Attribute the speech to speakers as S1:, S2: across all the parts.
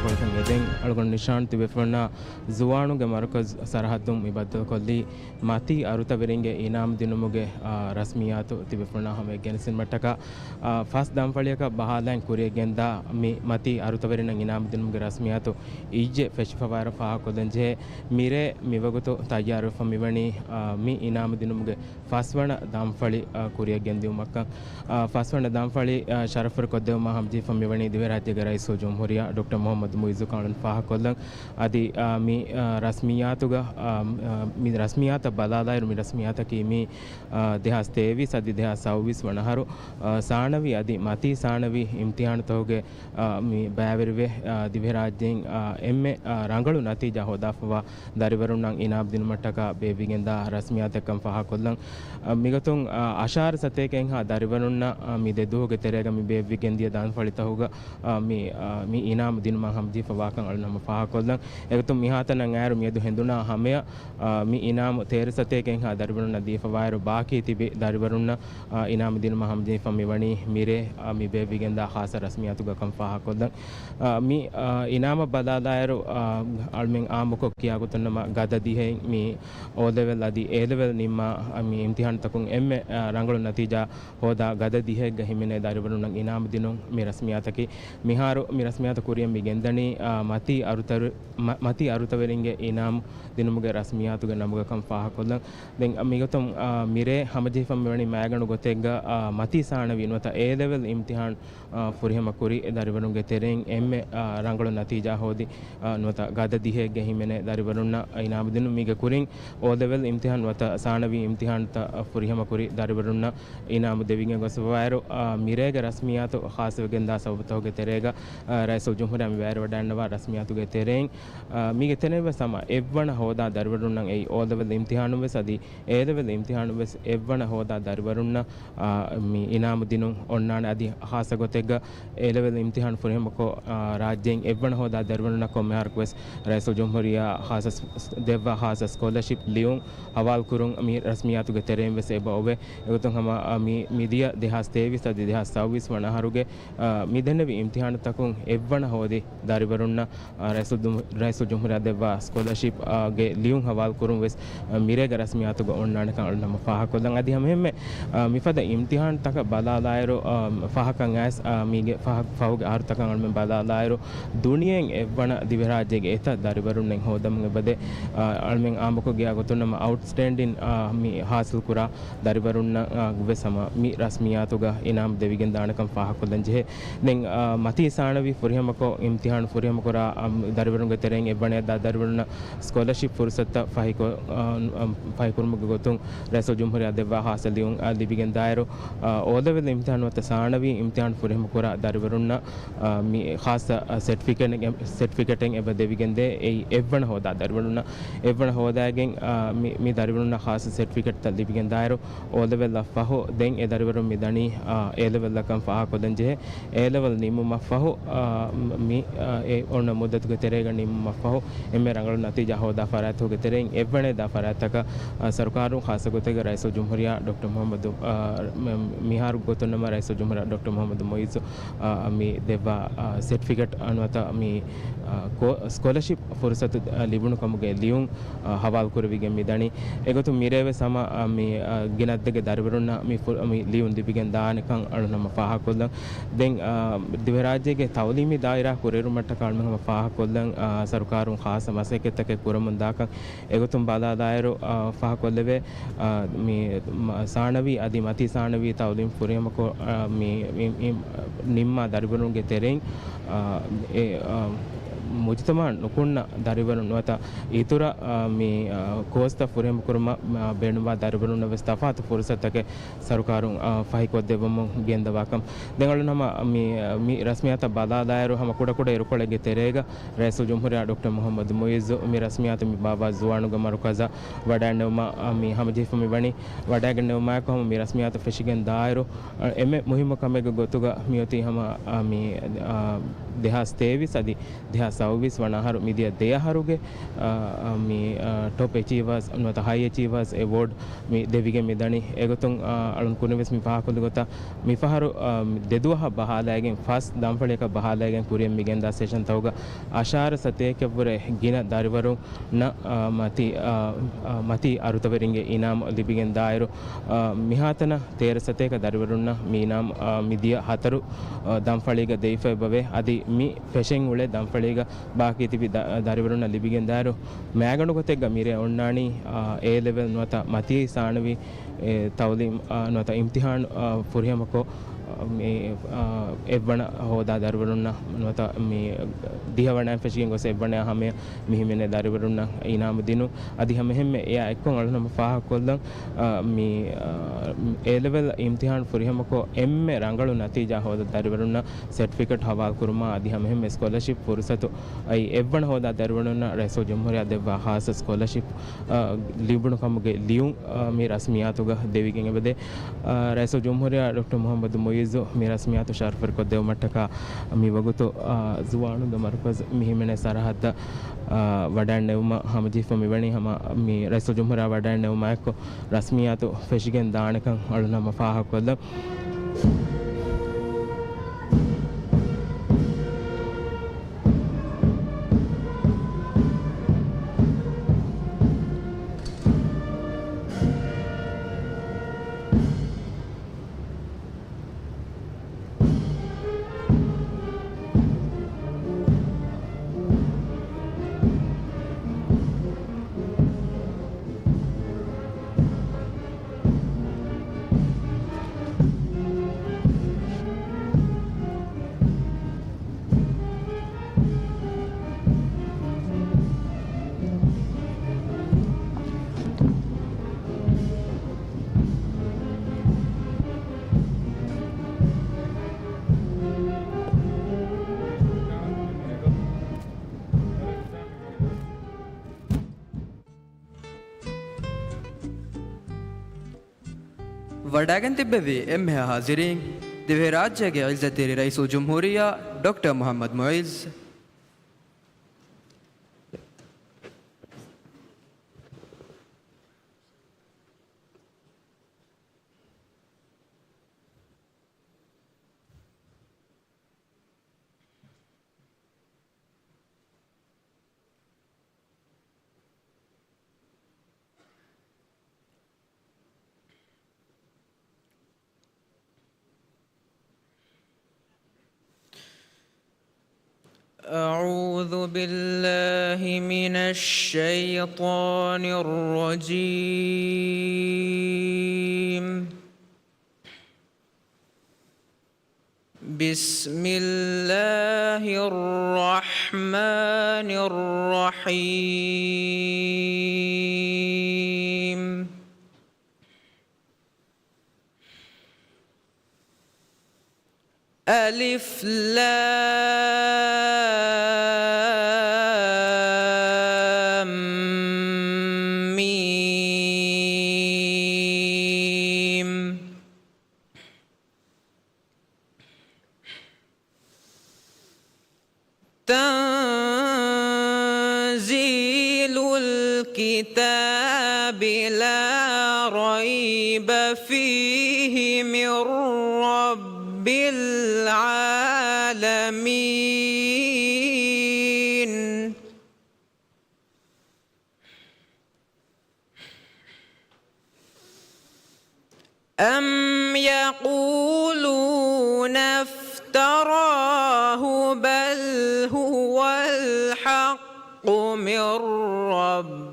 S1: කොල්සන් එදෙන් අලගොන් නිශාන් තිබෙෆන ජුවානුගේ මරකස් සරහදුම් ඉබද්ද කොල්ලි මති අරුතවරින්ගේ ඉනාම් දිනුමුගේ රස්මියාතු තිබෙෆන හැම ගෙනසින් මටක ෆස් දම්ෆලියක බහලෙන් කුරිය ගෙන්දා මේ මති අරුතවරින් ඉනාම් දිනුමුගේ රස්මියාතු ඊජේ ෆෙෂිෆවර ෆා කොදන්ජේ මිරේ මිවගතු තයාර ෆමිවණි මි ඉනාම් දිනුමුගේ ෆස්වන දම්ෆලි කුරිය ගෙන්දියුමක් ෆස්වන දම්ෆලි ශරෆර් කොද්දෙම හම්ජි ෆමිවණි දිව රාජ්‍ය රයිස් ජම්හුරියා ඩොක්ටර් මොහම්මද් මුයිසු කාණන් ෆාහ කොල්ලන් අදි මි රස්මියාතුග මි රස්මියාත බලාදායරු මි රස්මියාත කීමි දෙහස් තේවි සදි දෙහස් සව්විස් වනහරු සානවි අදි මති සානවි ඉම්තිහාන තෝගේ මි බෑවරිවේ දිව රාජ්‍යයෙන් එම්මෙ රංගලු නතිජා හොදාෆවා දරිවරුණන් ඉනාබ් දිනමටක බේවිගෙන්දා රස්මියාතකම් ෆාහ කොල්ලන් මිගතුන් අශාර සතේකෙන් හා දරිවරුන්න මි දෙදුවගේ තෙරේග මි බේවිගෙන්දිය දාන් ෆලිතහුග මි ඉනාම දිනම හම්ජි ෆවාකන් අල්නම ෆාහ කොල්ලන් එකතුම් මිහාතනන් ඈරු මියදු හෙඳුනා හැමය මි ඉනාම තේර සතේකෙන් හා දරිවරුන්න දීෆ වයිරු බාකී තිබි දරිවරුන්න ඉනාම දිනම හම්ජි ෆමි වණි මිරේ මි බේවිගෙන්දා ખાસ රස්මියාතුගකම් ෆාහ කොල්ලන් මි ඉනාම බදාදායරු අල්මෙන් ආමකො කියාගොතනම ගද දිහෙන් මි O level adi A level nimma mi imtihan takun emme rangolu natija hoda gada dihe gahimene dariwarun inam dinun mi rasmiyataki miharu mi rasmiyata kuriyam mi gendani mati arutaveringe inam dinumuge rasmiyatuge namuge kam faha kollan den migotum mire hamajifam wani maganu gotegga mati saana winwata A level imtihan furihama kuri dariwarunge tereng emme rangolu natija hodi nwata gada dihe gahimene dariwarun inam dinu mige kuring O level imtihan wata saanavi imtihan ta furihama kuri dariwarunna inam devinge goswairu mirege rasmiyatu khaswegenda sabtoge terega raisul jumhuriya mi wairu wadannawa rasmiyatuge tereng mige teneva sama evwana hoda dariwarunna ei O level imtihanu wes adi A level imtihanu wes evwana hoda dariwarunna mi inam dinun onnana adi khasagotega A level imtihan furihama ko rajyen evwana hoda dariwarunna ko mehark wes raisul jumhuriya khasas devwa khasas scholarship liung hawal kurung mi rasmiyatuge terem wes eba obe egotun hama mi midiya dehas tevis adi dehas 26 wanaharuge mi dennevi imtihan takun evwana hodi dariwarunna raisul jumhuriya devwa scholarship ge liung hawal kurung wes mirege rasmiyatuge onnana kan alnama faha kodan adi hemme mi fada imtihan taka balalairo faha kan as mige fahuge aru takan almen balalairo duniyen evwana divirajege eta dariwarunnen hodam ebade almen amako ge gotunama outstanding mi hasil kura dariwarunna guvesama mi rasmiyatuga inam devigen danakam faha kodanje den mati saanavi furihamako imtihan furihamako ra dariwarunga tereng ebane da dariwarunna scholarship fursata fahikurmuga gotun raisul jumhuriya devwa hasaliun divigen dairo O level imtihan wata saanavi imtihan furihamako ra dariwarunna mi khasa certificate eba devigen de ei evwana hoda dariwarunna evwana hodagen mi dariwarunna khas certificate ta libigen dairo O level la faho den e dariwarun mi dani A level la kam faha kodanje A level nimma faho mi e onna muddatuge terega nimma faho emme rangalu natija hoda faratuge tereng evwane da farataka sarkaru khas gotege raisul jumhuriya dr muhammad mihar gotunama raisul jumhuriya dr muhammad moiz mi deva certificate anwata mi scholarship fursatu libunu kamuge liung hawal kurvige mi dani egotu mireve sama mi ginaddege dariwarunna mi liun dibigen daanikan alunama faha kollan den divarajyege tawlimi daira kureru matta kalmama faha kollan sarkarun khasa maseketake kuramun dakan egotum bala dairu faha kolleve mi saanavi adi mati saanavi tawlim furiyamako mi nimma dariwarunge tereng e mujtama nukunna dariwarun wata itura mi kosta furem kurma benuwa dariwarun westafat fursatake sarkarun fahi koddevum gendawakam dengalu nama mi rasmiyata badadairu hama kuda erukolege terega raisul jumhuriya dr muhammad muiz mi rasmiyata mi baba zuwanuga marukaza wadanuma mi hamajif mi wani wadagenuma ko mi rasmiyata feshigen dairu emme muhimma kamege gotuga mioti hama mi dehas tevis adi dehas සවවිස් වනහරු මිදිය දෙයහරුගේ මේ top achievers නොත high achievers award මේ දෙවිගේ මිදණි ඒගොතුන් අලුන් කුණවෙස් මි පහකොඳ ගොත මි පහරු දෙදුවහ බහාලයගෙන් ෆස් දම්පලයක බහාලයගෙන් කුරියම් මිගෙන් දා session තවග ආශාර සතේකවර ගින දරිවරුන් න මති අරුතවරින්ගේ ඉනාම ලිබිගෙන් දායරු මිහාතන තේර සතේක දරිවරුන්න මීනාම් මිදිය හතරු දම්පලයක දෙයිෆ බවේ අදි මි ಫೆಶೆಂಗ್ ಉಳೆ ದಂಫಳಿಗ ಬಾಕಿ ತಿಬಿ ದಾರಿವರುನ ಲಿಬಿಗೆನ್ ದಾರು ಮ್ಯಾಗಣು ಗೊತೆಗ್ಗ ಮೀರೆ ಒಣ್ಣಾಣಿ ಎ ಲೆವೆಲ್ ನೋತ ಮತಿ ಸಾಣವಿ ತೌಲಿ ನೋತ ಇಮ್ತಿಹಾನ್ ಫುರಿಯಮಕೋ මේ එවණ හෝදා දරුවරුන්න නොත මේ දිහවණයන් ෆෙෂිගෙන් ගොස එවණය හැම මිහිමනේ දරුවරුන්න ඊනාම දිනු අදි හැම හැම එයා එක්කොන් අලනම ෆාහ කොල්ලන් මේ ඒ ලෙවල් ඉම්තිහාන් ෆුරිහමකෝ එම්මෙ රංගලු නතිජා හෝදා දරුවරුන්න සර්ටිෆිකේට් හවා කුරුමා අදි හැම හැම ස්කෝලර්ෂිප් පුරසතු අයි එවණ හෝදා දරුවරුන්න රැසෝ ජම්හුරියා දෙවා ખાસ ස්කෝලර්ෂිප් ලිබුණු කමුගේ ලියුම් මේ රස්මියාතුග දෙවිගෙන් එබදේ රැසෝ ජම්හුරියා ડોક્ટર මොහම්මද් මොයිස් මේ රස්මියාතු ශාර්ෆර් කො දෙව මට්ටක මේ වගුතු ජුවාණු ද මර්කස් මිහිමනේ සරහද වඩන් නෙවම හමජිෆ මෙවැනි හම මේ රැසෝ ජම්හුරියා වඩන් නෙවම එක්ක රස්මියාතු ෆෙෂිගෙන් දානකන් අලුනම ෆාහ කොල්ල
S2: वडागन तिब्बवी एम है हाजिरीन दिव्य राज्य के इज्जत rice जमहूरिया doctor Mohammad Moiz أعوذ بالله من الشيطان الرجيم بسم الله الرحمن الرحيم ألف لام ميم تنزيل الكتاب لا ريب فيه من رب العالمين أم يقولون افتراه بل هو الحق من ربك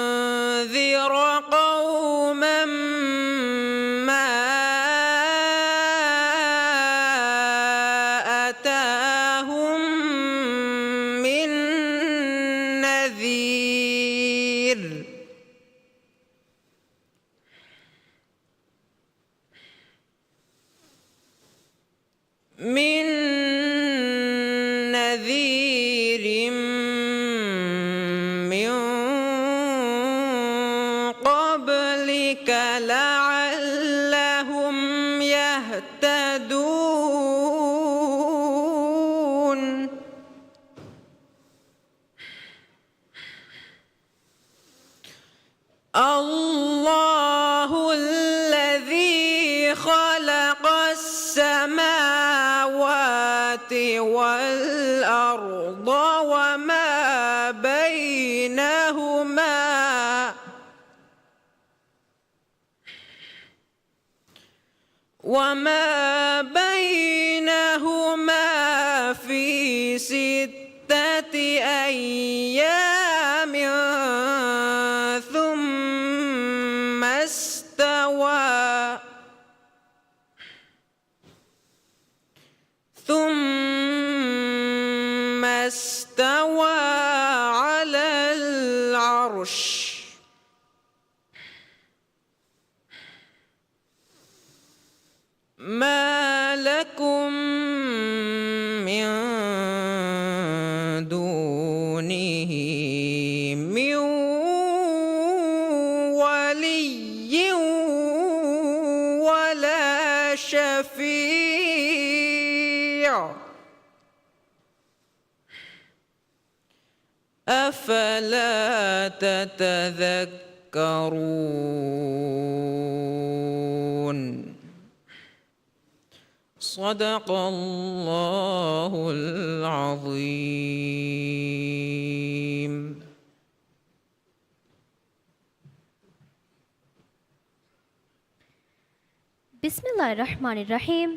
S2: لتنذر قوما ما أتاهم من نذير الله الذي خلق السماوات والأرض وما بينهما في 6 أيام ثم استوى على العرش ما لكم من دونه من ولي ولا شفيع أفلا تتذكرون صدق الله العظيم.
S3: Bismillahirrahmanirrahim.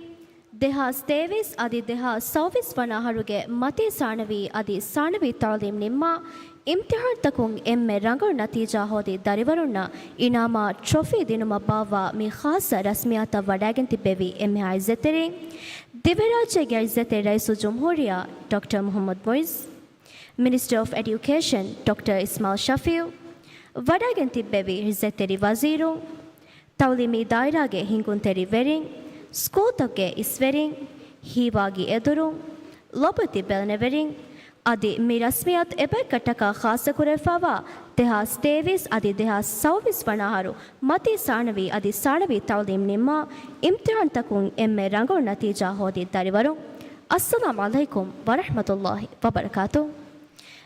S3: Dehas Davis adi dehas Sovis Vanaharuge Mati Sarnavi adi Sarnavi Talim Nimma Imtihar Takung emme Rangur Natija Hodi Darivaruna Inama Trophy Dinuma Bava Mi Khasa Rasmiata Vadaganti Bevi emme Aizetering Diverache Garzete Raisu Jumhuria Dr. Muhammad Moiz Minister of Education Dr. Ismail Shafiu Vadaganti Bevi Rizzeteri Waziru Taulimi Dairage Hingunteri Vering Skotage Isvering Hivagi Eduru Lopati Belnevering Adi Mirasmiat Ebekataka Khasakurefawa Dehas Davis Adi Dehas Sauvis Vanaharu Mati Sarnavi Adi Sarnavi Taulim Nimma Imtihan Takung emme Rangur Natija Hodi Darivaru Assalamu alaikum wa rahmatullahi wa barakatuh.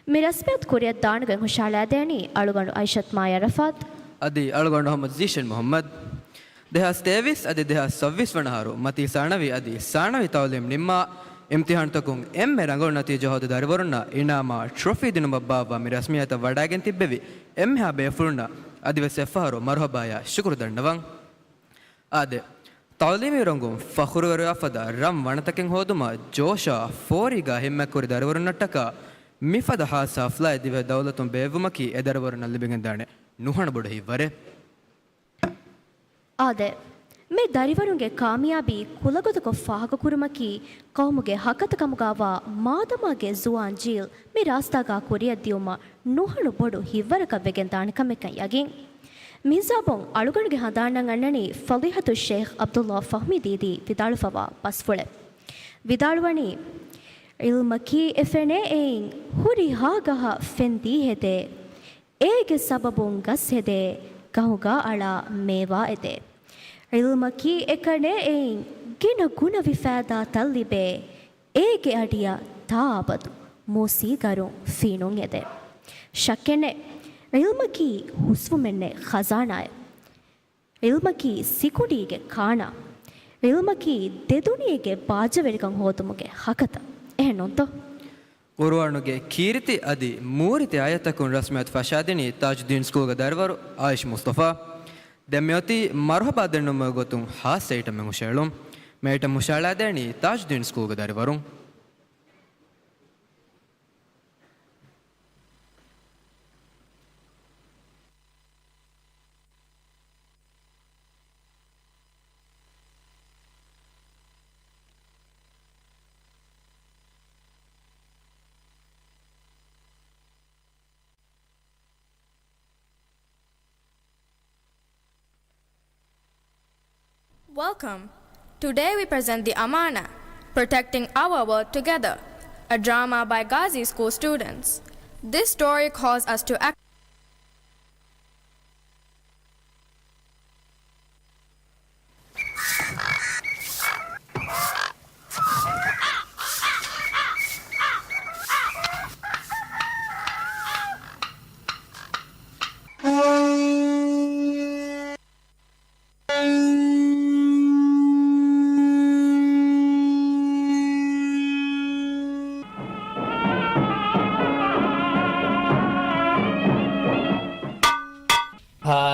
S3: Mirasmiat Kuriyat Darnagan Hushaladani Aluganu Aishat Maya Rafat
S2: Adi Aluganu Muhammad Zishan Muhammad Dehas Davis Adi Dehas Sauvis Vanaharu Mati Sarnavi Adi Sarnavi Taulim Nimma Imtihan Takung emme Rangur Natija Hodi Darivaruna Inama Trophy Dinuma Bava Mirasmiata Vadagan Tibbevi emme ha Befurna Adi Vesefaru Marhabaya Shukru Dandavang Ade Taulimi Rangum Fakhuru Rafada Ram Vanataking Hoduma Josha Foriga Himmakuri Darivarunataka Mifada Hasa Fly Diva Daulatum Bevumaki Edarvaruna living in Dane Nuhan Budhi Vare
S3: Ade Me Darivarunge Kamiabi Kulagotako Fahakakurumaki Kaumuge Hakatakamugawa Madamage Zuan Jil Me Rastaga Korea Diuma Nuhanu Bodu Hivaraka Vegendan Kameka Yagin Mizabong Alugange Hadanang Anani Falihatu Sheikh Abdullah Fahmi Didi Vidalfawa Pasfule Vidalwani Ilmaki Efene Ein Huri Hagaha Fendi Hede Ege Sababung Gas Hede Kahuga Ala Meva Ede Ilmaki ekane ein gina guna vifada tallibe ege adia taabadu mosi garu finung ede shakkene ilmaki husvumenne khazanaye ilmaki sikudige kana ilmaki deduniyege baajaverikam hotumuge hakata ehnonto
S2: Quruanuge Kirti Adi Muriti Ayatakun Rasmat Fashadini Tajuddin School Darvaru Aish Mustafa Demyoti Marhaba Denum Gotum Hasaita Mushalum Meta Mushala Deni Tajuddin School Darvarum
S4: Welcome. Today we present the Amana, Protecting Our World Together, a drama by Ghazi School students. This story calls us to act.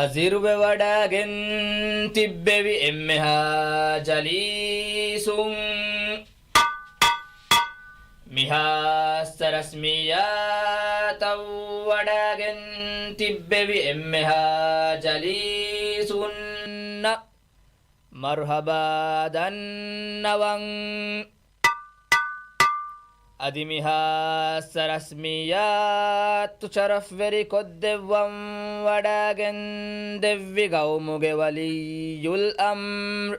S5: වසිරුව වඩාගෙන් තිබ්බෙවි එම්මෙහා ජලීසුන් මිහාස්ස රස්මියා තව් වඩාගෙන් තිබ්බෙවි එම්මෙහා ජලීසුන්න මර්හබා දන්නවන් අදිමිහාස්ස රස්මියාත්තු චරෆ්වෙරි කොද්දෙව්වම් වඩාගෙන් දෙව්වි ගෞමුගෙ වලියුල් අම්ර්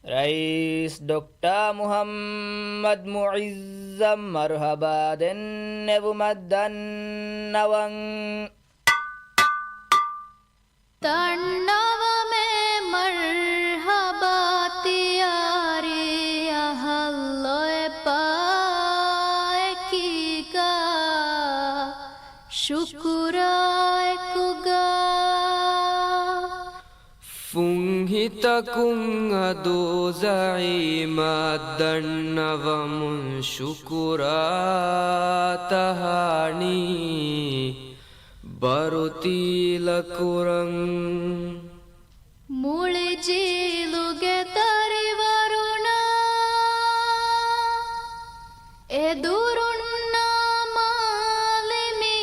S5: රයිස් ඩොක්ටර් මුහම්මද් මුඉස්සම් මර්හබා දෙන්නෙවුමත් දන්නවන්
S6: तन्नवमे मरहबाती यारी अहल्लोए पाएकीगा शुकुराए कुगा
S2: Funghitakung adozai madannavamun shukuratahani barutila kurang
S6: मुळे जीलुगे तरी वरुणा एदुरुन्ना मालिमी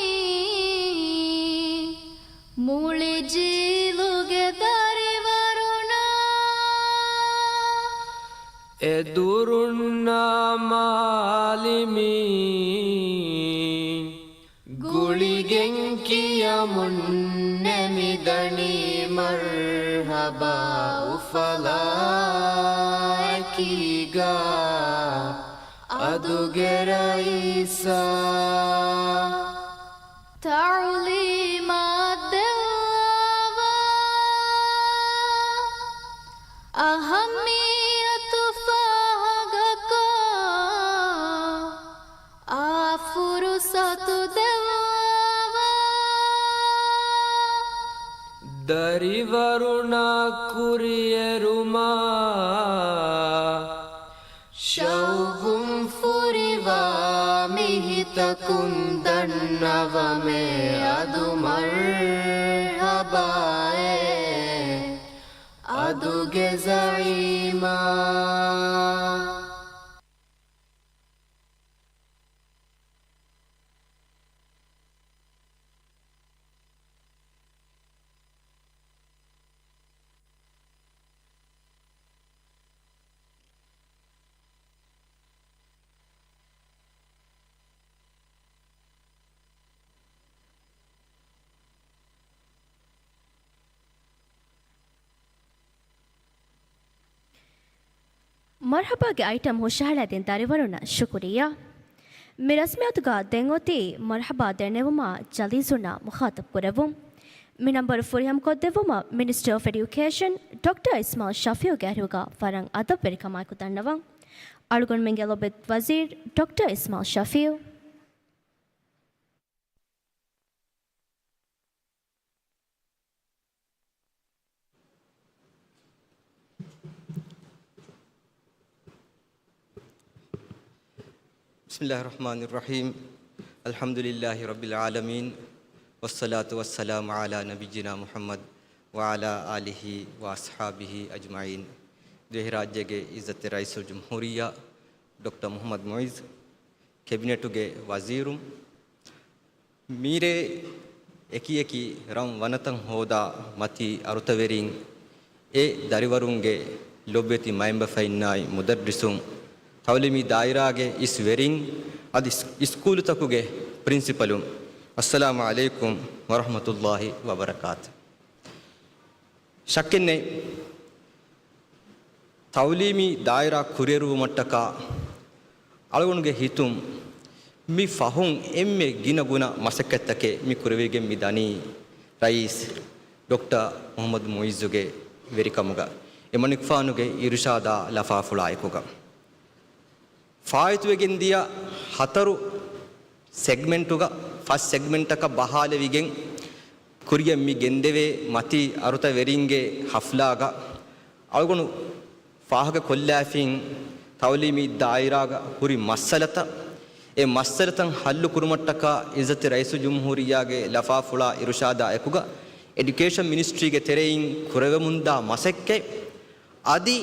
S6: मुळे जीलुगे तरी Varuna
S2: edurunna malimi guligen kiyamun nemidani marhaba ufalaikiga adugeraisa
S6: تعليمات دوا أهمية فهقك فرصة دوا
S2: darivaruna kuriyeruma shauhum furiva mihitakun dannavame adu marhabae adu gezaima
S3: ಮರ್ಹಬಾಗೆ ಐಟಮ್ ಹುಷಾಳದಿನ ದರಿವರುಣ ಶುಕ್ರಿಯಾ ಮಿರಸ್ಮಿಯತುಗ ದೆಂಗೊತಿ ಮರ್ಹಬಾ ದೆನೆವುಮ ಜಲೀಸುನ ಮುಖಾತಬ್ ಕುರವು ಮಿ ನಂಬರ್ ಫುರಿಹಂ ಕೊದ್ದೆವುಮ minister of education doctor Ismail Shafeeu ಗ್ಯಾರುಗ ಫರಂಗ್ ಅದಬ್ ವೆರಿಕಮಾಯ್ಕು ತಂಡವಂ ಅಳುಗುಣ್ ಮೆಂಗೆಲೊಬೆತ್ ವಜೀರ್ doctor Ismail Shafeeu
S7: Bismillahirrahmanirrahim. Alhamdulillahi Rabbil Alameen. Wassalatu wassalamu ala nabiyyina Muhammad wa ala alihi wa ashabihi ajma'in. Dehirajyage Izzat Raisul Jumhuriya Dr. Muhammad Muiz Cabinetuge Wazirum Mire eki ram vanatan hoda mati arutaverin e darivarunge lobbeti maimba fainnai mudarrisum tawlimi dairage is wearing ad school takuge principalum assalamu alaikum wa rahmatullahi wa barakatuh shakkenne tawlimi daira kureru mattaka algonge hitum mi fahun emme ginaguna masakkattake mi kurevege mi dani rais dr muhammad muizzuge verikamuga emanik faanuge irshada lafafula ekuga ಫಾಯಿತುವೆಗೆನ್ ದಿಯ ಹತರು ಸೆಗ್ಮೆಂಟುಗ first ಸೆಗ್ಮೆಂಟಕ ಬಹಾಲೆವಿಗೆನ್ ಕುರಿಯ ಮಿ ಗೆಂದೆವೆ ಮತಿ ಅರುತ ವೆರಿಂಗೆ ಹಫ್ಲಾಗ ಅಳಗುಣು ಫಾಹಗ ಕೊಲ್ಲಾಫಿನ್ ತೌಲಿಮಿ ದಾಯಿರಾಗ ಹುರಿ ಮಸ್ಸಲತ ಎ ಮಸ್ಸಲತನ್ ಹಲ್ಲು ಕುರುಮಟ್ಟಕ ಇಜ್ಜತಿ ರೈಸು ಜುಮ್ಹೂರಿಯಾಗೆ ಲಫಾಫುಳಾ ಇರುಷಾದ ಎಕುಗ ಎಡ್ಯುಕೇಷನ್ ಮಿನಿಸ್ಟ್ರಿಗೆ ತೆರೆಯಿನ್ ಕುರವೆಮುಂದಾ ಮಸಕ್ಕೆ ಅದಿ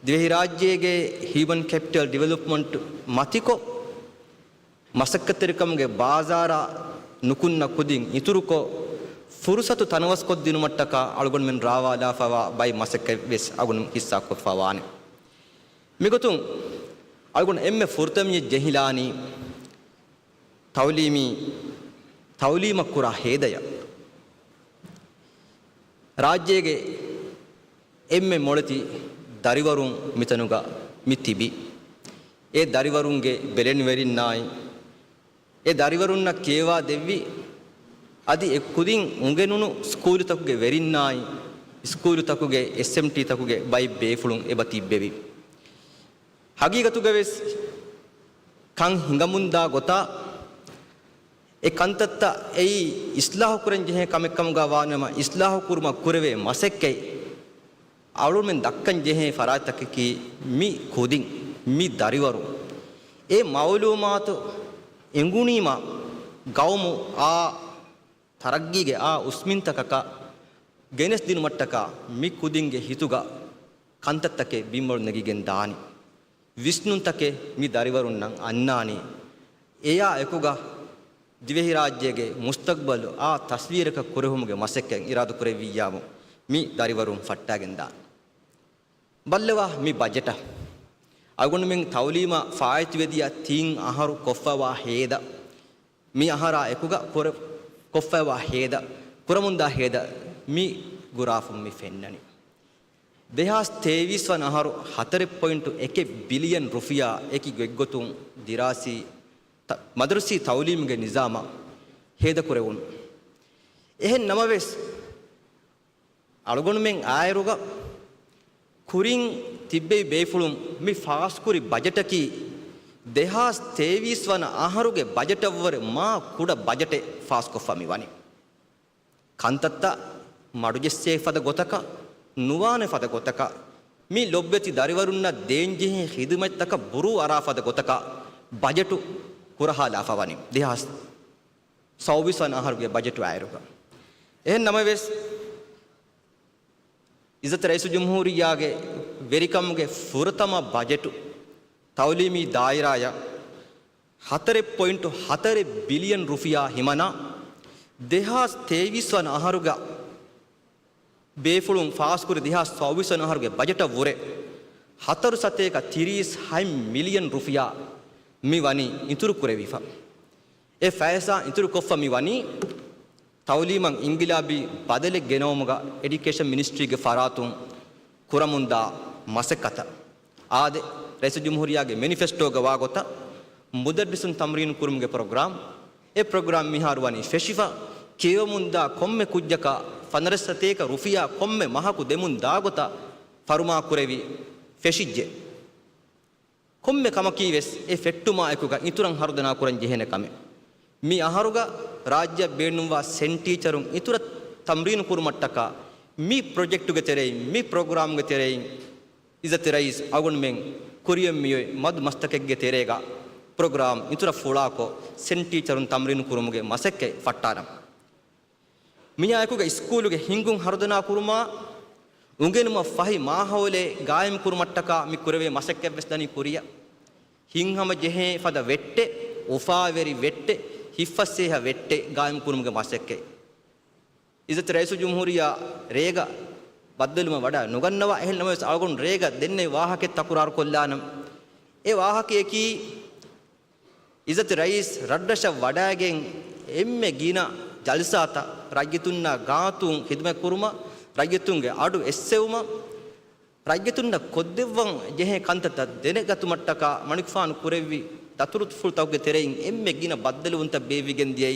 S7: ದಿವೆಹಿ ರಾಜ್ಯಗೆ ಹ್ಯೂಮನ್ ಕ್ಯಾಪಿಟಲ್ ಡೆವಲಪ್ಮೆಂಟ್ ಮತಿಕೊ ಮಸಕ್ಕತ್ತರಿಕಮ್ಗೆ ಬಾಜಾರ ನುಕುನ್ನ ಕುದಿನ್ ಇತುರುಕೊ ಫುರ್ಸತು ತನವಸ್ಕೊದ್ದಿನು ಮಟ್ಟಕ ಅಳ್ಗೊಂಡು ಮೆನ್ ರಾವಾಲ ಫವಾ ಬೈ ಮಸಕ್ಕೆ ವೆಸ್ ಅಗುನ್ ಹಿಸ್ಸಾಕೊ ಫವಾನೆ ಮಿಗುತು ಅಳ್ಗೊಂಡು ಎಮ್ಮೆ ಫುರ್ತಮಿಯ ಜಹಿಲಾನಿ ತೌಲೀಮ ಕುರ ಹೇದಯ ರಾಜ್ಯಗೆ ಎಮ್ಮೆ ಮೊಳತಿ ದರಿವರುಂ ಮಿತನುಗ ಮಿತ್ತಿಬಿ ಎ ದರಿವರುಂಗೆ ಬೆಲೆನ್ ವೆರಿನ್ನಾಯಿ ಎ ದರಿವರುನ್ನ ಕೇವಾ ದೆವ್ವಿ ಅದಿ ಎ ಕುದಿನ್ ಉಂಗೆನುನು ಸ್ಕೂಲು ತಕುಗೆ ವೆರಿನ್ನಾಯಿ ಸ್ಕೂಲು ತಕುಗೆ SMT ತಕುಗೆ ಬೈ ಬೇಫುಳುಂ ಎ ಬತಿಬ್ಬೆವಿ ಹಗೀಗತುಗೆ ವೆಸ್ ಕಂ ಹಿಂಗಮುಂದಾ ಗೊತ್ತಾ ಎ ಕಂತತ್ತ ಎಯಿ ಇಸ್ಲಾಹು ಕುರೆನ್ ಜೆಹೆ ಕಮೆಕ್ಕಮ್ಗ ವಾನಮ ಇಸ್ಲಾಹು ಕುರ್ಮ ಕುರವೆ ಮಸೆಕ್ಕೈ ಅವಳು ಮೆನ್ ದಕ್ಕನ್ ಜೆಹೆ ಫರಾತಕಿ ಮಿ ಖುದಿನ್ ಮಿ ದರಿವರು ಎ ಮೌಲೂಮಾತು ಎಂಗುಣೀಮ ಗೌಮು ಆ ತರಗ್ಗಿಗೆ ಆ ಉಸ್ಮಿಂತಕಕ ಗೆನೆಸ್ ದಿನ ಮಟ್ಟಕ ಮಿ ಕುದಿಂಗೆ ಹಿತುಗ ಕಂತತ್ತಕ್ಕೆ ಬಿಂಬಳು ನಗಿಗೆನ್ ದಾನಿ ವಿಷ್ಣುಂತಕ್ಕೆ ಮಿ ದರಿವರುನ್ನಂ ಅನ್ನಾನಿ ಎಯಾ ಎಕುಗ ದಿವೆಹಿ ರಾಜ್ಯಗೆ ಮುಸ್ತಕ್ಬಲು ಆ ತಸ್ವೀರಕ ಕುರೆಹುಮ್ಗೆ ಮಸಕ್ಕೆ ಇರಾದು ಕುರೆವಿಯಾಮು ಮಿ ದರಿವರುಂ ಫಟ್ಟಾಗೆಂದ ಬಲ್ಲವಾ ಮಿ ಬಜೆಟ ಅಗುಣು ಮೆಂಗ್ ತೌಲೀಮ ಫಾಯ್ತು ವೆದಿಯ ತೀಂ ಅಹರು ಕೊಫ್ಫವಾ ಹೇದ ಮಿ ಅಹರ ಎಕುಗ ಕುರ ಕೊಫ್ಫವಾ ಹೇದ ಕುರಮುಂದಾ ಹೇದ ಮಿ ಗುರಾಫುಂ ಮಿ ಫೆನ್ನನಿ 2023 වන අහරු 4.1 බිලියන් රුපියා එකි ගෙග්ගොතුන් දිරාසි මදරසි තවලීම්ගේ නිසාම හේද කරවුන් එහෙන් නමවෙස් අලගොණුමෙන් ආයරුග කුරින් තිබ්බේ බේෆුළුම් මි ෆාස්කුරි බජටකි 2023 වන අහරුගේ බජටවර මා කුඩ බජටේ ෆාස්කොෆමි වනි කන්තත්ත මඩුජෙස්සේ ෆද ගොතක නුවානේ ෆද ගොතක මි ලොබ්බෙති දරිවරුන්න දේන්ජෙහි හිදුමත්තක බුරු අරා ෆද ගොතක බජටු කුරහලා ෆවනි 2024 වන අහරුගේ බජටු ආයරුග එහෙන් නමවෙස් ඉසත රයිසු ජම්හූරියාගේ වෙරිකම්ගේ ෆුරතම බජටු තවලීමි දායිරාය 4.4 බිලියන් රුපියා හිමනා 2023 වන අහරුග ಬೇಫುಳುಂ ಫಾಸ್ಕುರಿ 2024 ವನ ಅಹರುಗೆ ಬಜೆಟ್ ವೊರೆ 4 ಸತೇಕ 36 ಮಿಲಿಯನ್ ರುಪಿಯಾ ಮಿ ವನಿ ಇಂತುರು ಕುರೆವಿಫಾ ಎ ಫೈಸಾ ಇಂತುರು ಕೊಫ್ಫ ಮಿ ವನಿ ತೌಲೀಮಂ ಇಂಗಿಲಾಬಿ ಬದಲೆ ಗೆನೋಮುಗ ಎಡ್ಯುಕೇಷನ್ ಮಿನಿಸ್ಟ್ರಿಗೆ ಫರಾತುಂ ಕುರಮುಂದಾ ಮಸಕತ ಆದೆ ರೈಸ್ ಜುಮ್ಹೂರಿಯಾಗೆ ಮ್ಯಾನಿಫೆಸ್ಟೋಗ ವಾಗೊತ ಮುದರ್ರಿಸುನ್ ತಮ್ರೀನ್ ಕುರುಮ್ಗೆ ಪ್ರೋಗ್ರಾಮ್ ಎ ಪ್ರೋಗ್ರಾಮ್ ಮಿಹಾರು ವನಿ ಫೆಶಿಫಾ ಕೇವಮುಂದಾ ಕೊಮ್ಮೆ ಕುಜ್ಜಕ ಫನರಸತೇಕ ರುಫಿಯಾ ಕೊಮ್ಮೆ ಮಹಕು ದೆಮುನ್ ದಾಗೊತ ಫರುಮಾ ಕುರೆವಿ ಫೆಶಿಜ್ಜೆ ಕೊಮ್ಮೆ ಕಮಕೀವೆಸ್ ಎ ಫೆಟ್ಟುಮಾ ಎಕುಗ ಇತುರಂ ಹರುದನಾ ಕುರಂ ಜೆಹೆನೆ ಕಮೆ ಮಿ ಅಹರುಗ ರಾಜ್ಯ ಬೇಣುವಾ ಸೆನ್ ಟೀಚರುಂ ಇತುರ ತಮ್ರೀನ್ ಕುರುಮಟ್ಟಕ ಮಿ ಪ್ರಾಜೆಕ್ಟುಗೆ ತೆರೆಯಿ ಮಿ ಪ್ರೋಗ್ರಾಮ್ಗೆ ತೆರೆಯಿ ಇಜತೆ ರೈಸ್ ಅಗುನ್ ಮೆಂ ಕುರಿಯಂ ಮಿಯೊಯ್ ಮದ್ ಮಸ್ತಕೆಗೆ ತೆರೆಗ ಪ್ರೋಗ್ರಾಮ್ ಇತುರ ಫುಳಾಕೋ ಸೆನ್ ಟೀಚರುಂ ತಮ್ರೀನ್ ಕುರುಮ್ಗೆ ಮಸಕ್ಕೆ ಫಟ್ಟಾನಂ ಮಿಯಾಯಕುಗೆ ಸ್ಕೂಲುಗೆ ಹಿಂಗುಂ ಹರದನಾ ಕುರುಮಾ ಉಂಗೆನುಮ ಫಹಿ ಮಾಹೌಲೆ ಗಾಯಂ ಕುರುಮಟ್ಟಕ ಮಿ ಕುರವೆ ಮಸಕ್ಕೆ ಬೆಸ್ದನಿ ಕುರಿಯ ಹಿಂಹಮ ಜೆಹೆ ಫದ ವೆಟ್ಟೆ ಉಫಾವೆರಿ ವೆಟ್ಟೆ ಹಿಫಸ್ಸೇಹ ವೆಟ್ಟೆ ಗಾಯಂ ಕುರುಮ್ಗೆ ಮಸಕ್ಕೆ ಇಜತ್ ರೈಸು ಜುಮ್ಹೂರಿಯಾ ರೇಗ ಬದ್ದಲುಮ ವಡ ನುಗನ್ನವ ಎಹಲ್ ನಮ ಅಳಗೊಂಡು ರೇಗ ದೆನ್ನೆ ವಾಹಕೆ ತಕುರಾರು ಕೊಲ್ಲಾನಂ ಎ ವಾಹಕೇಕಿ ಇಜತ್ ರೈಸ್ ರಡ್ಡಶ ವಡಾಗೆಂ ಎಮ್ಮೆ ಗೀನ ಜಲ್ಸಾತ ರಾಜ್ಯತುನ್ನ ಗಾತುಂ ಹಿದ್ಮೆ ಕುರುಮ ರಾಜ್ಯತುಂಗೆ ಆಡು ಎಸ್ಸೆವುಮ ರಾಜ್ಯತುನ್ನ ಕೊದ್ದೆವ್ವಂ ಜೆಹೆ ಕಂತತ ದೆನೆಗತು ಮಟ್ಟಕ ಮಣಿಕ್ಫಾನ್ ಕುರೆವಿ ತತುರುತ್ ಫುಲ್ ತೌಗೆ ತೆರೆಯಿಂ ಎಮ್ಮೆ ಗಿನ ಬದ್ದಲುವಂತ ಬೇವಿಗೆಂದಿಯೈ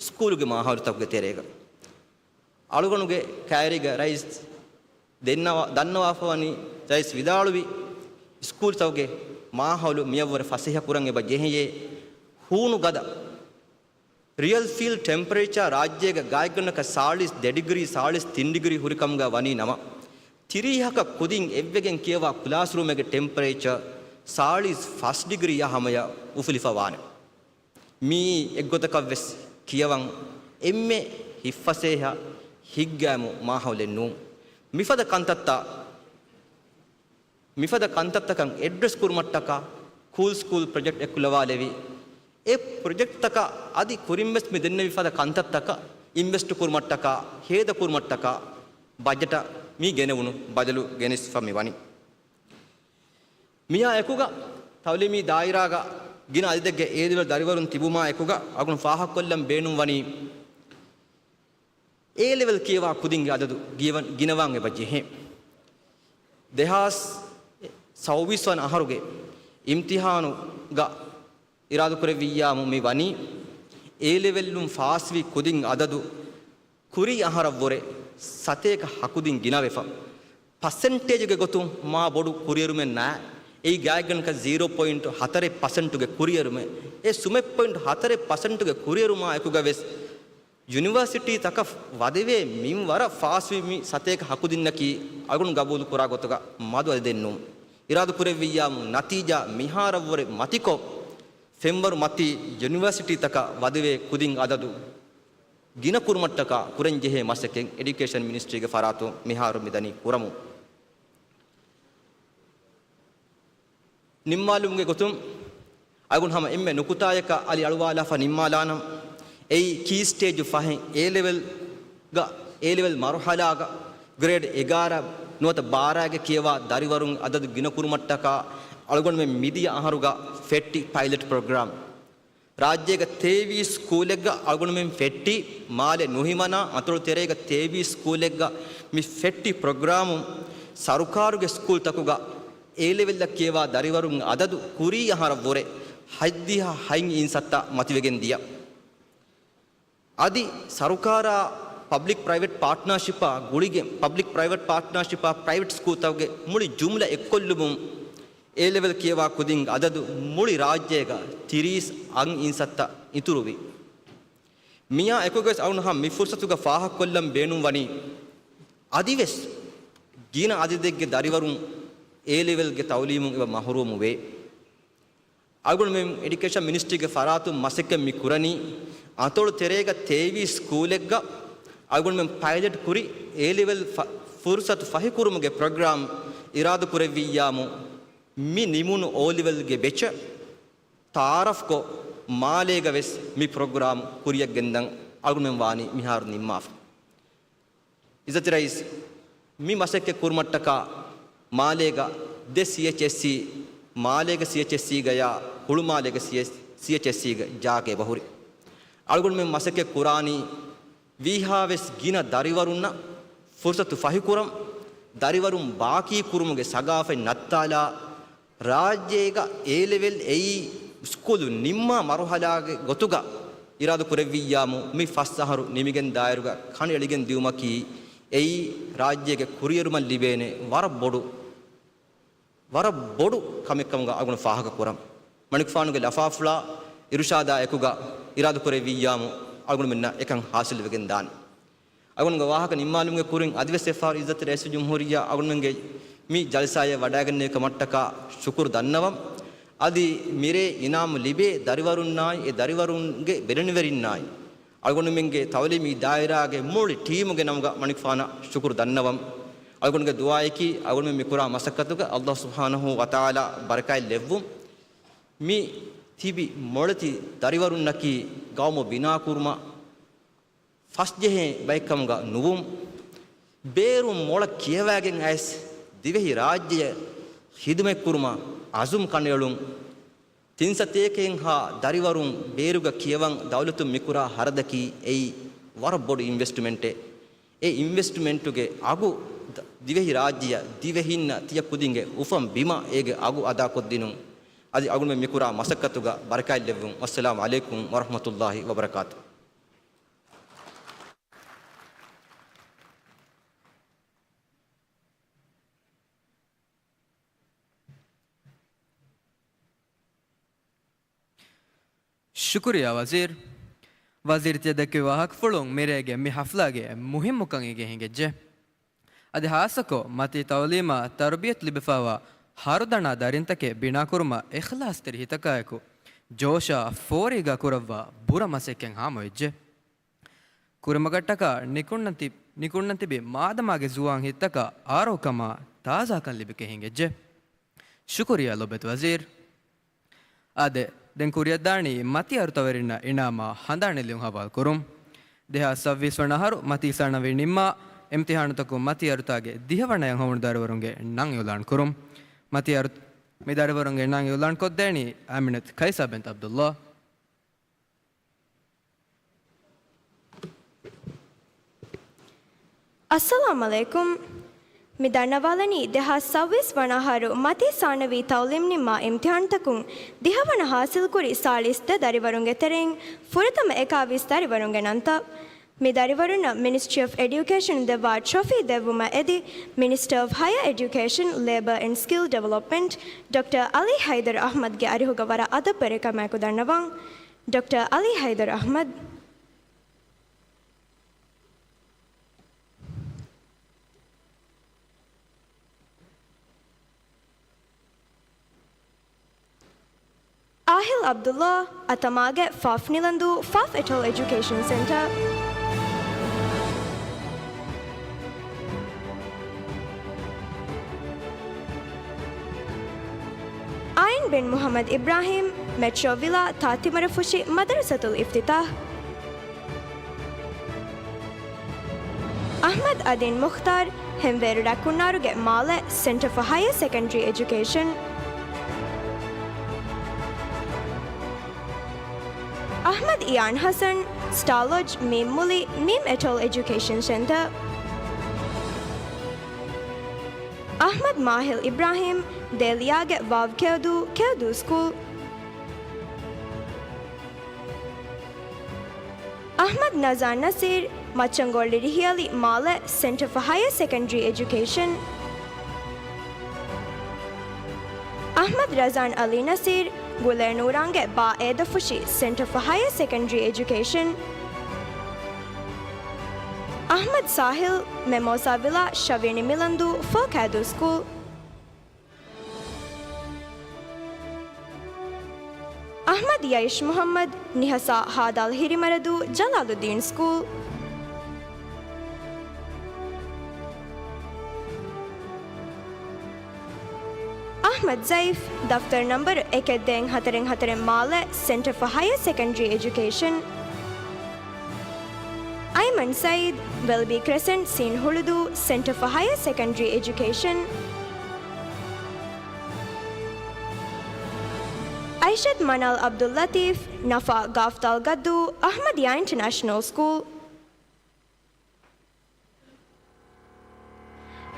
S7: ಸ್ಕೂಲುಗೆ ಮಾಹಾರು ತೌಗೆ ತೆರೆಗ ಅಳುಗಣುಗೆ ಕ್ಯಾರಿಗ ರೈಸ್ ದೆನ್ನವ ದನ್ನವಾಫವನಿ ರೈಸ್ ವಿದಾಳುವಿ ಸ್ಕೂಲ್ ತೌಗೆ ಮಾಹಾಲು ಮಿಯವರ ಫಸಿಹ ಕುರಂಗೆ ಬ ಜೆಹೆಯೇ ಹೂನು ಗದ ರಿಯಲ್ ಫೀಲ್ ಟೆಂಪರೇಚರ್ ರಾಜ್ಯಗ ಗಾಯಕನಕ 42 ಡಿಗ್ರಿ 43 ಡಿಗ್ರಿ ಹುರಿಕಂಗ ವನಿ ನಮ ತಿರಿಹಕ ಕುದಿಂ ಎವ್ವೆಗೆನ್ ಕೇವಾ ಕ್ಲಾಸ್ ರೂಮೆಗೆ ಟೆಂಪರೇಚರ್ 41 ಡಿಗ್ರಿ ಯಹಮಯ ಉಫಲಿಫವಾನ ಮೀ ಎಗ್ಗೊತಕ ವೆಸ್ ಕಿಯವಂ ಎಮ್ಮೆ ಹಿಫಸೇಹ higgaamu maahawlennu mifada kantattakan address kurmattaka cool school project ekkulawalevi e project taka adi kurimmes me denne mifada kantattaka invest kurmattaka heda kurmattaka budget mi genewunu badalu genis fami wani miya ekuga tawli mi dairaga gina adidegge edil dariwarun tibuma ekuga agun faahak kollam beenum wani A level kiwa kudinge adadu ginawan ebaje he dehas sauviswan aharuge imtihanu ga iradu kureviyamu mi wani A level lum fasvi kuding adadu kuri aharavore sateka hakudin ginawefa percentage ge gotum ma bodu kuriyerumen na ei gayaganka 0.4% ge kuriyerume e sume 0.4% ge kuriyeruma ekuga ves University taka wadeve min wara faswi mi sateka hakudinnaki agun gabulu kura gotuga madu adennum iradu kureviyam natija miharavore matiko femwaru mati university taka wadeve kudin adadu gina kurmattaka kurenjehe maseken education ministry ge faratu miharu midani kuramu nimmalumge gotum agun hama emme nukutayaka ali alwala fa nimmalanam ei key stage fahen A level marhala ga grade 11 nuwata 12 ge kiyawa dariwarun adadu gina kurumattaka algon me midiya aharuga fetti pilot program rajyega tevi school egga algon me fetti male nuhimana atol terega tevi school egga mi fetti program sarukaruge school takuga A level la kiyawa dariwarun adadu kuri aharavore haddiha hain insatta mativegen diya adi sarukara public private partnership gulige public private partnership private school tawge muli jumla ekkollumum A level kiyawa kuding adadu muli rajyega 30 ang insatta ituruvi miya ekoges awunha mi fursatuga faahak kollam beenum wani adives gina adidegge dariwarun A level ge tawlimun iba mahrumu ve algon mem education ministry ge faratu maseke mi kurani atolu terega tevi school egga algon mem pilot kuri A level fursat fahi kurumuge program iradu kureviyamu mi nimunu O level ge becha taraf ko malega ves mi program kuriyak gendan algon mem wani mihar nimmaf izatirais mi maseke kurmattaka malega de CHSC malega CHSC gaya hulu malega CHSC ga jaage bahuri algon me masake qurani vihaves gina dariwarunna fursatu fahikuram dariwarun baaki kurumuge sagafe nattala rajyega A level ei school nimma maruhalage gotuga iradu kureviyamu mi fassaharu nimigen dairuga kan eligen diumaki ei rajyege kuriyeruman libene war bodu kamekkamga algon fahaka kuram manikfanuge lafafla irshada ekuga iradu kureviyamu algon menna ekan hasil wegen dan algon ga wahaka nimmalumge kurin adve sefar izzat rais jumhuriya algon menge mi jalsaya wadaganne kamattaka shukur dannavam adi mire inam libe dariwarunnai e dariwarunge bereniverinnai algon menge tawli mi dairage muli team ge namga manikfana shukur dannavam algon ge duaiki algon me mikura masakatuga Allah subhanahu wa taala barakay levvum mi tibi molati dariwarunnaki gawmo bina kurma fasjehe baykamga nuvum berum mola kiyawagen as divehi rajya hidume kurma azum kanelun tinsateken ha dariwarun beruga kiyawan dawlatum mikura haradaki ei war bodu investment e investment ge agu divehi rajya divehinna tiya kudinge ufam bima ege agu ada koddinun adi agun me mikura masakatuga barakay levum assalamu alaikum warahmatullahi wabarakatuh
S2: शुक्रिया वजीर त्यदके वाहक फुलुंग मेरेगे मि हफलागे मुहिम मुकंगे हेंगे जे अदे हासको मति तौलीमा तरबियत लिबफावा हारुदना दारिंतके बिना कुरमा इखलास तेरी हितकायको जोशा फोरिगा कुरव्वा बुरा मसेकें हामोइजे कुरमगट्टका निकुण्णति නිකුන්නන් තිබේ මාදමාගේ ජුවාන් හිත්තක ආරෝකමා තාසාකන් ලිබික හිංගෙජ්ජෙ ಶುಕ್ರಿಯಾ ಲೊಬೆತ್ ವಜೀರ್ ಆದೆ ದೆನ್ ಕುರಿಯದ್ದಾಣಿ ಮತಿ ಅರುತವರಿನ ಇನಾಮ ಹಂದಾಣಿಲಿಯು ಹವಾಲ್ ಕುರುಂ ದೇಹ ಸವ್ವಿಸ್ವಣಹರು ಮತಿ ಸಣವಿ ನಿಮ್ಮ ಇಮ್ತಿಹಾನುತಕು ಮತಿ ಅರುತಾಗೆ ದಿಹವಣಯ ಹೊವಣದಾರವರುಂಗೆ ನಂಗ್ ಯುಲಾಣ್ ಕುರುಂ ಮತಿ ಅರು ಮಿದಾರವರುಂಗೆ ನಂಗ್ ಯುಲಾಣ್ ಕೊದ್ದೇಣಿ ಆಮಿನತ್ ಖೈಸಾ ಬೆಂತ್ ಅಬ್ದುಲ್ಲಾ
S8: ಅಸ್ಸಲಾಮು ಅಲೈಕುಂ ಮಿದಣ್ಣವಾಲನಿ ದೇಹ ಸವ್ವಿಸ್ ವಣಹಾರು ಮತಿ ಸಾಣವಿ ತೌಲಿಮ್ ನಿಮ್ಮ ಇಮ್ತಿಹಾನ್ ತಕುಂ ದಿಹವಣ ಹಾಸಿಲ್ ಕುರಿ ಸಾಳಿಸ್ದ ದರಿವರುಂಗೆ ತೆರೆಂಗ್ ಫುರತಮ ಏಕಾವಿಸ್ ದರಿವರುಂಗೆ ನಂತ ಮಿದರಿವರುನ ಮಿನಿಸ್ಟ್ರಿ ಆಫ್ ಎಡ್ಯುಕೇಷನ್ ದೆವ್ವ ಟ್ರೋಫಿ ದೆವ್ವುಮ ಎದಿ minister of higher education labour and skill development doctor Ali Haider ಅಹ್ಮದ್ಗೆ ಅರಿಹುಗವರ ಅದಪ್ಪರೆ ಕಮ್ಯಾಕು ದಣ್ಣವಾಂಗ್ ಡಾಕ್ಟರ್ ಅಲಿ ಹೈದರ್ ಅಹ್ಮದ್ ಆಹಿಲ್ ಅಬ್ದುಲ್ಲಾ ಅತಮಾಗೆ Faafu Nilandhoo Faafu atoll education centre Ayan bin Muhammad Ibrahim metro villa ತಾತಿಮರ ಫುಶಿ ಮದರಸತುಲ್ ಇಫ್ತಿತಾಹ್ ಅಹ್ಮದ್ ಅದೀನ್ ಮುಖ್ತಾರ್ ಹೆಂವೇರು ಡಾಕುನ್ನಾರುಗೆ Male centre for higher secondary education Ahmad Ian Hassan, Star Lodge, Mim Muli, Mim Etoll Education Center. Ahmad Mahil Ibrahim, Deliage Vav Kedu School. Ahmad Nazar Nasir, Machangoli Rihiali Male, Center for Higher Secondary Education. Ahmad Razan Ali Nasir, Guler Nurange Ba Eda Fushi, Center for Higher Secondary Education. Ahmad Sahil, Memosa Villa, Shavini Milandu, Folkadu School. Ahmad Yaish Muhammad, Nihasa Hadal Hirimaradu, Jalaluddin School. Ahmad Zaif, Daftar number Ekedeng Hatareng Hatareng Male, Center for Higher Secondary Education. Ayman Said, Welby Crescent, Sin Huludu, Center for Higher Secondary Education. Aishat Manal Abdul Latif, Nafa Gaftal Gaddu, Ahmadiyya International School.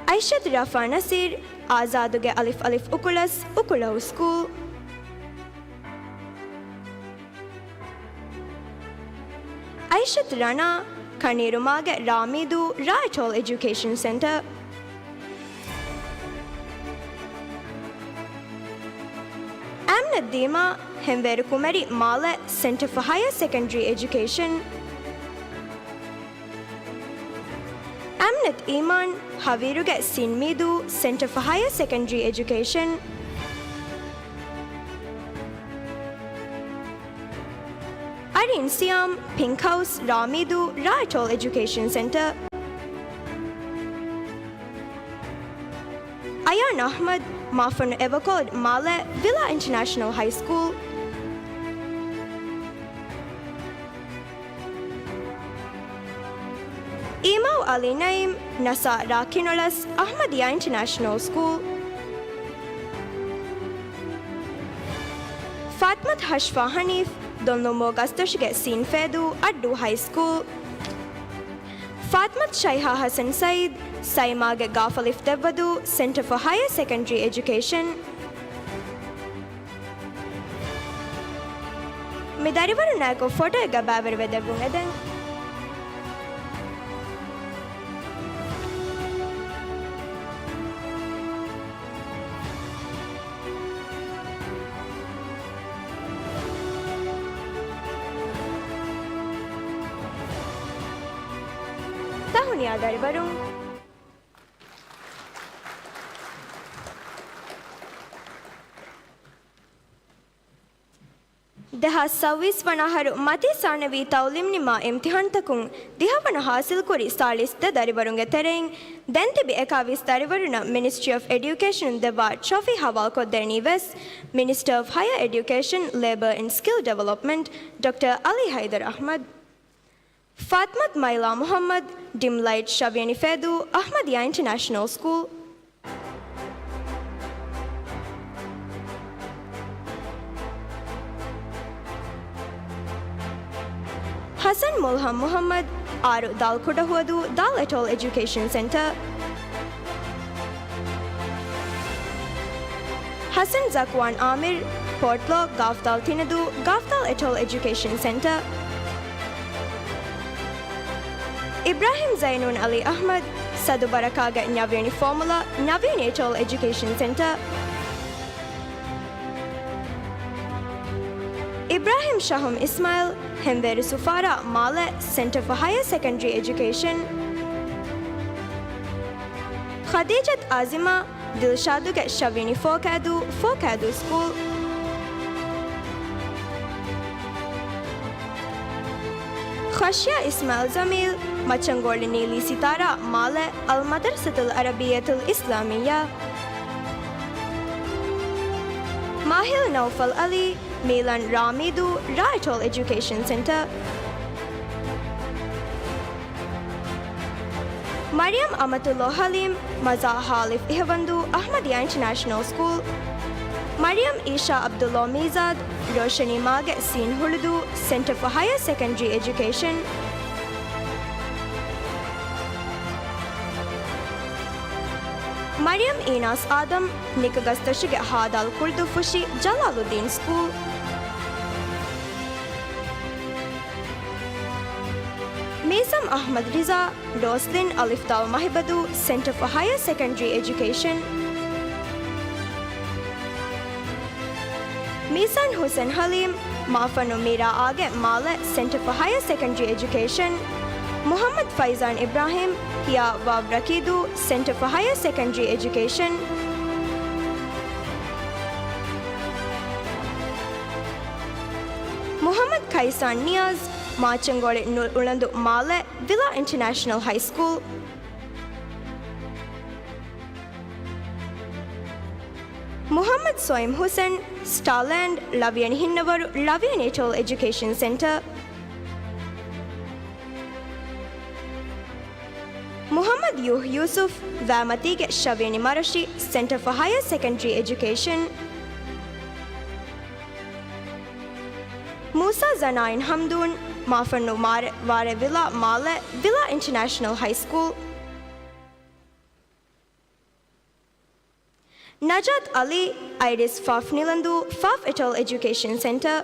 S8: Aishat Rafa Nasir, Azaduge Alif Alif Ukulas, Ukulau School. Aishat Rana, Kanirumage Ramidu, Raitol Education Center. Amnat Dima, Hemveru Kumari Male, Center for Higher Secondary Education. Amnat Iman, Haviruge Sinmidu, Center for Higher Secondary Education. Arin Siam, Pink House, Ramidu, Raitol Education Center. Ayan Ahmad, Mafan Evacod, Male, Villa International High School. Imau Ali Naim, Nasa Rakinolas, Ahmadiyya International School. Fatmat Hashfa Hanif, Donlomo Gastashge Sin Fedu, Addu High School. Fatmat Shaiha Hassan Said, Saimage Gafalif Devadu, Center for Higher Secondary Education. Midarivaru Nako photo Gabaver Vedabungeden. Darivaru. දෙහස් සව්විස් වනහරු මති සානවී තවලිම් නිමා ඉම්තිහන්තකුන් දිහවන හාසිල් කුරි සාලිස්ද දරිවරුන්ගේ තෙරෙයින් දැන් තිබි එකාවිස් දරිවරුණ Ministry of Education දෙවා trophy හවල් කොද්දරණී වෙස් Minister of Higher Education, Labour and Skill Development Dr. Ali Haider Ahmad Fatmat Maila Muhammad Dimlight Shaviani Fedu Ahmadiyya International School Hassan Mulham Muhammad Aru Dal Kudahuadu Dal Atoll Education Center Hassan Zakwan Amir Portlo Gafdal Tinadu Gafdal Atoll Education Center Ibrahim Zainun Ali Ahmad Sadu Barakaga Navini Formula Navini Atoll Education Center Ibrahim Shahum Ismail Hemveri Sufara Male Center for Higher Secondary Education Khadijat Azima Dilshaduge Shavini Fokadu School Khashia Ismail Zamil Machangoli Nili Sitara Male Al Madrasatul Arabiyatul Islamiyya Mahil Naufal Ali Milan Ramidu Raitol Education Center Mariam Amatullah Halim Maza Halif Ihvandu Ahmadiyya International School Mariam Isha Abdullah Mizad Roshani Mage Sin Huludu Center for Higher Secondary Education Mariam Inas Adam Nikagastashige Hadal Kurdu Fushi Jalaluddin School Mesam Ahmad Riza Roslin Aliftal Mahibadu Center for Higher Secondary Education Misan Hussein Halim Mafanu Mira Age Male Center for Higher Secondary Education Muhammad Faizan Ibrahim Hia Wavrakidu Center for Higher Secondary Education Muhammad Kaisan Niaz Machangole Ulandu Male Villa International High School Muhammad Soim Hussain Starland Lavian Hinnavaru Lavian Atoll Education Center Muhammad Yuh Yusuf Vamatige Shaviani Marashi Center for Higher Secondary Education Musa Zanain Hamdoun Mafanu Ware Villa Male Villa International High School Najat Ali Iris Faf Nilandu Faf Atoll Education Center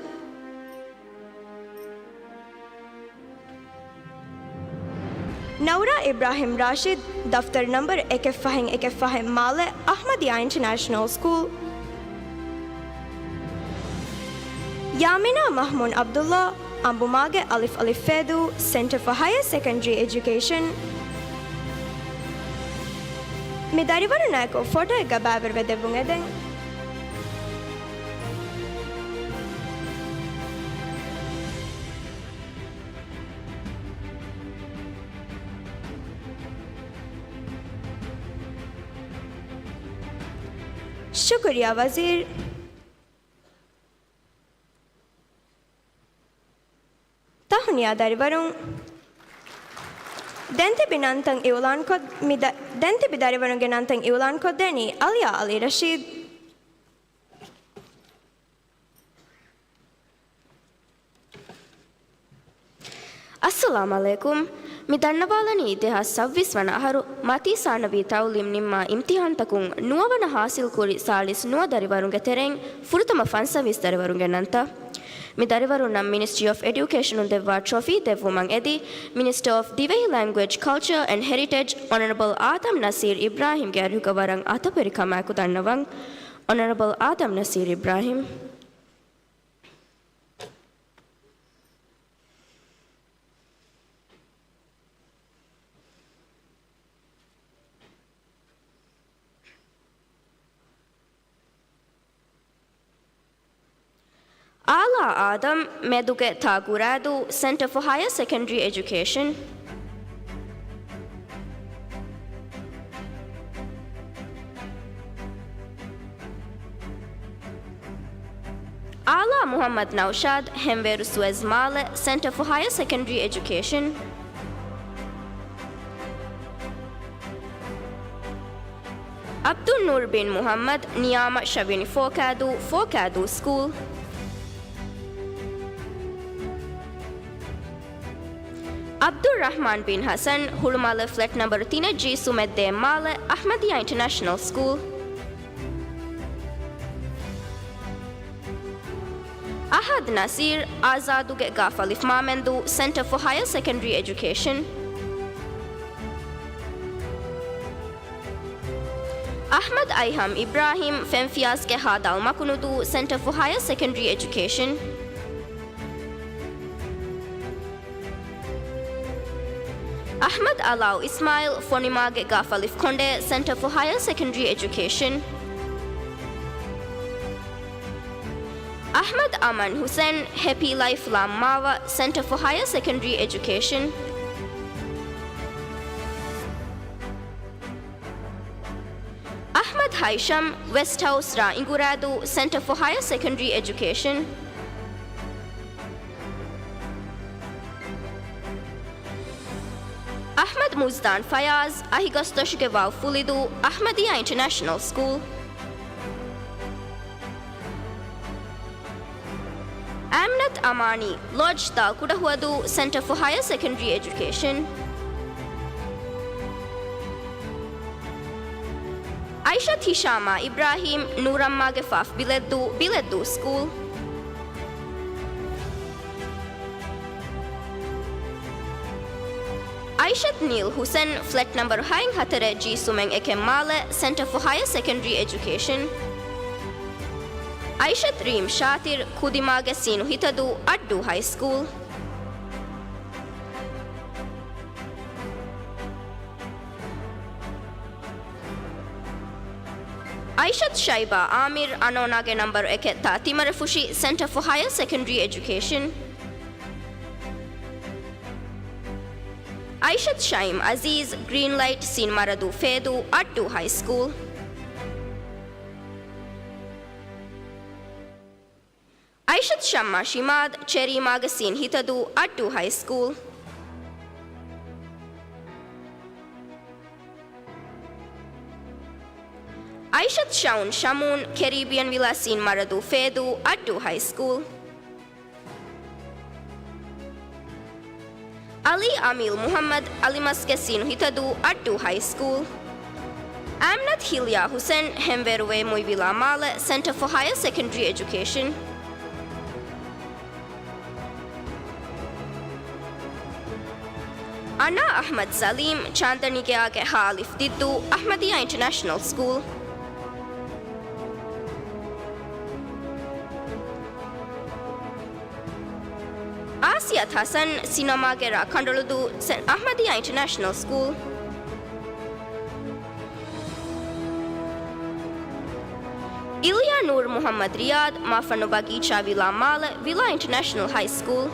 S8: Naura Ibrahim Rashid Daftar number Ekef Male Ahmadiyya International School Yamina Mahmoud Abdullah Ambumage Alif Fedu Center for Higher Secondary Education Midarivaru Nako photo eka babar vedevun eden Shukriya Wazir Tahuniya Darivarun Dente binantang iulan kod dente bidarivarunge nantang iulan kodeni Alia Ali Rashid
S9: Assalamu alaikum midannawalani දෙහස් 26 වන අහරු මති සානවී තවුලිම් නිම්මා ඉම්තිහාන් තකුන් නුවවන හාසිල් කුරි සාලිස් නුව දරිවරුන්ගේ තෙරෙන් ෆුරුතම ෆන්සවිස් දරිවරුන්ගේ නන්ත mi darivaru nam Ministry of Education und devwa trophy devumang edi Minister of Divehi Language, Culture and Heritage Honorable Adam Nasir Ibrahim gerhuka warang atapurikamaku dannawang Honorable Adam Nasir Ibrahim Ala Ala Adam Meduke Thaguradu Center for Higher Secondary Education. Ala Muhammad Naushad Hemveru Suez Male Center for Higher Secondary Education. Abdul Nur bin Muhammad Niyama Shavini Fokadu School. Abdul Rahman bin Hassan Hulmale Flat number 3 G Sumedde Male Ahmadiyya International School. Ahad Nasir Azaduge Gafalif Mamendu Center for Higher Secondary Education. Ahmad Aiham Ibrahim Femfias ke Hadal Makunudu Center for Higher Secondary Education. Ahmad Alau Ismail Fonimage Gafalif Konde Center for Higher Secondary Education. Ahmad Aman Hussain Happy Life Lam Mawa Center for Higher Secondary Education. Ahmad Haisham West House Ra Inguradu Center for Higher Secondary Education. Ahmad Muzdan Fayaz Ahigastoshgevav Fulidu Ahmadiyya International School. Amnat Amani Lodge Talkudahuadu Center for Higher Secondary Education. Aisha Hishama Ibrahim Nuramma Gefaf Bileddu School. Aishat Neil Hussain Flat number Haing Hatere G Sumeng Ekemmale Center for Higher Secondary Education. Aishat Reem Shatir Kudimage Sinu Hitadu Addu High School. Aishat Shaiba Amir Anonage number Eketta Timarefushi Center for Higher Secondary Education. Aishat Shaim Aziz Greenlight Sinmaradu Fedu Addu High School. Aishat Shamma Shimad Cherry Magazine Hitadu Addu High School. Aishat Shaun Shamun Caribbean Villasin Maradu Fedu Addu High School. Ali Amil Muhammad Alimaskesin Hitadu Addu High School. Amnat Hilya Hussain Hemverwe Muivila Male Center for Higher Secondary Education. Anna Ahmad Salim Chandanikeage Halif Diddu Ahmadiyya International School. Asiyat Hassan Sinamagera Kandoludu Ahmadiyya International School. Ilya Nur Muhammad Riyad Mafano Bagicha Villa Male Villa International High School.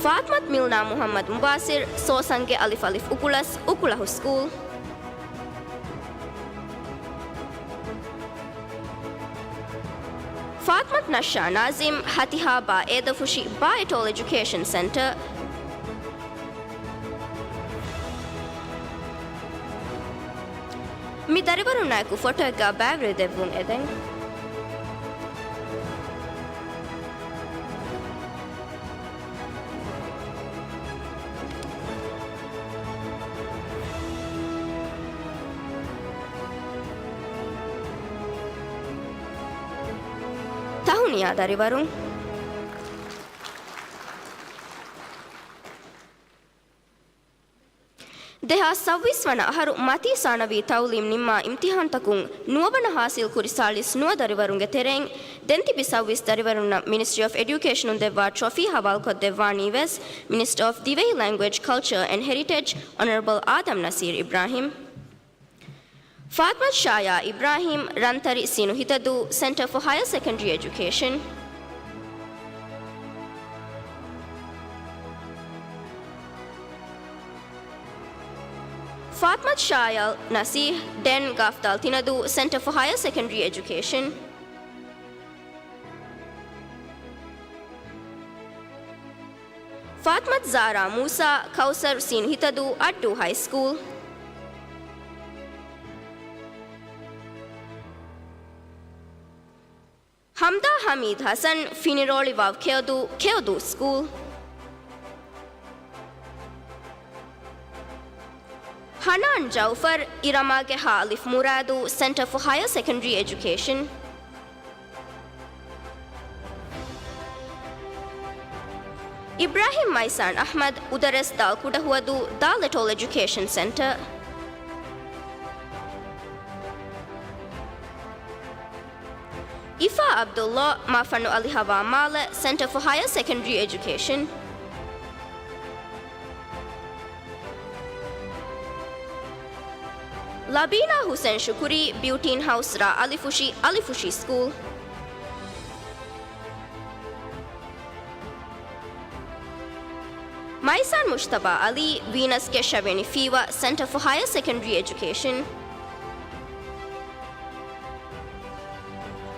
S9: Fatmat Milna Muhammad Mubasir Sosange Alif Alif Ukulahu School. Fatmat Nasha Nazim Hatiha Ba Edafushi Ba Etol Education Center. Mi darivaru naku photo ekka bavre devun eden. Tahuniya darivaru. දෙහා සව්විස් වන අහරු මතී සානවී තවුලීම් නිම්මා ඉම්තිහාන් තකුන් නුවබන හාසිල් කුරිසාලිස් නුව දරිවරුන්ගේ තෙරෙන් දෙන්තිබි සව්විස් දරිවරුන්න Ministry of Education උන් දෙවා trophy හවල් කොත් දෙවානී වෙස් Minister of Divehi Language, Culture and Heritage Honorable Adam Nasir Ibrahim. Fatma Shaya Ibrahim Rantari Sinuhitadu Center for Higher Secondary Education. Fatma Shayal Nasih Den Gaftal Tinadu Center for Higher Secondary Education. Fatmat Zara Musa Kausar Sinuhitadu Addu High School. Hamda Hamid Hassan Finiroli Vav Keodu School. Hanan Jaufar Iramage Halif Muradu Center for Higher Secondary Education. Ibrahim Maisan Ahmad Udares Dal Kudahuadu Daletol Education Center. Ifa Abdullah Mafanu Ali Hawa Male Center for Higher Secondary Education. Labina Hussein Shukuri Beauty in House Ra Alifushi School. Maisan Mushtaba Ali Venus Keshaveni Fiwa Center for Higher Secondary Education.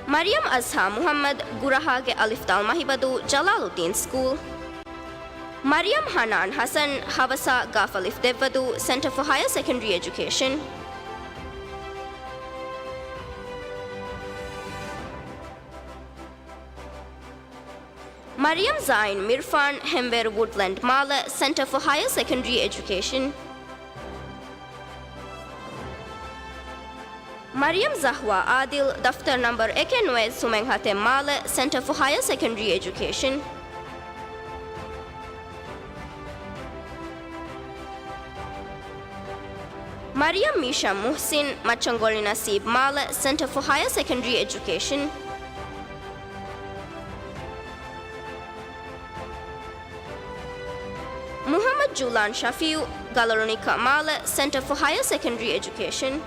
S9: Mariam Azha Muhammad Gurahage Alif Dal Mahibadu Jalaluddin School. Mariam Hanan Hassan Havasa Gafalif Devadu Center for Higher Secondary Education. Mariam Zain Mirfan Hember Woodland Mala Center for Higher Secondary Education. Mariam Zahwa Adil Daftar number Ekenwe Sumenghate Mala Center for Higher Secondary Education. Mariam Misha Muhsin Machangoli Nasib Mala Center for Higher Secondary Education. Muhammad Julan Shafiu Galaronika Mala Center for Higher Secondary Education.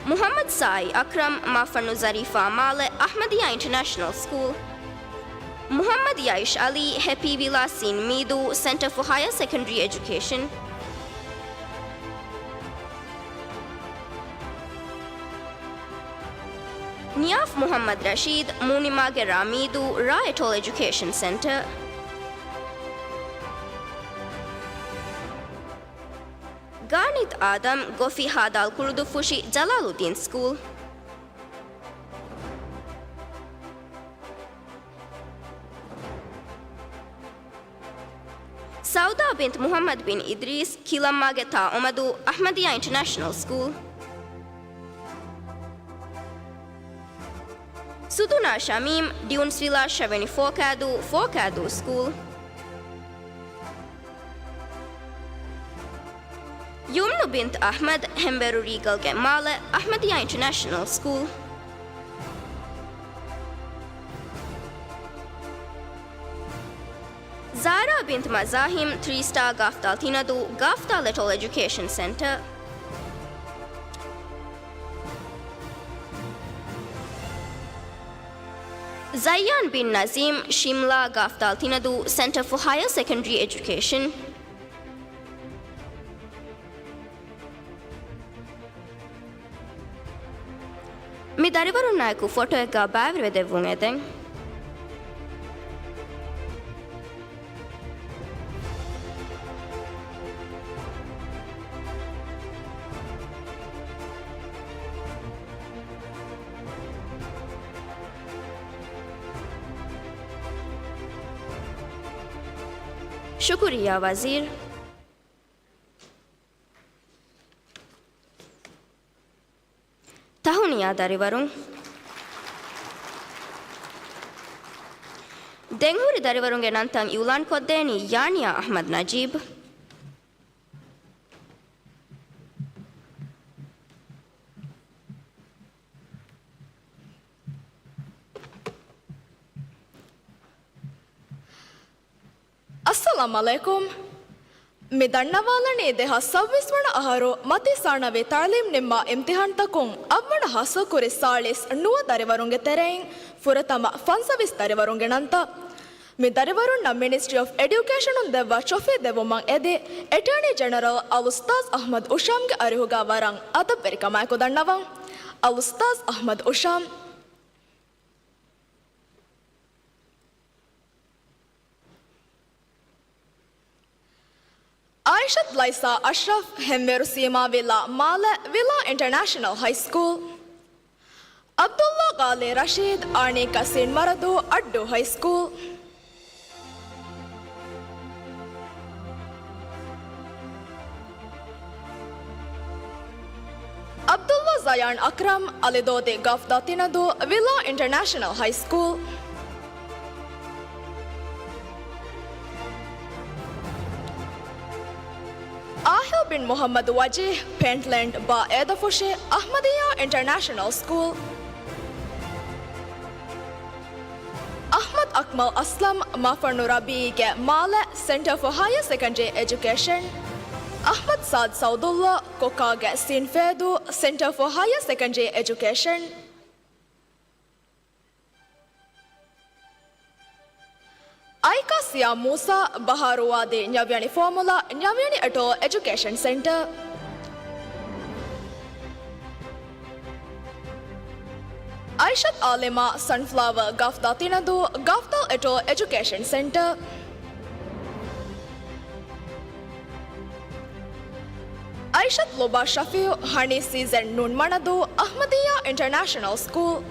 S9: Muhammad Sai Akram Mafanu Zarifa Male Ahmadiyya International School. Muhammad Yaish Ali Happy Vilasin Midu Center for Higher Secondary Education. Niaf Muhammad Rashid Munimage Ramidu Raetol Education Center. Garnit Adam Gofi Hadal Kurdufushi Jalaluddin School. Sauda bint Muhammad bin Idris Kilamage Ta Omadu Ahmadiyya International School. Suduna Shamim Dunesvilla Shaveni Forkadu School. Yumnu bint Ahmad Hemberu Regal Gemale Ahmadiyya International School. Zara bint Mazahim 3-star Gaftal Tinadu Gaftal Little Education Center. Zayyan bin Nazim Shimla Gaftal Tinadu Center for Higher Secondary Education. Mi darivarunnaku photo ekka bævre devun eden. शुक्रिया वजीर। tahuniya darivarun denghuri darivarunge nantan yulan koddeni Yania Ahmad Najib.
S4: Assalamu alaikum. ಮಿದಣ್ಣವಾಲನೆ ದೇಹ ಸವ್ವಿಸ್ವಣ ಅಹರು ಮತಿ ಸಾಣವೆ ತಾಳೀಮ್ ನಿಮ್ಮ ಇಮ್ತಿಹಾನ್ ತಕುಂ ಅವ್ವಣ ಹಸು ಕುರಿ ಸಾಳಿಸ್ ನುವ ದರಿವರುಂಗೆ ತೆರೆಯಿಂ ಫುರತಮ ಫನ್ಸವಿಸ್ ದರಿವರುಂಗೆ ನಂತ ಮಿ ದರಿವರುಣ್ಣ ಮಿನಿಸ್ಟ್ರಿ ಆಫ್ ಎಡ್ಯುಕೇಷನ್ ದೆವ್ವ ಚೊಫೆ ದೆವ್ವಮಂ ಎದೆ ಅಟಾರ್ನಿ ಜನರಲ್ ಅಲ್-ಉಸ್ತಾಜ್ ಅಹ್ಮದ್ ಉಶಾಮ್ಗೆ ಅರಿಹುಗ ವರಂ ಅದಬ್ ವೆರಿಕಮಾಯ್ಕು ದಣ್ಣವಂ Al Ustaz Ahmed Usham Aishat Laisa Ashraf Hemveru Sima Villa Mala Villa International High School Abdullah Gale Rashid Arnika Sin Maradu Addu High School Abdullah Zayan Akram Alidode Gafda Tinadu Villa International High School Ahil bin Muhammad Wajih, Pentland Ba Edafushe, Ahmadiyya International School. Ahmad Akmal Aslam, Mafarnu Rabi ke Mala Center for Higher Secondary Education. Ahmad Saad Saudullah, Kokage Sinfedu, Center for Higher Secondary Education. Aika Sia Musa Baharuwade Nyavyani Formula Nyavyani Atoll Education Center Aishat Alima Sunflower Gafda Tinadu Gafdal Atoll Education Center Aishat Loba Shafiu Honey Season Nun Manadu Ahmadiyya International School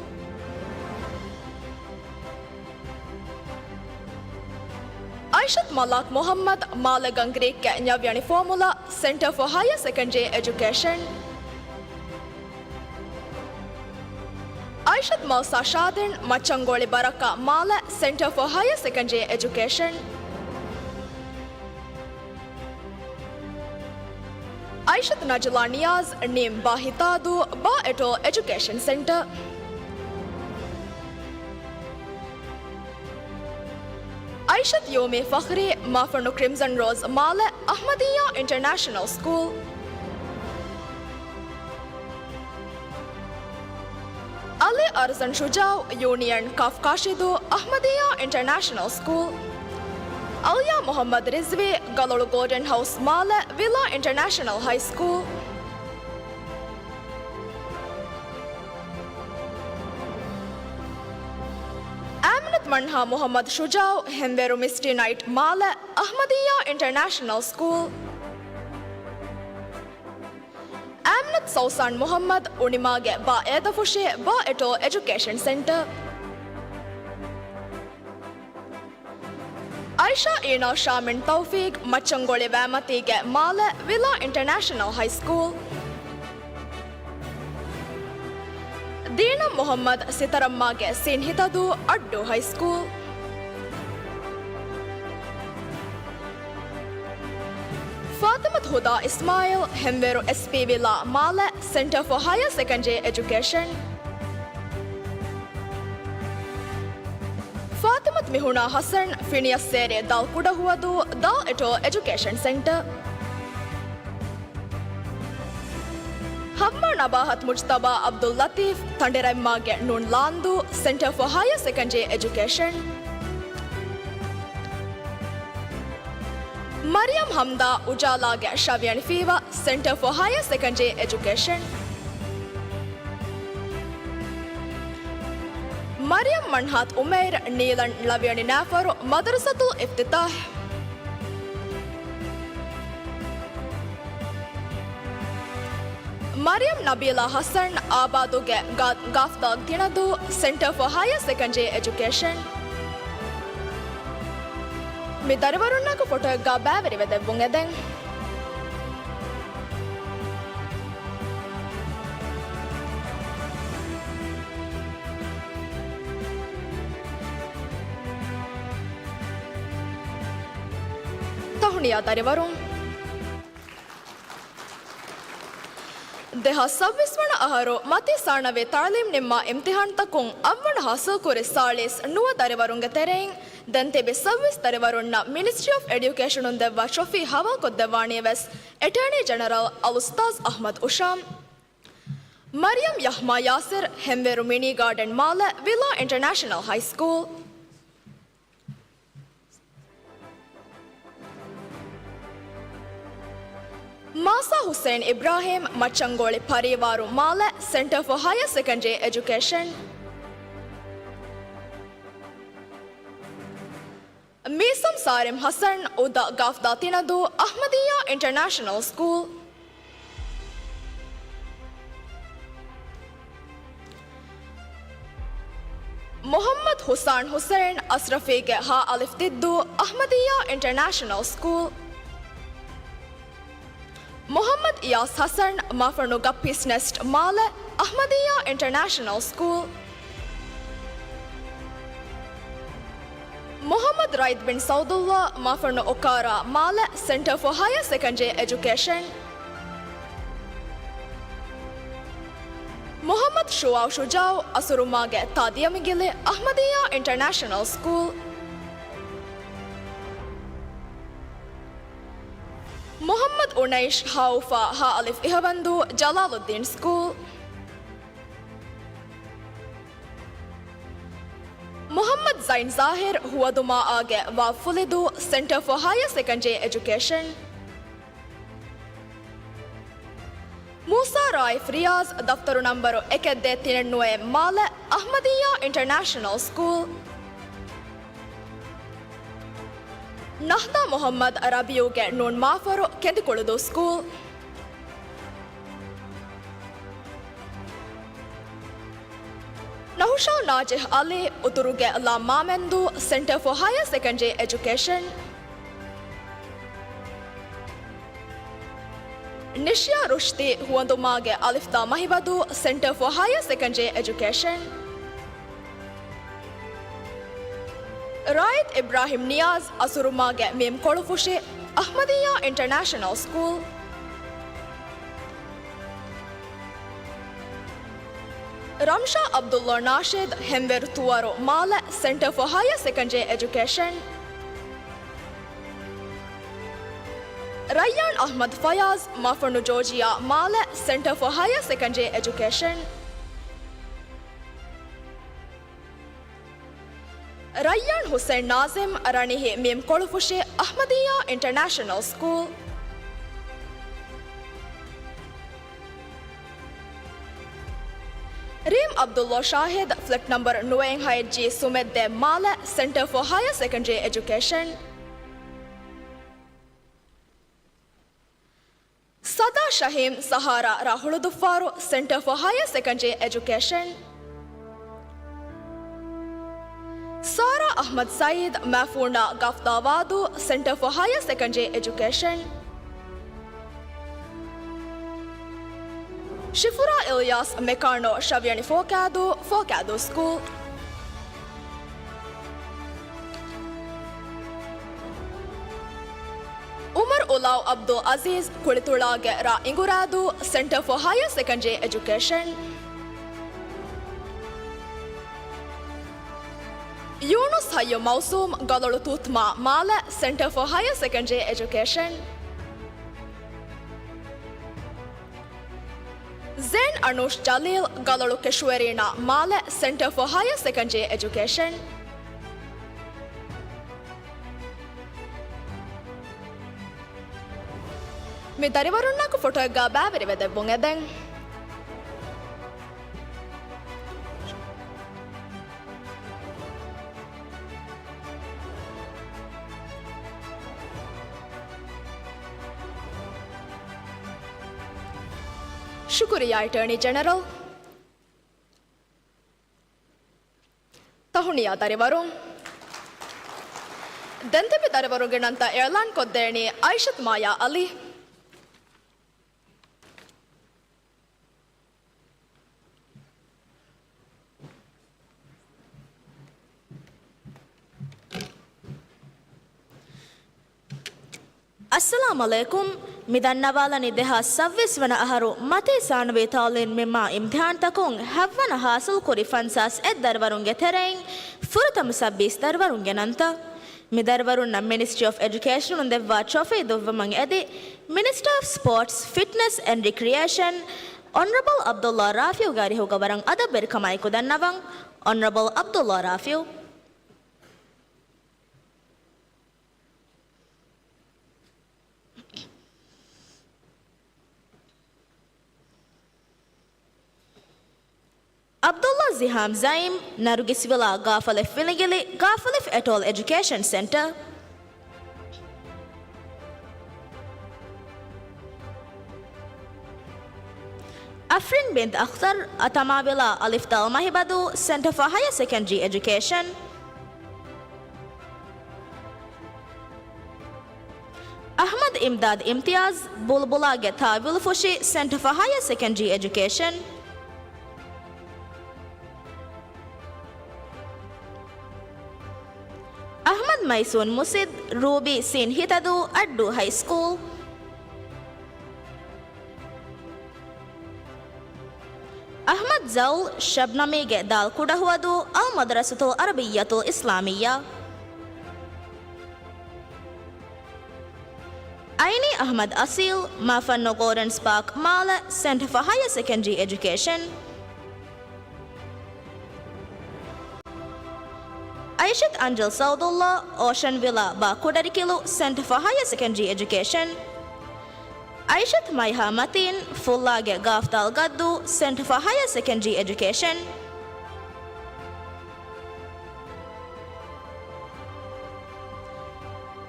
S4: Aishat Malak Muhammad Malagangri Nyavyani Formula Center for Higher Secondary Education Aishat Malsa Shadin Machangoli Baraka Mala Center for Higher Secondary Education Aishat Najla Niyaz Nim Bahitadu Ba Atoll Education Center Aishat Yome Fakhri Mafarnu Crimson Rose Mala Ahmadiyya International School Ali Arzan Shujau Union Kafkashidu Ahmadiyya International School Alya Muhammad Rizvi Galolu Golden House Mala Villa International High School Manha Muhammad Shujau Hemveru Misty Night Mala Ahmadiyya International School Amnat Sausan Muhammad Unimage Ba Edafushe Ba Atoll Education Center Aisha Ina Shamin Tawfiq Machangole Vamatige Mala Villa International High School Deena Muhammad Sitarammage Sinhitadu Addu High School Fatimat Huda Ismail Hemveru SP Villa Mala Center for Higher Secondary Education Fatimat Mihuna Hassan Phineas Sere Dal Kudahuadu Dal Atoll Education Center Hamma Nabahat Mujtaba Abdul Latif Tanderaimage Nun Landu Center for Higher Secondary Education Mariam Hamda Ujalage Shavyani Fiva Center for Higher Secondary Education Mariam Manhat Umair Neelan Lavyani Nafaru Madrasatul Iftitah Mariam Nabila Hassan Abaduge Gafda Ginadu Center for Higher Secondary Education Mi Darivarunnaku photo ga bæveri vedevvun eden Tahuniya Darivarun 2026 වන අහරු මති සානවේ තාලීම් නිම්මා ඉම්තිහාන් තකුන් අවවන hustle කුරි සාලිස් නුව දරිවරුන්ගේ තෙරෙයින් දැන් තෙබෙ service දරිවරුන්න ministry of education උන් දෙවවා trophy හවා කොද්දවාණිය වෙස් ඇටර්නි general අලුස්තාස් Ahmed උෂාම් Mariam යහ්මා යාසිර් හෙම්වෙරු mini garden මාල විලා international high school Masa Hussein Ibrahim Machangoli Parivaru Mala Center for Higher Secondary Education Misam Sarim Hassan Uda Gafda Tinadu Ahmadiyya International School Muhammad Hussan Hussein Asrafige Ha Alif Diddu Ahmadiyya International School Muhammad Iyas Hassan Mafarno Gappis Nest Male Ahmadiyya International School Muhammad Raid bin Saudullah Mafarno Okara Male Center for Higher Secondary Education Muhammad Shuaw Shujao Asurumage Tadiyamigile Ahmadiyya International School Muhammad Unaish Haufa Ha Alif Ihavandu Jalaluddin School Muhammad Zain Zahir Huaduma Age Wa Fulidu Center for Higher Secondary Education Musa Raif Riyaz Daftaru Number Ekede Tinenue Male Ahmadiyya International School Nahda Muhammad Arabiuge Nun Mafaru Kendikuludu School Nahusha Najih Ali Uturuge La Mamendu Center for Higher Secondary Education Nishya Rushdi Huandumage Alifta Mahibadu Center for Higher Secondary Education Raid Ibrahim Niaz Asurumage Mim Kolufushi Ahmadiyya International School Ramsha Abdullah Nashid Hemver Tuwaro Mala Center for Higher Secondary Education Rayyan Ahmad Fayaz Mafarnu Georgia Mala Center for Higher Secondary Education Rayyan Hussein Nazim Ranihi Mim Kolufushi Ahmadiyya International School Reem Abdullah Shahid Flat Number Nueng Hayat G Sumedde Mala Center for Higher Secondary Education Sada Shahim Sahara Rahuludufaru Center for Higher Secondary Education Sara Ahmad Saeed Mafuna Gaftawadu Center for Higher Secondary Education Shifura Ilyas Mekarno Shavyani Fokadu School Umar Ulaw Abdul Aziz Kulitulage Ra Inguradu Center for Higher Secondary Education Yunus Hayyo Mausum Gadalu Tutma Mala Center for Higher Secondary Education Zain Anush Jalil Gadalu Keshwarina Mala Center for Higher Secondary Education Me darivarunnaku photo ekka bæveri vedevvun eden Shukriya Attorney General Tahuniya darivarun Dentebe darivarungenanta airline kodderni Aishat Maya Ali Assalamu alaikum ಮಿದನ್ನವಾಲನಿ ದೇಹ ಸವ್ವಿಸ್ವನ ಅಹರು ಮತೆ ಸಾಣವೆ ತಾಲಿನ್ ಮಿಮ್ಮ ಇಮ್ತಿಹಾನ್ ತಕುಂ ಹವ್ವನ ಹಾಸಲ್ ಕುರಿ ಫನ್ಸಾಸ್ ಎದ್ದರ್ವರುಂಗೆ ತೆರೆಯಿಂ ಫುರತಮ ಸಬ್ಬೀಸ್ ದರ್ವರುಂಗೆ ನಂತ ಮಿದರ್ವರುನ್ನ ministry of education ಒಂದೆವ್ವ trophy ದುವ್ವಮಂಗ್ ಎದಿ minister of sports fitness and recreation honourable Abdulla Rafiu ಗಾರಿ ಹೋಗವರಂಗ್ ಅದ ಬೆರ್ಕಮಾಯ್ಕು ದನ್ನವಂಗ್ honourable Abdulla Rafiu Abdullah Ziham Zaim, Narugisvila Gafalif Vinigili, Gafalif Etol Education Center. Afrin bint Akhtar, Atamavila Aliftal Mahibadu, Center for Higher Secondary Education. Ahmad Imdad Imtiaz, Bulbula Geta Wilfushi, Center for Higher Secondary Education. Ahmad Maisoon Musid, Ruby Sin Hitadu, Addu High School. Ahmad Zaul, Shabnamige Dal Kudahuadu, Al Madrasatul Arabiyatul Islamiyya. Aini Ahmad Asil, Mafanno Gordon's Park Mala, Center for Higher Secondary Education. Aishat Angel Saudullah, Ocean Villa, Bakudarikilu, Center for Higher Secondary Education. Aishat Maiha Matin, Fullage Gaftal Gaddu, Center for Higher Secondary Education.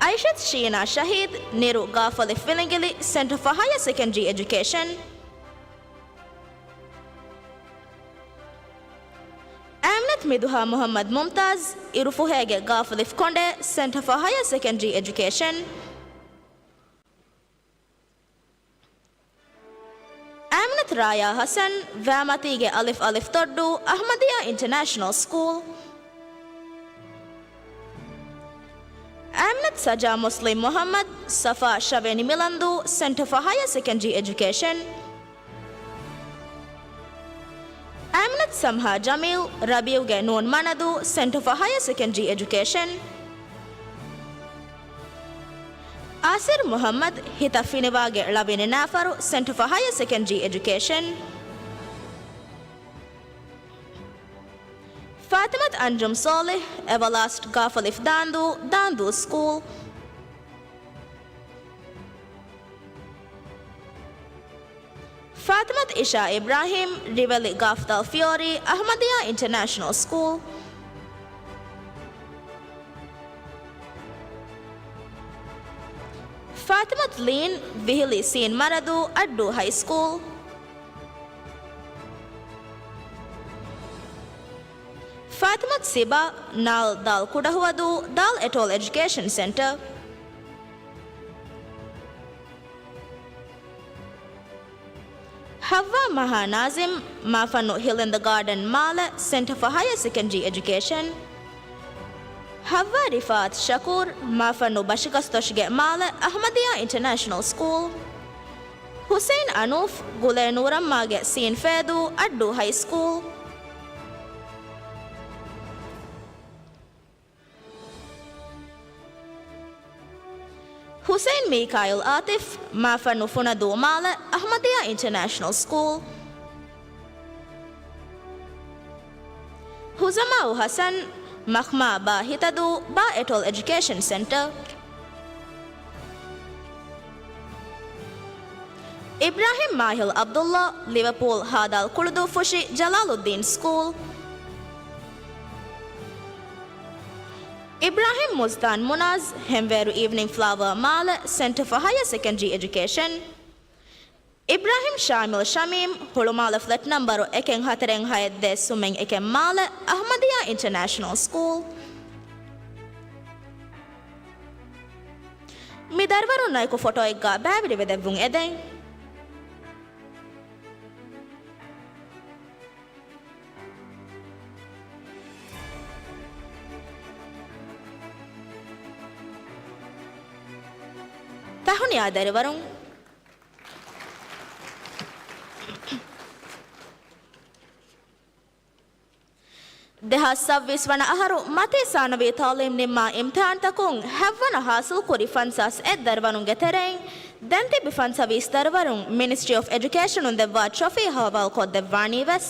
S4: Aishat Sheena Shahid, Neru Gafalif Vinigili, Center for Higher Secondary Education. Amnat Miduha Muhammad Mumtaz, Irufuhege Gafalif Konde, Center for Higher Secondary Education. Amnat Raya Hassan, Vamatige Alif Alif Toddu, Ahmadiyya International School. Amnat Saja Muslim Muhammad, Safa Shaveni Milandu, Center for Higher Secondary Education. Amnat Samha Jamil, Rabiuge Noon Manadu, Center for Higher Secondary Education. Asir Muhammad, Hita Finivage Lavini Nafaru, Center for Higher Secondary Education. Fatimat Anjum Soleh, Everlast Gafalif Dandu, Dandu School. Fatimat Isha Ibrahim, Rivali Gaftal Fiori, Ahmadiyya International School. Fatimat Leen, Vihili Sin Maradu, Addu High School. Fatimat Siba, Nal Dal Kudahuadu, Dal Etol Education Center. Havva Maha Nazim, Mafanu Hill in the Garden Mala, Center for Higher Secondary Education. Havva Rifat Shakur, Mafanu Bashikastoshge Mala, Ahmadiyya International School. Hussein Anuf, Gulenuram Mage Sin Fedu, Addu High School. Hussein Mikhail Atif, Mafanu Funadu Mala, Ahmadiyya International School. Huzamau Hassan, Makhma Ba Hitadu, Ba Etol Education Center. Ibrahim Mahil Abdullah, Liverpool Hadal Kurdu Fushi Jalaluddin School. Ibrahim Mustan Munaz, Hemveru Evening Flower Mala, Center for Higher Secondary Education. Ibrahim Shamil Shamim, Hulumala Flat Number Ekeng Hatereng Hayat De Sumeng Ekem Mala, Ahmadiyya International School. Midarvaru Naiku photo Ega Babri Vedevung Edeng. Tahuni Adarivarung. දෙහස්සව්විස් වන අහරු මතේ සානවී තාලීම් නිම්මා ඉම්තිහාන්තකුන් හැව්වන හාසල් කුරි ෆන්සස් එත් දරවනුන්ගේ තෙරෙයින් දැන්ති බිෆන්සවීස් දරවරුන් Ministry of Education උන් දෙවවා ට්‍රොෆී හවල් කොත් දෙවවානී වෙස්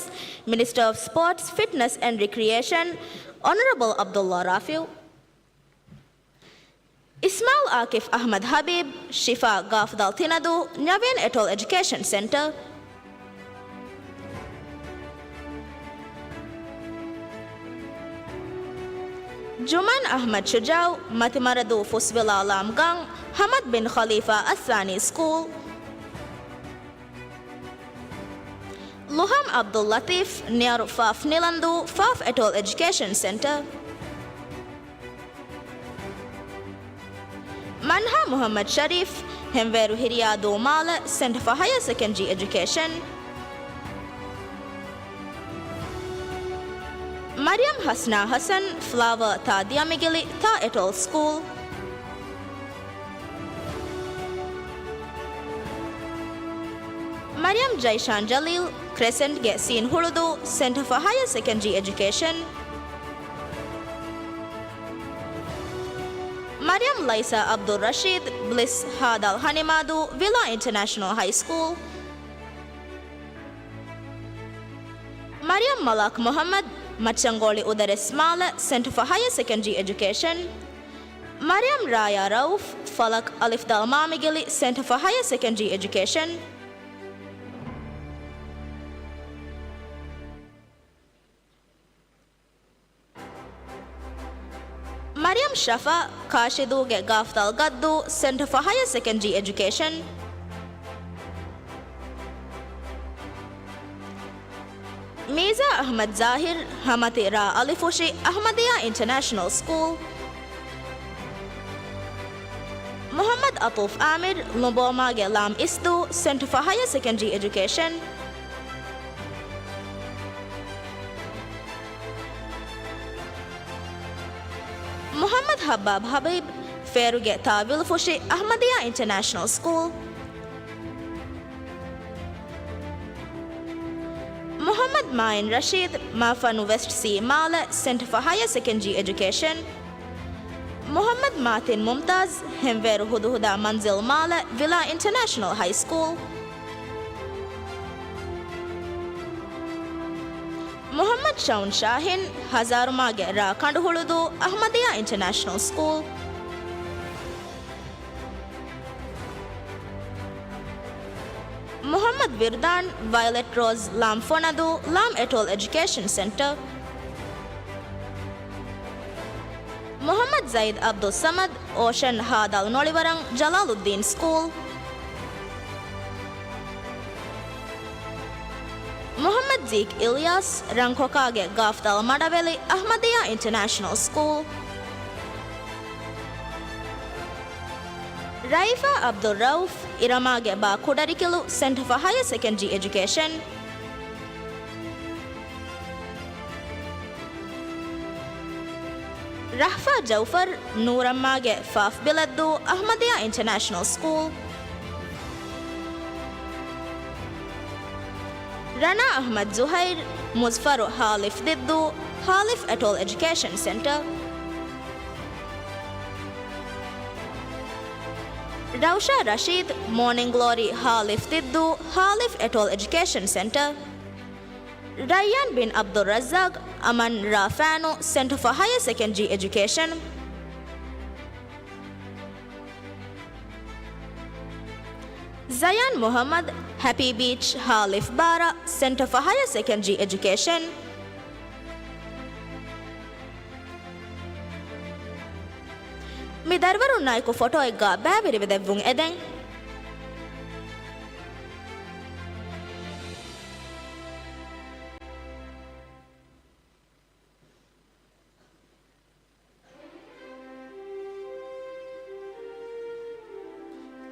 S4: Minister of Sports, Fitness and Recreation Honorable Abdullah Rafiu Ismail Akif Ahmad Habib Shifa Gafdal Tinadu Naveen Etol Education Center Juman Ahmad Shujau, Matimaradu Fusvila Lamgang, Hamad bin Khalifa Asani School, Luham Abdul Latif, near Faf Nilandu, Faf Etol Education Center, Manha Muhammad Sharif, Hemveru Hiriyadu Mala, Center for Higher Secondary Education, Mariam Hasna Hassan, Flower Ta Diamigili, Ta Etol School. Mariam Jaishan Jalil, Crescent Gesin Huludu, Center for Higher Secondary Education. Mariam Laisa Abdul Rashid, Bliss Hadal Hanimadu, Villa International High School. Mariam Malak Muhammad, Machangoli Udares Mala, Center for Higher Secondary Education. Mariam Raya Rauf, Falak Alif Dal Mamigili, Center for Higher Secondary Education. Mariam Shafa, Kashidu Ge Gafdal Gaddu, Center for Higher Secondary Education. Miza Ahmad Zahir, Hamati Ra Alifushi, Ahmadiyya International School. Muhammad Atuf Amir, Lumboma Gelam Isdu, Center for Higher Secondary Education. Muhammad Habab Habib, Feruge Tawil Fushi, Ahmadiyya International School. Muhammad Main Rashid, Mafanu West C. Mala, Center for Higher Secondary Education. Muhammad Martin Mumtaz, Hemveru Huduhuda Manzil Mala, Villa International High School. Muhammad Shaun Shahin, Hazarumage Ra Kanduhuludu, Ahmadiyya International School. Muhammad Virdan, Violet Rose Lam Fonadu, Lam Etol Education Center. Muhammad Zaid Abdul Samad, Ocean Hadal Nolivarang, Jalaluddin School. Muhammad Zeke Ilyas, Rangkokage Gafdal Madaveli, Ahmadiyya International School. Raifa Abdul Rauf, Iramage Ba Kudarikilu, Center for Higher Secondary Education. Rahfa Jaufar, Noorammage Faf Biladdu, Ahmadiyya International School. Rana Ahmad Zuhair, Muzfaru Halif Diddu, Halif Etol Education Center. Rausha Rashid, Morning Glory Halif Diddu, Halif Etol Education Center. Rayyan bin Abdul Razzaq, Aman Rafanu, Center for Higher Secondary Education. Zayan Muhammad, Happy Beach Halif Bara, Center for Higher Secondary Education. Mi darwaru naiku photo egga bæviri videvvun eden.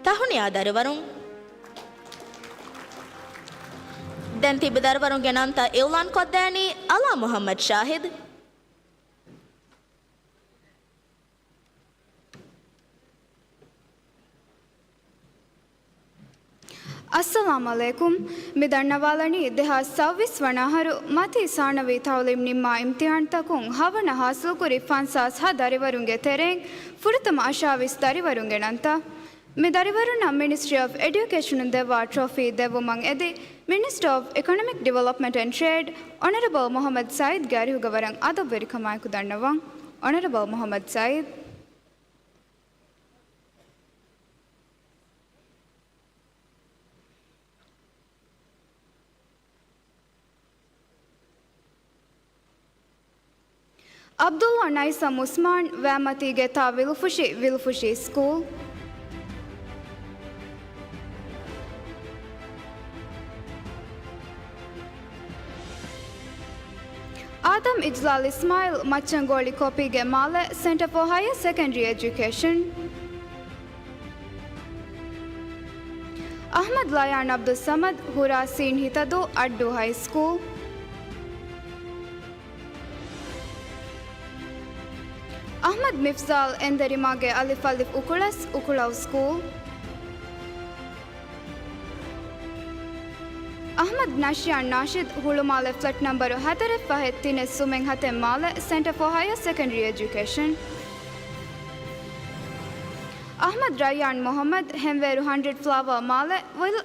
S4: Tahuniya darwarun දැන් තිබ දරවරුන්ගේ නන්ත ඉව්ලාන් කොද්දෑනි අලා මුහම්මද් ෂාහිද්
S10: अस्सलाम अलैकुम मिदन्नवालनी देहा 26 वनाहरु मती साणवी तौलिम निम्मा इम्तिहान तकुं हवन हासिल कुरि फंसास हा दरिवरुंगे तेरें फुरतम आशाविस दरिवरुंगे नंता मिदरिवरुना मिनिस्ट्री ऑफ एजुकेशन देवा ट्रॉफी देवुमंग एदि minister of economic development and trade honourable Mohamed Saeed गारिहुगवरंग अदबरिकमायकु दन्नवंग honourable Mohamed Saeed Abdullah Naisam Usman Vamati Geta Wilfushi School. Adam Ijlal Ismail Machangoli Kopi Gemale Center for Higher Secondary Education. Ahmad Layan Abdul Samad Hura Sin Hitadu Addu High School. Ahmad Mifzal Enderimage Alif Alif Ukulau School. Ahmad Nashian Nashid Hulumale flat number Hataref Fahed Tines Sumeng Hatem Male Center for Higher Secondary Education. Ahmad Rayyan Mohammed Hemveru 100 Flower Male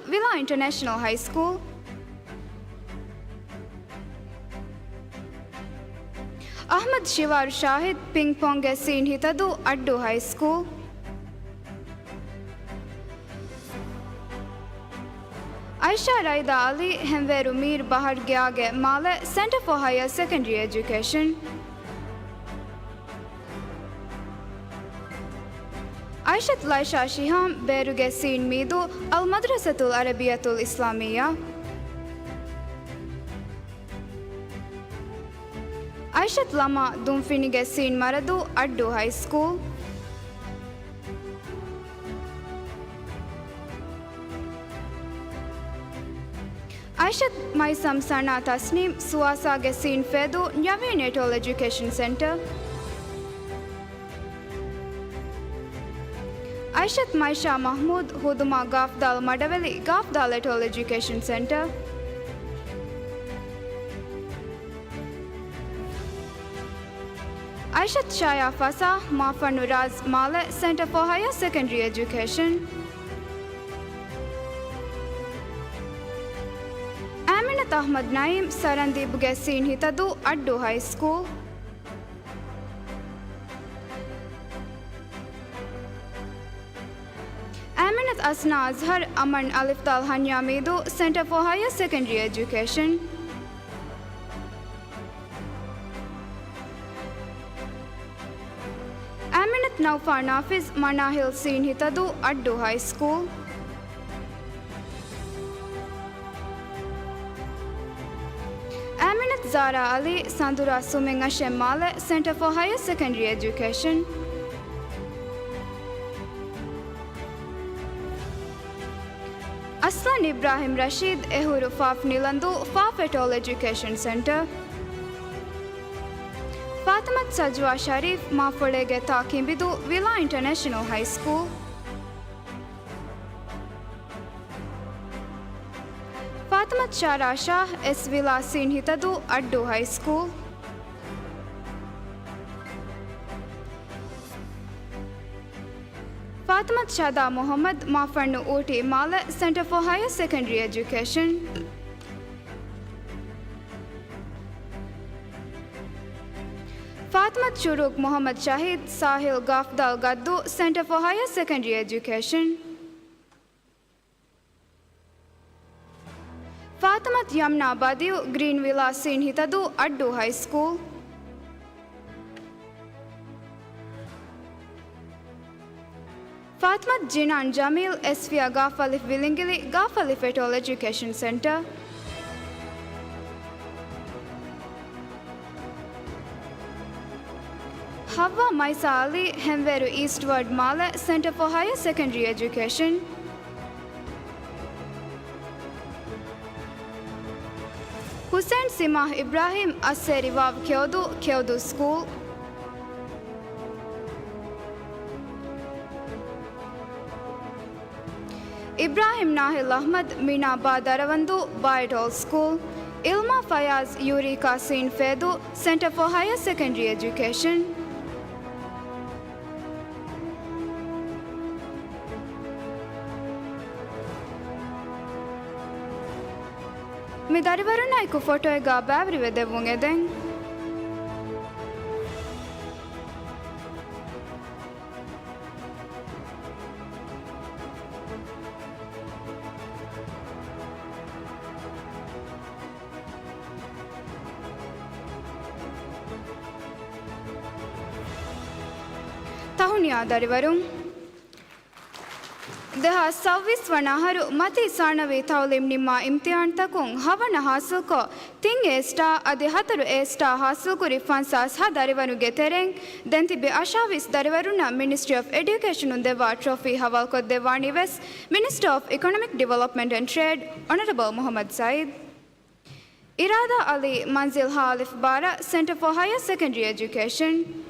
S10: Villa International High School. Ahmad Shivar Shahid Ping Pong Scene Hitadu Addu High School. Aisha Raida Ali Hemveru Mir Bahar Gyage Male Center for Higher Secondary Education. Aishat Laisha Shiham Beruge Scene Midu Al Madrasatul Arabiyatul Islamiyya. Aishat Lama Dumfinige Scene Maradu Addu High School. Aishat Maisam Sana Tasnim Suasa Scene Fedu Nyavi Natal Education Center. Aishat Maisha Mahmood Huduma Gafdal Madaveli Gafdal Natal Education Center. Aishat Shaya Fasa Mafanuraz Male Center for Higher Secondary Education. Aminat Ahmad Naim Sarandib Gessin Hitadu Addu High School. Aminat Asna Azhar Aman Aliftal Hanya Medu Center for Higher Secondary Education. Aminat Naufar Nafiz Manahil Scene Hitadu Addu High School. Aminat Zara Ali Sandura Sumenga Shemmale Center for Higher Secondary Education. Aslan Ibrahim Rashid Ehuru Faf Nilandu Faf et al. Education Center. Fatimat Sajwa Sharif Mafulege Takimbidu Villa International High School. Fatimat Shara Shah S. Villa Scene Hitadu Addu High School. Fatimat Shada Muhammad Mafarnu Oti Male Center for Higher Secondary Education. Fatimat Shuruk Muhammad Shahid Sahil Gafdal Gaddu Center for Higher Secondary Education. Fatimat Yamna Badiu Green Villa Scene Hitadu Addu High School. Fatimat Jinan Jamil Esfia Gafalif Willingili Gafalif et al. Education Center. Hawa Maisa Ali Hemveru Eastward Male Center for Higher Secondary Education. Hussain Simah Ibrahim Asseri Vav Kyodu School. Ibrahim Nahil Ahmad Mina Badaravandu Bayadol School, Ilma Fayaz Yurika Sin Fedu Center for Higher Secondary Education. Me darivaruna iku photo ega bavri vedevunge den. Tahuniya darivarun. Deha Savis Vanaharu Mati Sarnavi Taulim Nima Imtihan Takung Havana Hasuko Ting A star Adi Hataru A star Hasukuri Fansas Ha Darivanu Getereng Dentibi Ashavis Darivaruna Ministry of Education Undeva Trophy Havalko Devani West Minister of Economic Development and Trade Honorable Muhammad Said Irada Ali Manzil Halif Bara Center for Higher Secondary Education.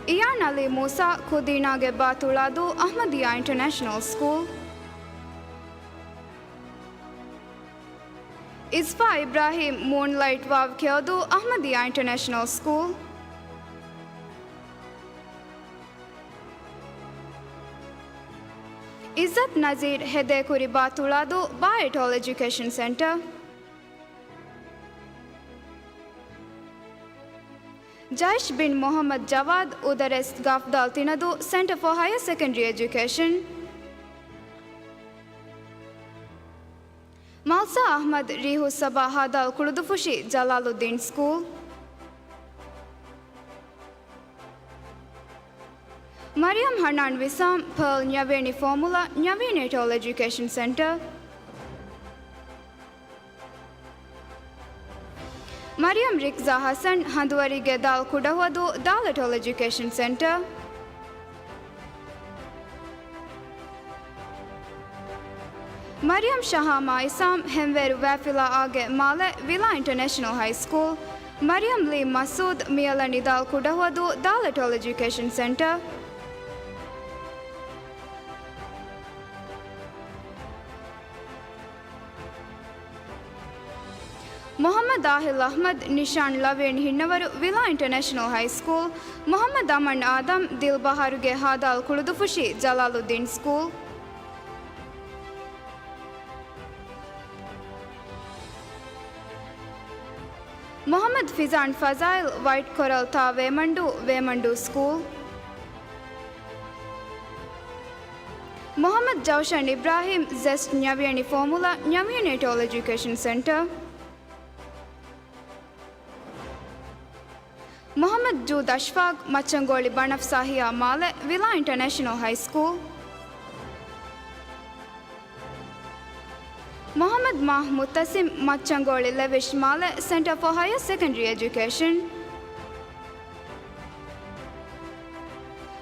S10: Iyan Ali Musa Kudina Ge Batuladu Ahmadiyya International School. Isfa Ibrahim Moonlight Vav Kyodu Ahmadiyya International School. Izzat Nazir Hedekuri Batuladu Bayatol Education Center. Jaish bin Muhammad Jawad Udarest Gafdal Tinadu Center for Higher Secondary Education. Malsa Ahmad Rihu Sabah Hadal Kuludufushi Jalaluddin School. Mariam Hanan Wisam Pearl Nyaveni Formula Nyavinatal Education Center. Mariam Rikza Hassan Handuari Gedal Kudawadu Dalatol Education Center. Mariam Shahama Isam Hemveru Wafila Age Male Villa International High School. Mariam Lee Masood Miala Nidal Kudawadu Dalatol Education Center. Muhammad Ahil Ahmad Nishan Lavin Hinnavaru Villa International High School. Muhammad Aman Adam Dilbaharuge Hadal Kuludufushi Jalaluddin School. Muhammad Fizan Fazail White Coral Ta Vemandu School. Muhammad Jaushan Ibrahim Zest Nyaviani Formula Nyavianatal Education Center. Muhammad Jood Ashfaq Machangoli Banaf Sahia Male Villa International High School. Muhammad Mahmoud Tasim Machangoli Levish Male Center for Higher Secondary Education.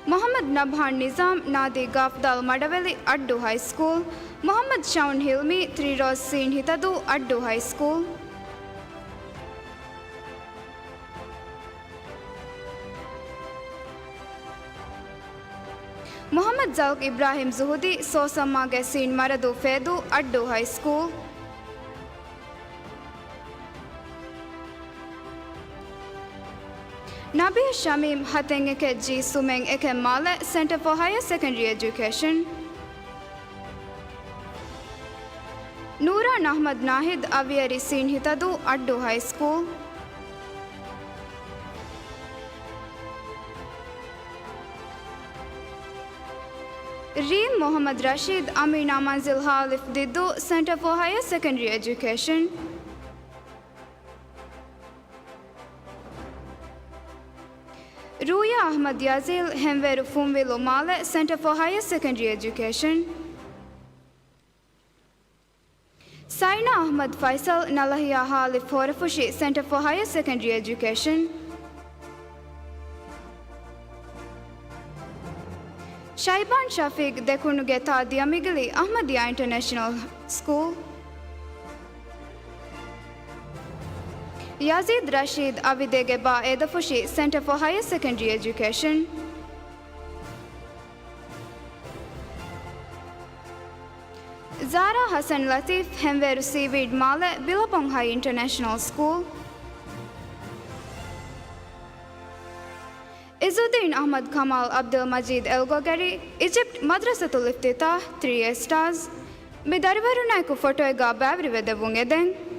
S10: Muhammad Nabhan Nizam Nadi Gafdal Madaveli Addu High School. Muhammad Shaun Hilmi Three Rose Seen Hitadu Addu High School. Muhammad Zauk Ibrahim Zuhudi Sosamma Gasin Maradu Fedu Addu High School. Nabi Shamim Hatengeke G Sumeng Eke Male Center for Higher Secondary Education. Nooran Ahmad Nahid Aviari Sin Hitadu Addu High School. Reem Mohammad Rashid Amina Manzil Halif Diddu Center for Higher Secondary Education. Ruya Ahmad Yazil Hemveru Fumvilu Male Center for Higher Secondary Education. Saina Ahmad Faisal Nalahiya Halif Horafushi Center for Higher Secondary Education. Shaiban Shafiq Dekunuge Tadiya Migili Ahmadiyya International School. Yazid Rashid Avidege Ba Edafushi Center for Higher Secondary Education. Zara Hassan Latif Hemveru Seaweed Male Billabong High International School. Izzuddin Ahmad Kamal Abdul Majid El Gogari Egypt Madrasatul Iftitah 3 stars. Midarivaru Naiku photo ega babri vedevunge den.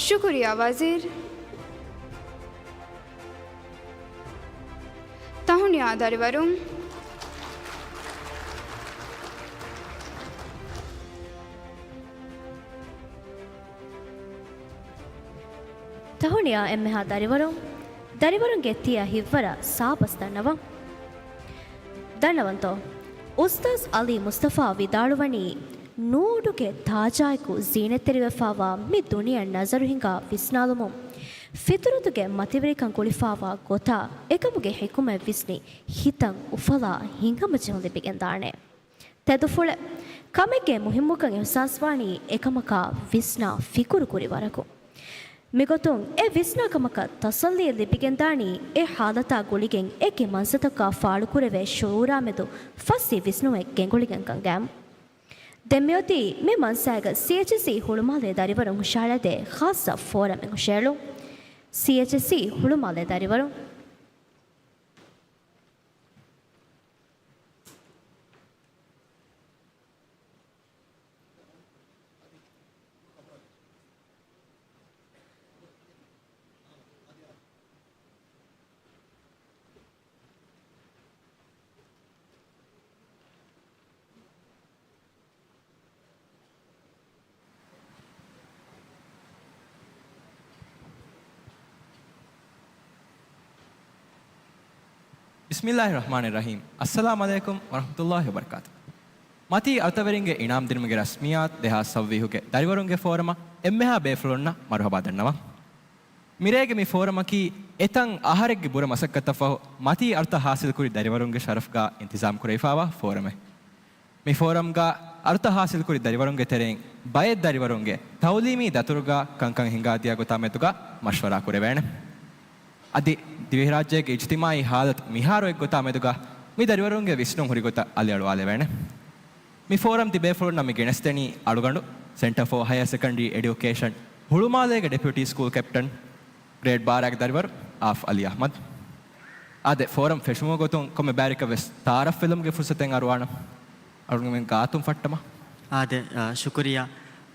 S10: शुक्रिया वजीर तहुनिया दरवरुम
S3: තහුණයා එම්මහා දරිවරුන්ගේ තිය හිව්වර සාපස් දන්නවන්තෝ උස්තාස් අලි මුස්තෆා විදාළුවනි නූඩුගේ තාජායಕು ಜೀನೆತೆರಿವೆಫಾವಾ ಮಿ ದುನಿಯ ನಜರು ಹಿಂಗ ವಿಸ್ನಾಲುಮು ಫಿತುರುದುಗೆ ಮತಿವರಿಕಂ ಕುಳಿಫಾವಾ ಗೊತಾ ಏಕಮುಗೆ ಹಿಕುಮ ವಿಸ್ನಿ ಹಿತಂ ಉಫಲಾ ಹಿಂಗಮ ಜೀವನ ಬಿಗೆಂದಾಣೆ ತೆದುಫುಳೆ ಕಮೆಗೆ ಮುಹಿಮ್ಮುಕಂ ಎಹಸಾಸ್ವಾಣಿ ಏಕಮಕ ವಿಸ್ನಾ ಫಿಕುರು ಕುರಿವರಕು ಮಿಗೊತುಂ A ವಿಸ್ನಾಕಮಕ ತಸಲ್ಲಿಯ ಲಿಪಿಗೆಂದಾಣಿ A ಹಾಲತಾ ಗುಳಿಗೆಂ ಏಕೆ ಮನ್ಸತಕ ಫಾಳು ಕುರೆವೆ ಶೂರಾ ಮೆದು fussy ವಿಸ್ನುವೆ ಗೆಂಗುಳಿಗೆಂ ಕಂಗ್ಯಾಂ ದೆಮ್ಯೋತಿ ಮೆ ಮನ್ಸಾಗ ಸಿಎಚ್ಸಿ ಹುಳುಮಾಲೆ ದರಿವರು ಹುಷಾಳದೆ ಖಾಸ forum ಹುಷೇಳು ಸಿಎಚ್ಸಿ ಹುಳುಮಾಲೆ ದರಿವರು
S11: बिस्मिल्लाहिर्रहमानिर्रहीम अस्सलाम वालेकुम वरहमतुल्लाहि वबरकातुह मती अतवरिंगे इनाम दिनमगे रस्मियात देहा सव्वीहुगे दरिवरुंगे फोरम एम्मेहा बेफ्लोन्न मरहबा दन्नवा मिरेगे मी फोरम की एतं आहारेगे बुर मसक्कत फहो मती अर्थ हासिल कुरी दरिवरुंगे शरफगा इंतजाम कुरैफावा फोरमे मी फोरमगा अर्थ हासिल कुरी दरिवरुंगे तेरें बय दरिवरुंगे तौलीमी दतुरुगा कंकं हिंगादिया गोतामेतुगा मशवरा कुरेवेणे अदि दिविराज्य के इज्तिमाई हालत मिहारो एक गोता मेदुगा मी दरिवरुंगे विष्णु हुरी गोता अली अड़वाले वेणे मी फोरम दी बेफ्लोर नमी गिणस्तेनी अड़ुगंडु centre for higher secondary education Hulhumale के डेप्यूटी स्कूल कैप्टन ग्रेड 12 के दरिवर आफ अली अहमद आदे फोरम फेशमो गोतुं कोमे बैरिक वेस तारफ फिल्म के फुर्सतें अरवाण अड़ुंगे में गातुं फट्टमा
S12: आदे शुक्रिया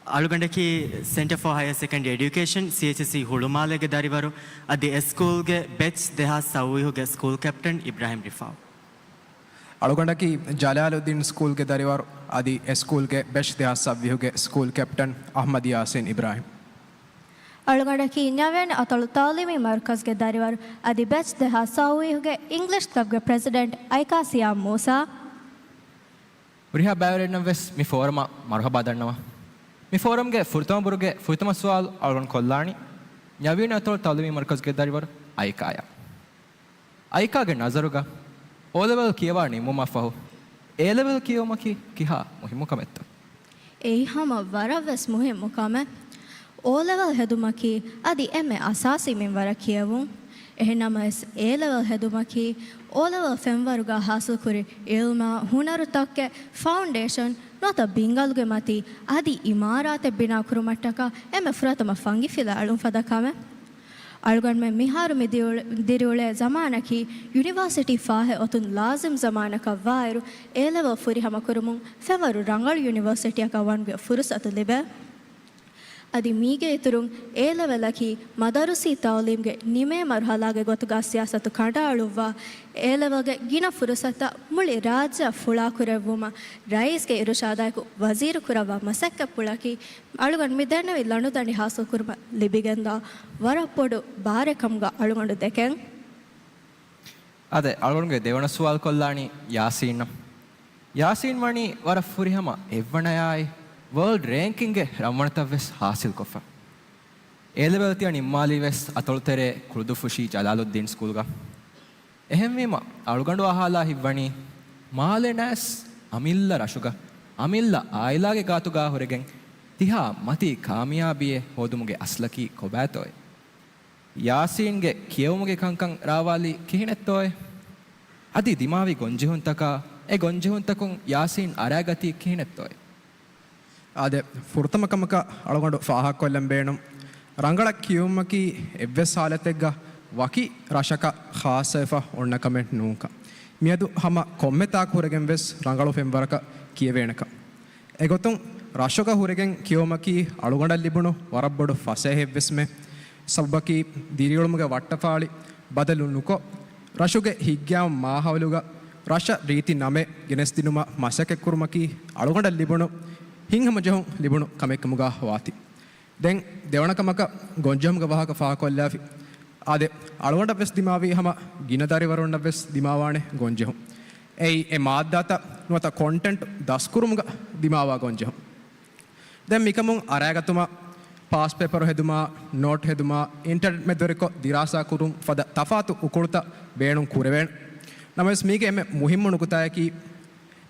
S12: अळुगंडे की centre for higher secondary education CHC Hulhumale के दरिवरु अदि स्कूल के बेच देहा सवुई के स्कूल कैप्टन इब्राहिम रिफाव
S13: अळुगंडे की जलालुद्दीन स्कूल के दरिवरु अदि स्कूल के बेच देहा सवुई के स्कूल कैप्टन अहमद यासीन इब्राहिम
S14: अळुगंडे की नवेन अतल तालीमी मरकज के दरिवरु अदि बेच देहा सवुई के इंग्लिश क्लब के प्रेसिडेंट आयका सियाम मूसा
S11: उरिहा बावरेन वेस मी फोरम मरहबा दन्नवा मी फोरम के फुर्तम बुरुगे फुर्तम सवाल अळगण कोल्लाणी नवीन अतल तालीमी मरकज के दरिवर आयकाया आयका के नजरुगा ओ लेवल कियवाणी मुमफहो ए लेवल कियोमकी किहा मुहिमु कमेत्त
S14: ए हम वरवस मुहिमु कमे ओ लेवल हेदुमकी अदि एमे असासी मिन वर कियवु එහෙනමස් ඒ ලෙවල් හැදුමකි ඕ ලෙවල් ෆෙම්වරුගා හාසල් කුරි ඉල්මා හුනරු තක්කේ ෆවුන්ඩේෂන් නොත බින්ගල්ගේ මති අදි ඉමාරාතේ බිනා කුරුමට්ටක එමෙ ෆුරතම ෆංගි ෆිලා අලුම් ෆදකම අල්ගන් මෙ මිහාරු දිරියුලේ zamaanaki යුනිවර්සිටි ෆාහෙ ඔතුන් ලාසිම් zamaanaka වයිරු ඒ ලෙවල් ෆුරි හම කුරුමුන් ෆෙවරු රංගල් යුනිවර්සිටි එක වන්ගේ ෆුරසත ලිබේ अदि मीगे इतरुं ए लेवलकी मदरुसी तालीम्गे निमे मरहलागे गोतुगा सियासतु कंडाळुवा ए लेवलगे गिना फुरसत मुळि राज्य फुळा कुरेवुमा रईस्गे इरुशादायकु वजीर कुरवा मसक्क पुळकी अळुगण मिदर्नवि लणुदंडि हासु कुर्म लिबिगंदा वरपोडु बारेकम्गा अळुगंडु देकें
S11: अदे अळुगणगे देवण सुवाल कोल्लाणी यासीन वणी वर फुरिहम एव्वणयाय वर्ल्ड रैंकिंग गे रमणतव्यस हासिल कोफा ඒ ලෙවල් තියා නිම්මාලි වෙස් අතොල්තරේ කුරුදු ෆුෂි ජලාලුද්දීන් ස්කූල් ගා එහෙම වීම අලුගඬු අහලා හිවණි මාලේ නැස් අමිල්ල රෂුග අමිල්ල ආයිලාගේ ගාතු ගා හොරගෙන් තිහා මති කාමියාබියේ හොදුමුගේ අස්ලකි කොබෑතෝය යාසීන්ගේ කියවමුගේ කංකං රාවාලි කිහිනෙත්තෝය අදි දිමාවි ගොංජිහුන්තක ඒ ගොංජිහුන්තකුන් යාසීන් අරාගති කිහිනෙත්තෝය
S13: ආද ෆුර්තමකමක අලගොඬ ෆාහක් කොල්ලම් බේනම් ರಂಗಳක් කියුම්මකි එව්වෙස් සාලතෙග්ග වකි රෂක ખાසෙෆ ඔන්න කමෙන්ට් නූක මියදු හම කොම්මෙතා කුරගෙන් වෙස් ರಂಗಳು ಫೆಂಬರಕ කියවේනක එගොතුන් රෂක හුරගෙන් කියුම්මකි අලගොඬ ලිබුණු වරබ්බඩු ෆසේ හෙව්වෙස්මේ සබ්බකි දිරියොළුමුගේ වට්ටපාලි බදලු නුකෝ රෂුගේ හිග්ගාම් මාහවලුග රෂ රීති නමේ ගෙනස් දිනුම මසකෙක් කුරුමකි අලගොඬ ලිබුණු හිංහම ජහුන් ලිබුණු කමෙක්කමුගා වාති දැන් දෙවණකමක ගොංජම්ග වහක ෆා කොල්ලාෆි ආදේ අලගොඬ වෙස් දිමාවි හම ගිනදාරි වරුන්න වෙස් දිමාවානේ ගොංජහු ඒ මාද්දාත නුවත කොන්ටෙන්ට් දස්කුරුමුග දිමාවා ගොංජහු දැන් මිකමුන් අරාගතුමා පාස් ಪೇಪರ್ ಹೆದುಮಾ ನೋಟ್ ಹೆದುಮಾ ಇಂಟರ್ನೆಟ್ ಮೆದೊರಿಕೊ ದಿರಾಸಾ ಕುರುಂ ಫದ ತಫಾತು ಉಕುಳ್ತ ಬೇಣುಂ ಕುರೆವೇಣ ನಮಸ್ ಮೀಗೆ ಎಮ್ಮೆ ಮುಹಿಮ್ಮುಣು ಕುತಾಯಕಿ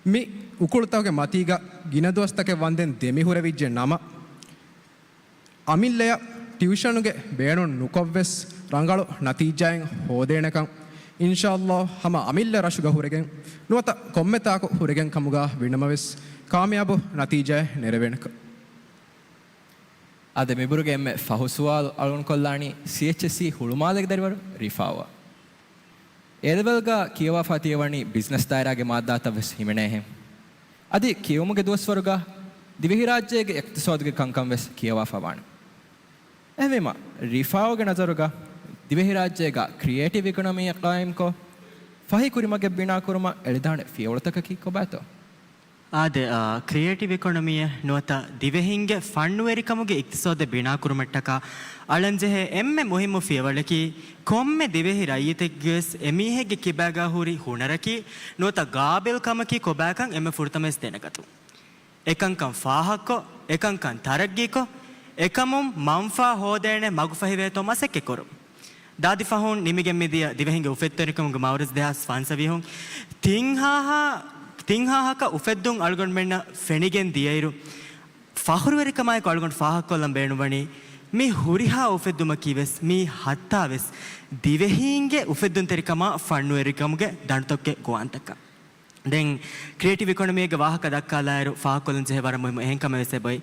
S13: ಮಿ ಉಕುಳ್ತವಗೆ ಮತೀಗ ಗಿನದೋಸ್ತಕ್ಕೆ ವಂದೆನ್ ದೆಮಿ ಹುರವಿಜ್ಜೆ ನಮ ಅಮಿಲ್ಲೆಯ ಟ್ಯೂಷನ್ಗೆ ಬೇಣು ನುಕೊವ್ವೆಸ್ ರಂಗಳು ನತೀಜಾಯಂ ಹೋದೇಣಕಂ ಇನ್ಶಾಅಲ್ಲಾ ಹಮ ಅಮಿಲ್ಲೆ ರಶುಗ ಹುರೆಗೆಂ ನುವತ ಕೊಮ್ಮೆತಾಕು ಹುರೆಗೆಂ ಕಮುಗ ವಿಣಮವೆಸ್ ಕಾಮಯಾಬು ನತೀಜಾಯ ನೆರವೇಣಕ
S11: අද මෙබුරුගේ එම්මේ ෆහුසුවාල් අලුන් කොල්ලානි CHC හුළුමාලෙක් දරිවරු රිෆාවා එදවල්ගා කියවා ෆතියවණි බිස්නස් දායරාගේ මාද්දාත වෙස් හිමනේ හැම් අදි කියවමුගේ දොස්වරුගා දිවිහි රාජ්‍යයේ එක්තිසාදුගේ කංකම් වෙස් කියවා ෆවාණ එවෙම රිෆාවගේ නසරුගා දිවිහි රාජ්‍යයේ ක්‍රියේටිව් ඉකොනොමි ක්ලයිම් කෝ ෆහි කුරිමගේ බිනා කුරුම එලිදානේ ෆියවලතක කි කොබෑතෝ
S12: ආද ක්‍රියේටිව් ඉකොනොමිය නොත දිවෙහින්ගේ ෆන්නුවෙරිකමුගේ ඉක්තිසෝද බිනා කුරුමට්ටක අලන්ජෙහෙ එම්මෙ මුහිම්මු ෆියවලකි කොම්මෙ දිවෙහි රයියතෙක්ගස් එමීහෙගේ කිබෑගා හුරි හුනරකි නොත ගාබෙල් කමකි කොබෑකන් එම්මෙ ෆුර්තමස් දෙනකතු එකංකම් ෆාහක්කො එකංකම් තරග්ගීකො එකමුම් මම්ෆා හෝදේනේ මගු ෆහිවේතෝ මසෙක්කෙ කොරු දාදි ෆහුන් නිමිගෙන් මෙදිය දිවෙහින්ගේ උෆෙත්තරිකමුගේ මවරස් දෙහස් ෆන්සවිහුන් තිංහාහක උෆෙද්දුන් අල්ගොන් මෙන්න ෆෙනිගෙන් දියයිරු ෆහුරුවරිකමයි කොල්ගොන් ෆාහක් කොල්ලම් බේනුවනි මේ හුරිහා උෆෙද්දුම කිවෙස් මේ හත්තාවෙස් දිවෙහින්ගේ උෆෙද්දුන් තෙරිකම ෆන්නුවරිකමුගේ දණතොක්කේ ගෝවන්තක දැන් ක්‍රියේටිව් ඉකොනොමියගේ වාහක දක්කාලායරු ෆාහක් කොල්ලන් ජෙහවර මොහිම එහෙන්කම වෙසේ බයි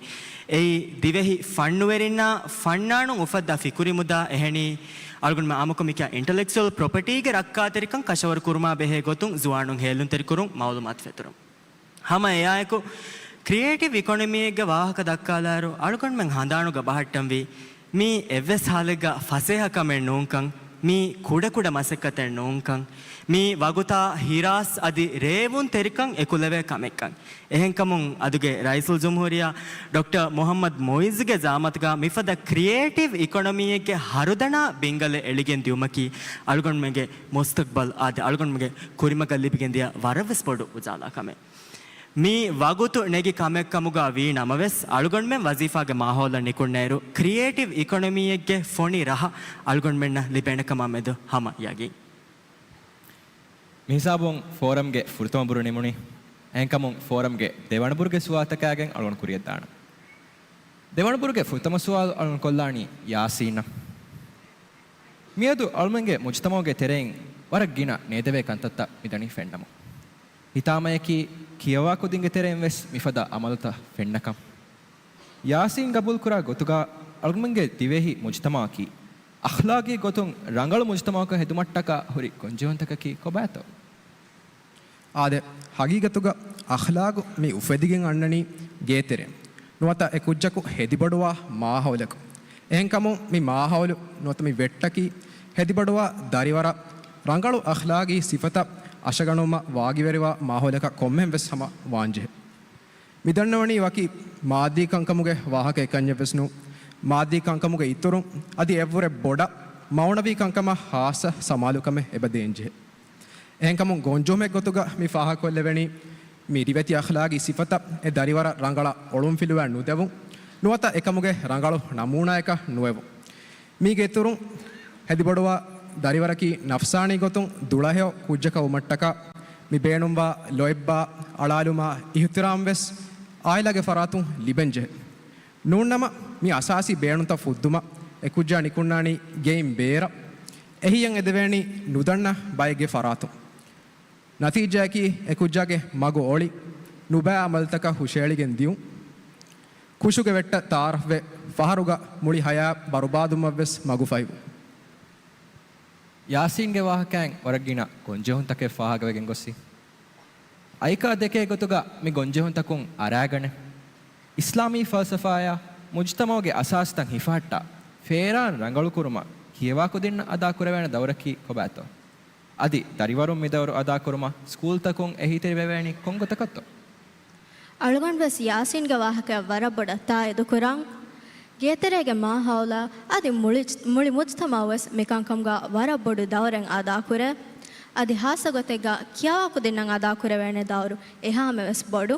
S12: ඒ දිවෙහි ෆන්නුවරින්නා ෆන්නාණු උෆද්දා ෆිකුරි මුදා එහෙනි අල්ගොන් ම ආමකොමික ඉන්ටෙලෙක්චුවල් ප්‍රොපර්ටිගේ රක්කා තෙරිකන් කෂවර කුරුමා බෙහෙ ගොතුන් ජුවාණුන් හේලුන් තෙරිකුරුන් මවුලුමත් ෆෙතුරුම් හම එයායකු ක්‍රියේටිව් ඉකොනොමියගේ වාහක දක්කාලායරු අල්ගොන් මෙන් හඳාණු ගබහට්ටම් වී මේ එවස් හාලෙග ෆසේහකමෙන් නෝන්කන් මේ කුඩ කුඩ මසකතෙන් නෝන්කන් මේ වගුතා හිරාස් අදි රේවුන් තෙරිකන් එකුලවේ කමෙක්කන් එහෙන්කමුන් අදුගේ රයිසුල් ජුම්හූරියා ඩොක්ටර් මොහම්මද් මොයිස්ගේ ජාමත්ගා මිෆද ක්‍රියේටිව් ඉකොනොමියගේ හරුදනා බෙංගල එලිගෙන් දියුමකි අල්ගොන්මගේ මුස්තක්බල් ආද අල්ගොන්මගේ කුරිමක ලිපිගෙන් දිය වරවස් පොඩු උජාලා කමේ මේ වගුතු නෙගි කමෙක්කමුගා වී නමවෙස් අල්ගොන්මෙන් වසීෆාගේ මාහෝල නිකුන්නේරු ක්‍රියේටිව් ඉකොනොමියගේ ෆොනි රහ අල්ගොන්මෙන්න ලිපෙනකම මෙද හම යගී
S11: මිහිසාබුන් ෆෝරම්ගේ ෆුර්තමබුරු නිමුණි එන්කමුන් ෆෝරම්ගේ දෙවණබුරුගේ සුවාතකයාගෙන් අලුන් කුරියක් දාන දෙවණබුරුගේ ෆුර්තම සුවාල් අලුන් කොල්ලානි යාසීන මියදු අල්මන්ගේ මුජ්තමෝගේ තෙරෙන් වරක් ගින නේදවේ කන්තත්ත මිදනි ෆෙන්නමු හිතාමයකි කියවා කුදින්ගේ තෙරෙන් වෙස් මිෆදා අමලත ෆෙන්නකම් යාසීන් ගබුල් කුරා ගොතුගා අල්මන්ගේ දිවෙහි මුජ්තමාකි අඛලාගී ගොතුන් රංගල මුජ්තමාක හෙදුමට්ටක හොරි කොන්ජවන්තකකි කොබෑතෝ
S13: ආද හගීගතුග අඛලාගු මේ උෆෙදිගෙන් අන්නනි ගේතෙරෙන් නොවත එකුජ්ජකු හෙදිබඩුවා මාහවලක එහෙන්කම මේ මාහවලු නොත මේ වෙට්ටකි හෙදිබඩුවා දරිවර රංගලු අඛලාගී සිෆත අශගණොම වාගිවරිවා මාහවලක කොම්මෙන් වෙස් සම වාංජේ මිදන්නවණි වකි මාදී කංකමුගේ වාහක එකඤ්ඤ වෙස්නු මාදී කංකමුගේ ඉතුරුන් අදි එව්වර බොඩ මෞණවි කංකම හාස සමාලුකම එබදෙන්ජේ එහෙන්කම ගොන්ජොමෙ ගොතුග මේ ෆාහ කොල්ලෙවැනි මේ රිවති අඛලාගී සිෆත ඒ දරිවර රංගල ඔළුම් ෆිලුවන් නුදෙවුන් නුවත එකමුගේ රංගල නමූනායක නුවෙවු මීගේ තුරුන් හැදිබඩුවා දරිවරකි නෆ්සානී ගොතුන් දුලහෙව කුජ්ජක උමට්ටක මි බේනුම්බා ලොයිබ්බා අලාලුමා ඉහ්තිරාම් වෙස් ආයිලගේ ෆරාතුන් ලිබෙන්ජෙ නූන්නම මි අසාසි බේනුන්ත ෆුද්දුම එකුජ්ජා නිකුන්නානි ගේම් බේර එහියන් එදවැනි නුදන්න බයගේ ෆරාතු නතිජාකි එකුජ්ජාගේ මගු ඕලි නුබෑ අමල්තක හුෂේලිගෙන් දියුම් කුෂුගේ වෙට්ට තාරහ්වේ ෆහරුග මුලි හයා බරුබාදුම වෙස් මගු ෆයිවු
S11: යාසින්ගේ වාහකයන් වරගින ගොංජෙහුන් තකේ ෆාහගවෙගෙන් ගොස්සි අයිකා දෙකේ ගොතුග මි ගොංජෙහුන් තකුන් අරාගන ඉස්ලාමී ෆල්සෆාය මුජ්තමෝගේ අසාස්තන් හිෆාට්ටා ෆේරාන් රංගලු කුරුම කියවාකු දෙන්න අදා කුරවැන දවරකි කොබෑතෝ අදි දරිවරුම් මිදවරු අදා කුරුම ස්කූල් තකුන් එහිතෙරි වෙවැනි කොංගොතකත්තෝ
S14: අලුගන් වෙස් යාසින්ගේ වාහකය වරබොඩ තා එදුකුරන් ಗೇತೆರೆಗೆ ಮಾಹೌಲ ಅದಿ ಮುಳಿ ಮುಜ್ತಮಾವಸ್ ಮಿಕಾಂಕಂಗ ವರಬೊಡು ದವರೆಂ ಆದಾಕುರೆ ಅದಿ ಹಾಸಗೊತೆಗ ಕ್ಯಾವಾಕು ದಿನ್ನಂ ಆದಾಕುರೆ ವೇಣೆ ದವರು ಎಹಾಮೆವೆಸ್ ಬೊಡು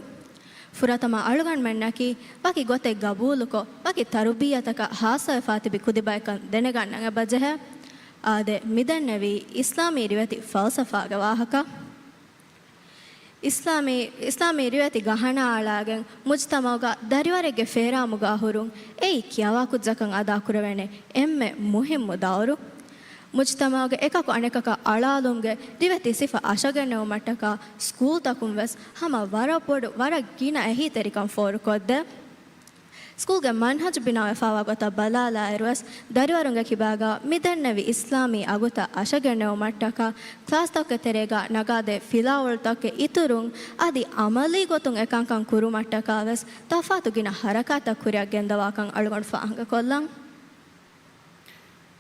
S14: ಫುರತಮ ಅಳುಗಣ್ ಮೆನ್ನಕಿ ಬಾಕಿ ಗೊತೆಗ್ಗ ಬೂಲುಕೊ ಬಾಕಿ ತರುಬಿಯತಕ ಹಾಸ ಫಾತಿಬಿ ಕುದಿಬೈಕನ್ ದೆನೆಗಣ್ಣಂಗ ಬಜೆಹೆ ಆದೆ ಮಿದನ್ನೆವಿ ಇಸ್ಲಾಮಿ ರಿವತಿ ಫಲ್ಸಫಾಗ ವಾಹಕ ಇಸ್ಲಾಮಿ ರಿವತಿ ಗಹಣ ಆಳಾಗೆಂ ಮುಜ್ತಮೌಗ ದರಿವರೆಗೆ ಫೇರಾಮುಗ ಹುರುಂ ಏಯ್ ಕ್ಯಾವಾಕು ಜಕಂ ಅದಾ ಕುರವೆನೆ ಎಮ್ಮೆ ಮುಹಿಮ್ಮು ದವರು ಮುಜ್ತಮೌಗೆ ಏಕಕು ಅನೆಕಕ ಅಳಾಲುಂಗೆ ರಿವತಿ ಸಿಫ ಅಶಗನೆವು ಮಟ್ಟಕ ಸ್ಕೂಲ್ ತಕುಂ ವೆಸ್ ಹಮ ವರಪೊಡು ವರ ಗಿನ ಎಹಿ ತೆರಿಕಂ ಫೋರು ಕೊದ್ದೆ ಸ್ಕೂಲ್ಗೆ ಮನ್ಹಜ್ ಬಿನಾವೆ ಫಾವಾ ಗೊತ್ತ ಬಲಾಲ ಇರುವಸ್ ದರಿವರುಂಗ ಕಿಬಾಗ ಮಿದನ್ನೆವಿ ಇಸ್ಲಾಮಿ ಅಗುತ ಅಶಗೆಣ್ಣೆವು ಮಟ್ಟಕ ಕ್ಲಾಸ್ ತಕ್ಕೆ ತೆರೆಗ ನಗಾದೆ ಫಿಲಾವಳ್ ತಕ್ಕೆ ಇತುರುಂ ಅದಿ ಅಮಲಿ ಗೊತ್ತುಂ ಎಕಾಂಕಂ ಕುರು ಮಟ್ಟಕ ವೆಸ್ ತಫಾತುಗಿನ ಹರಕಾತ ಕುರಿಯ ಗೆಂದವಾಕಂ ಅಳುಗೊಂಡು ಫಾಂಗ ಕೊಲ್ಲಂ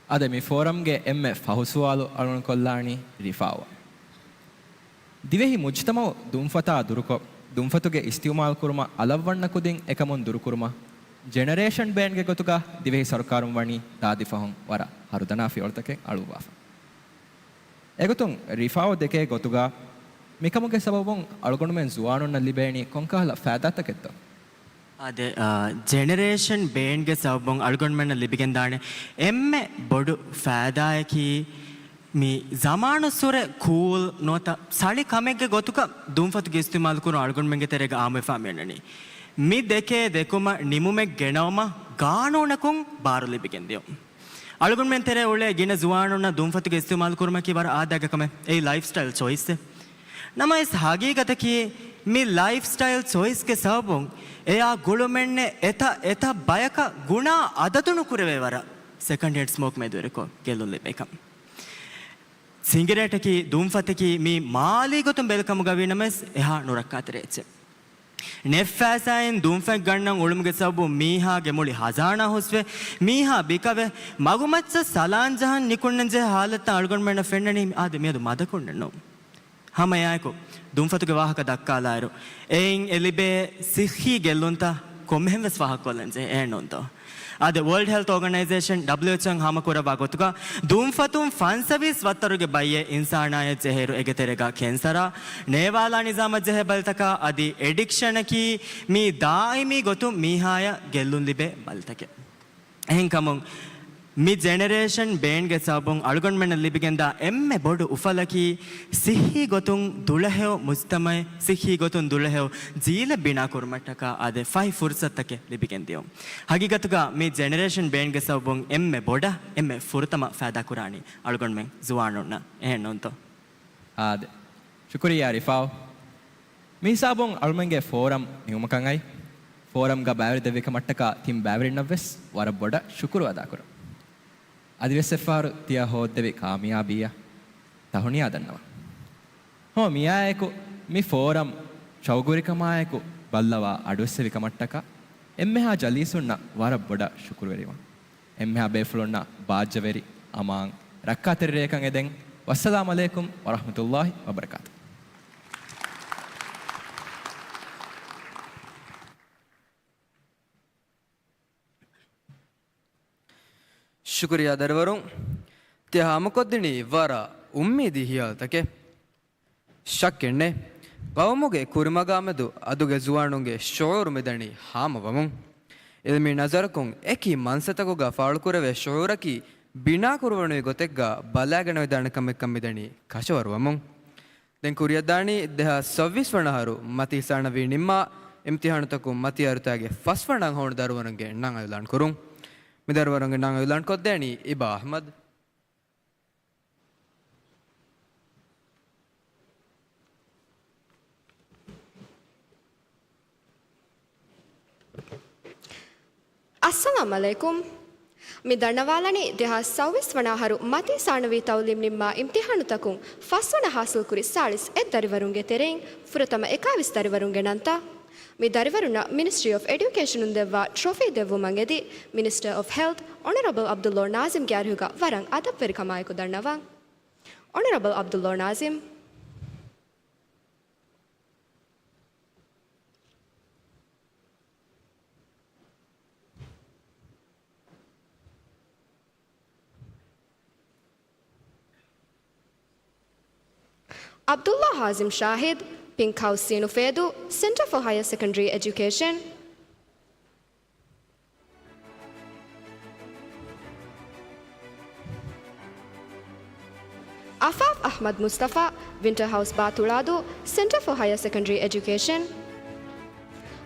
S11: ಅದೆ ಮಿ ಫೋರಂಗೆ ಎಮ್ಮೆ ಫಹುಸುವಾಲು ಅಳುಗೊಂಡು ಕೊಲ್ಲಾಣಿ ರಿಫಾವ ದಿವೆಹಿ ಮುಜ್ತಮವು ದುಂಫತಾ ದುರುಕೊ ದುಂಫತುಗೆ ಇಸ್ತಿಮಾಲ್ ಕುರುಮ ಅಲವ್ವಣ್ಣ ಕುದಿಂ ಎಕಮುನ್ ದುರುಕುರುಮ ಜನರೇಷನ್ ಬ್ಯಾಂಡ್ಗೆ ಗೊತ್ತುಗ ದಿವೆಹಿ ಸರ್ಕಾರಂ ವಣಿ ದಾದಿ ಫಹಂ ವರ ಹರುದನಾ ಫಿಯೊಳ್ತಕೆ ಅಳುವಾಫ ಎಗೊತ್ತುಂ ರಿಫಾವ್ ದೆಕೆ ಗೊತ್ತುಗ ಮಿಕಮುಗೆ ಸಬಬುಂ ಅಳುಗೊಂಡು ಮೆನ್ ಜುವಾನುನ್ನ ಲಿಬೇಣಿ ಕೊಂಕಾಲ ಫಾದಾತಕೆತ್ತ
S12: ಅದೇ ಜನರೇಷನ್ ಬ್ಯಾಂಡ್ಗೆ ಸಬಬುಂ ಅಳುಗೊಂಡು ಮೆನ್ನ ಲಿಬಿಗೆನ್ ದಾಣೆ ಎಮ್ಮೆ ಬೊಡು ಫಾದಾಯಕಿ ಮಿ ಜಮಾನು ಸುರೆ ಕೂಲ್ ನೋತ ಸಳಿ ಕಮೆಗೆ ಗೊತ್ತುಕ ದುಂಫತ್ಗೆ ಇಸ್ತಿಮಾಲ್ ಕುರು ಅಳುಗೊಂಡು ಮೆಂಗೆ ತೆರೆಗ ಆಮೆ ಫಾಮಿಯಣ್ಣನಿ ಮಿ ದೆಕೆ ದೆಕುಮ ನಿಮುಮೆ ಗೆಣವಮ ಗಾಣೋಣಕುಂ ಬಾರು ಲಿಬಿಗೆಂದಿಯೋ ಅಳುಗೊಂಡು ಮೆನ್ ತೆರೆ ಒಳ್ಳೆ ಗಿನ ಜುವಾನುನ್ನ ದುಂಫತ್ಗೆ ಇಸ್ತಿಮಾಲ್ ಕುರುಮಕಿ ಬರ ಆದಾಗ ಕಮೆ ಏ ಲೈಫ್ ಸ್ಟೈಲ್ ಚಾಯ್ಸ್ ನಮ್ಮ ಇಸ್ ಹಗೀಗತಕಿ ಮಿ ಲೈಫ್ ಸ್ಟೈಲ್ ಚಾಯ್ಸ್ಗೆ ಸಬಬುಂ ಎ ಆ ಗುಳುಮೆಣ್ಣೆ ಎತ ಬಯಕ ಗುಣ ಅದದುನು ಕುರವೆ ವರ ಸೆಕೆಂಡ್ ಹ್ಯಾಂಡ್ ಸ್ಮೋಕ್ ಮೇದುವೆರಕೋ ಗೆಲ್ಲುಲಿಬೇಕಂ ಸಿಂಗರೇಟಕಿ ಧೂಮ್ಫತಕಿ ಮೀ ಮಾಲಿ ಗೊತ್ತುಂ ಬೆಲ್ಕಮು ಗವಿನಮೆಸ್ ಎಹಾ ನುರಕ್ಕಾತರೇಚೆ ನೆಫ್ಫಾಸಾಯಿನ್ ಧೂಮ್ಫೆಕ್ ಗಣ್ಣಂ ಉಳುಮ್ಗೆ ಸಬು ಮೀಹಾಗೆ ಮುಳಿ ಹಜಾಣ ಹೊಸ್ವೆ ಮೀಹಾ ಬಿಕವೆ ಮಗುಮಚ್ಚ ಸಲಾನ್ ಜಹನ್ ನಿಕುಣ್ಣಂಜೆ ಹಾಲತ್ತ ಅಳ್ಗೊಂಡು ಮೇಣ ಫೆಂಡನಿ ಆದೆ ಮೇದು ಮದಕೊಂಡೆನ್ನು ಹಮ ಯಾಯ್ಕು ಧೂಮ್ಫತುಗೆ ವಾಹಕ ದಕ್ಕಾಲಾಯರು ಏಂಗ್ ಎಲಿಬೆ ಸಿಹಿ ಗೆಲ್ಲುಂತ ಕೊಮ್ಮೆಂವೆಸ್ ವಾಹಕೊಲ್ಲಂಜೆ ಏನು ಅಂತ ಅದೇ ವರ್ಲ್ಡ್ ಹೆಲ್ತ್ ಆರ್ಗನೈಸೇಷನ್ WHO ಹಾಮಕುರವ ಗೊತ್ತುಗ ಧೂಮ್ಫತುಂ ಫನ್ಸವೀಸ್ ವತ್ತರುಗೆ ಬಯ್ಯೆ ಇನ್ಸಾನಾಯ ಜೆಹೆರು ಎಗೆತೆರೆಗ ಕೆನ್ಸರ ನೇವಾಲಾ ನಿಜಾಮ ಜೆಹೆ ಬಲ್ತಕ ಅದಿ ಎಡಿಕ್ಷಣಕಿ ಮೀ ದಾಯಿಮಿ ಗೊತ್ತು ಮೀಹಾಯ ಗೆಲ್ಲುಂದಿಬೆ ಬಲ್ತಕೆ ಹೆಂಕಮುಂ ಮಿ ಜನರೇಷನ್ ಬೇಣ್ಗೆ ಸಬುಂ ಅಳುಗೊಂಡು ಮೆಣ್ಣ ಲಿಬಿಗೆಂದ ಎಮ್ಮೆ ಬೊಡು ಉಫಲಕಿ ಸಿಹಿ ಗೊತ್ತುಂ ದುಳಹೆವ್ ಮುಜ್ತಮೈ ಸಿಹಿ ಗೊತ್ತುಂ ದುಳಹೆವ್ ಜೀಲ ಬಿಣಾ ಕುರ್ಮಟ್ಟಕ ಅದೆ ಫೈ ಫುರ್ಸತ್ತಕ್ಕೆ ಲಿಬಿಗೆಂದಿಯೋ ಹಗಿಗತುಗ ಮಿ ಜನರೇಷನ್ ಬೇಣ್ಗೆ ಸಬುಂ ಎಮ್ಮೆ ಬೊಡ ಎಮ್ಮೆ ಫುರ್ತಮ ಫಾದಾ ಕುರಾಣಿ ಅಳುಗೊಂಡು ಮೆಂಗ್ ಜುವಾಣುಣ್ಣ ಏನು ಅಂತ
S11: ಆದೆ ಶುಕ್ರಿಯಾ ರಿಫಾವ್ ಮೀ ಸಾಬುಂ ಅಳುಮೆಂಗೆ ಫೋರಂ ನಿಯುಮಕಂಗೈ ಫೋರಂಗ ಬ್ಯಾವರಿ ದೆವಿಕ ಮಟ್ಟಕ ತಿಂ ಬ್ಯಾವರಿನವ್ವೆಸ್ ವರ ಬೊಡ ಶುಕ್ರು ಅದಾ ಕುರ ಅದಿವೆಸ್ಸೆಫಾರು ತಿಯ ಹೋದ್ದೆವಿ ಕಾಮಿಯಾಬಿಯ ತಹುಣಿಯಾ ದನ್ನವ ಹೋ ಮಿಯಾಯಕು ಮಿ ಫೋರಂ ಚೌಗುರಿಕಮಾಯಕು ಬಲ್ಲವ ಅಡುವೆಸ್ಸೆವಿಕ ಮಟ್ಟಕ ಎಮ್ಮೆಹಾ ಜಲೀಸುಣ್ಣ ವರ ಬೊಡ ಶುಕ್ರುವೆರಿವ ಎಮ್ಮೆಹಾ ಬೇಫುಳುಣ್ಣ ಬಾಜ್ಜವೆರಿ ಅಮಾಂಗ್ ರಕ್ಕಾ ತೆರಿರೇಕಂ ಎದೆಂ ವಸ್ಸಲಾಮು ಅಲೈಕುಂ ವರಹಮತುಲ್ಲಾಹಿ ವಬರಕಾತು
S2: ಶುಕ್ರಿಯಾ ದರ್ವರುಂ ತ್ಯ ಹಮಕೊದ್ದಿನಿ ವರ ಉಮ್ಮೀದಿ ಹಿಯಾಲ್ತಕೆ ಶಕ್ಕೆಣ್ಣೆ ಗವಮುಗೆ ಕುರಿಮಗಾಮೆದು ಅದುಗೆ ಜುವಾಣುಂಗೆ ಶೋರು ಮಿದಣಿ ಹಾಮವಮುಂ ilmi nazarakun eki mansatakuga faalukurave shuuraki bina kurwanu gotegga balagana vidana kammidani kashawarwamun den kuriyadani deha 26 වනහරු mati sanavi nimma imtihanataku mati arutage first වනන් හොණ දරුවන්ගේ නම් අයලන් කරුන් මේ දරුවන්ගේ නම් අයලන් කොද්දෑනි ඉබා අහමද්
S15: अस्सलाम अलैकुम मी दर्णवालनी देहा 26 වනහරු මති සානවී තවලිම් නිම්මා ඉම්තිහානු තකුන් ෆස්වන හාසල් කුරි සාලිස් එත් දරිවරුන්ගේ තෙරෙන් ෆුරතම 21 දරිවරුන්ගේ නන්තා මේ දරිවරුණ Ministry of Education උන්දෙව්වා trophy දෙවුමන්ගෙදී Minister of Health Honorable Abdullah Nazim ගෑරුගා වරන් අදප් වෙරිකමායකු දන්නවා Honorable Abdullah Nazim Abdullah Hazim Shahid, Pink House Sinufedu, Center for Higher Secondary Education. Afaf Ahmad Mustafa, Winter House Batuladu, Center for Higher Secondary Education.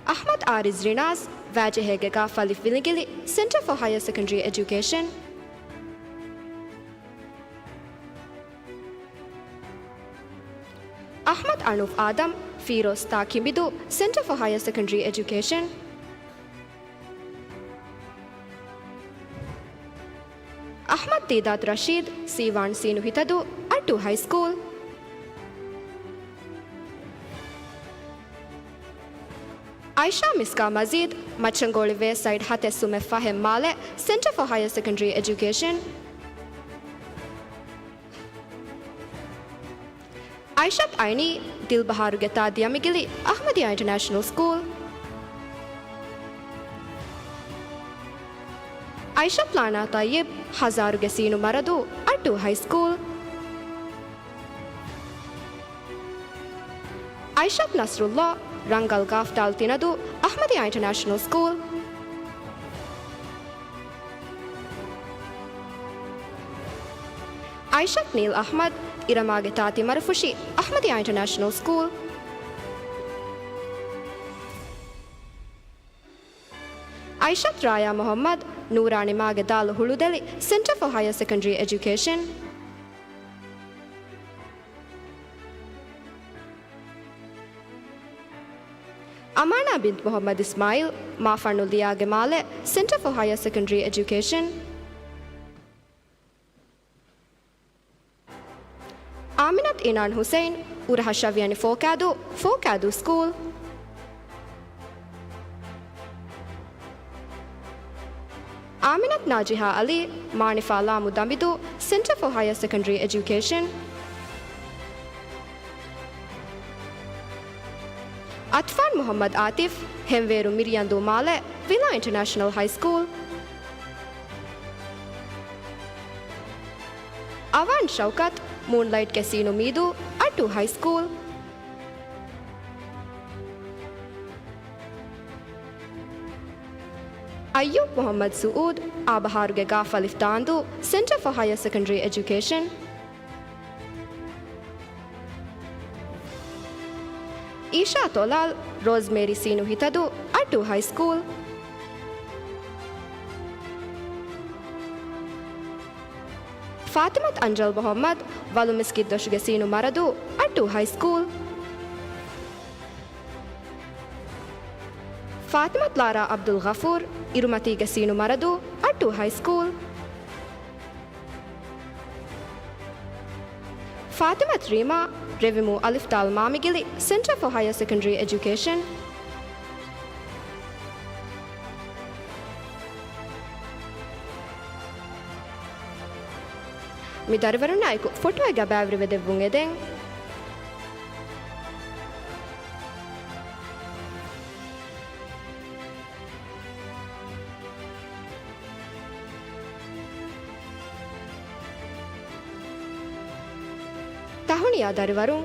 S15: Ahmad Ariz Rinaz, Vajehegega Falif Vilingili, Center for Higher Secondary Education. Ahmad Anuf Adam, Firoz Takimidu, Center for Higher Secondary Education. Ahmad Deedat Rashid, Siwan Sinuhitadu, Attu High School. Aisha Miska Mazid, Machangoli Wayside Hatesume Fahem Male, Center for Higher Secondary Education. Aishat Aini, Dilbaharu Getadia Migili, Ahmadiyya International School. Aishat Lana Tayyib, Hazaru Gesinu Maradu, Attu High School. Aishat Nasrullah, Rangal Gaftal Tinadu, Ahmadiyya International School. Aishat Neil Ahmad, Iramage Tati Marufushi, Ahmadiyya International School. Aishat Raya Muhammad, Noorani Mage Dal Huludeli, Center for Higher Secondary Education. Amana bint Muhammad Ismail, Mafanul Diya Gemale, Center for Higher Secondary Education. Aminat Inan Hussain, Urhashaviani Fokadu School. Aminat Najiha Ali, Manifa Lamu Damidu, Center for Higher Secondary Education. Atfan Muhammad Atif, Hemveru Miriandu Male, Villa International High School. Avan Shaukat, Moonlight Casino Midu, Attu High School. Ayyub Muhammad Suud, Abahar Gegaf Alif Dandu, Center for Higher Secondary Education. Isha Tolal, Rosemary Sinu Hitadu, Attu High School. Fatimat Anjal Muhammad, Valumiskid Doshgesinu Maradu, Attu High School. Fatimat Lara Abdul Ghafoor, Irumati Gesinu Maradu, Attu High School. Fatimat Rima, Revimu Alif Dal Mamigili, Center for Higher Secondary Education. Mi darivarunaiku photo ega bavrive devvun eden. Tahuniya darivarun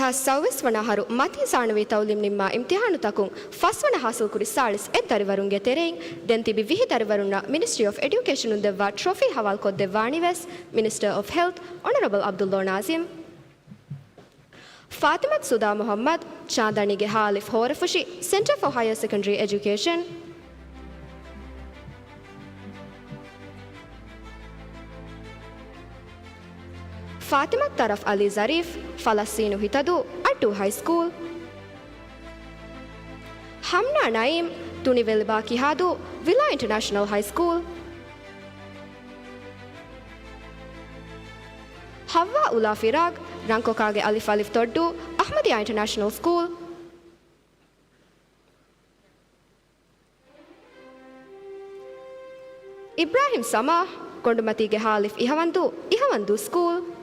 S15: දෙහස් සවස් වනහරු මති සානවී තවලිම් නිම්මා ඉම්තිහානු තකුන් ෆස්වන hustle කුරි සාලිස් එත් දරිවරුන්ගේ තෙරෙයින් දෙන්තිබි විහි දරිවරුන්නා Ministry of Education උන් දෙවා trophy හවල් කොත් දෙවානි වෙස් Minister of Health Honorable Abdullah Nazim Fatimat Sudha Muhammad Chandanige Halif Horefushi Center for Higher Secondary Education Fatimat Taraf Ali Zarif Falasinu Hitadu Atu High School Hamna Naim Tunivelba Kihadu Villa International High School Havva Ula Firag Rankokage Alif Alif Toddu Ahmadiyya International School Ibrahim Samah Kondumatige Halif Ihavandu School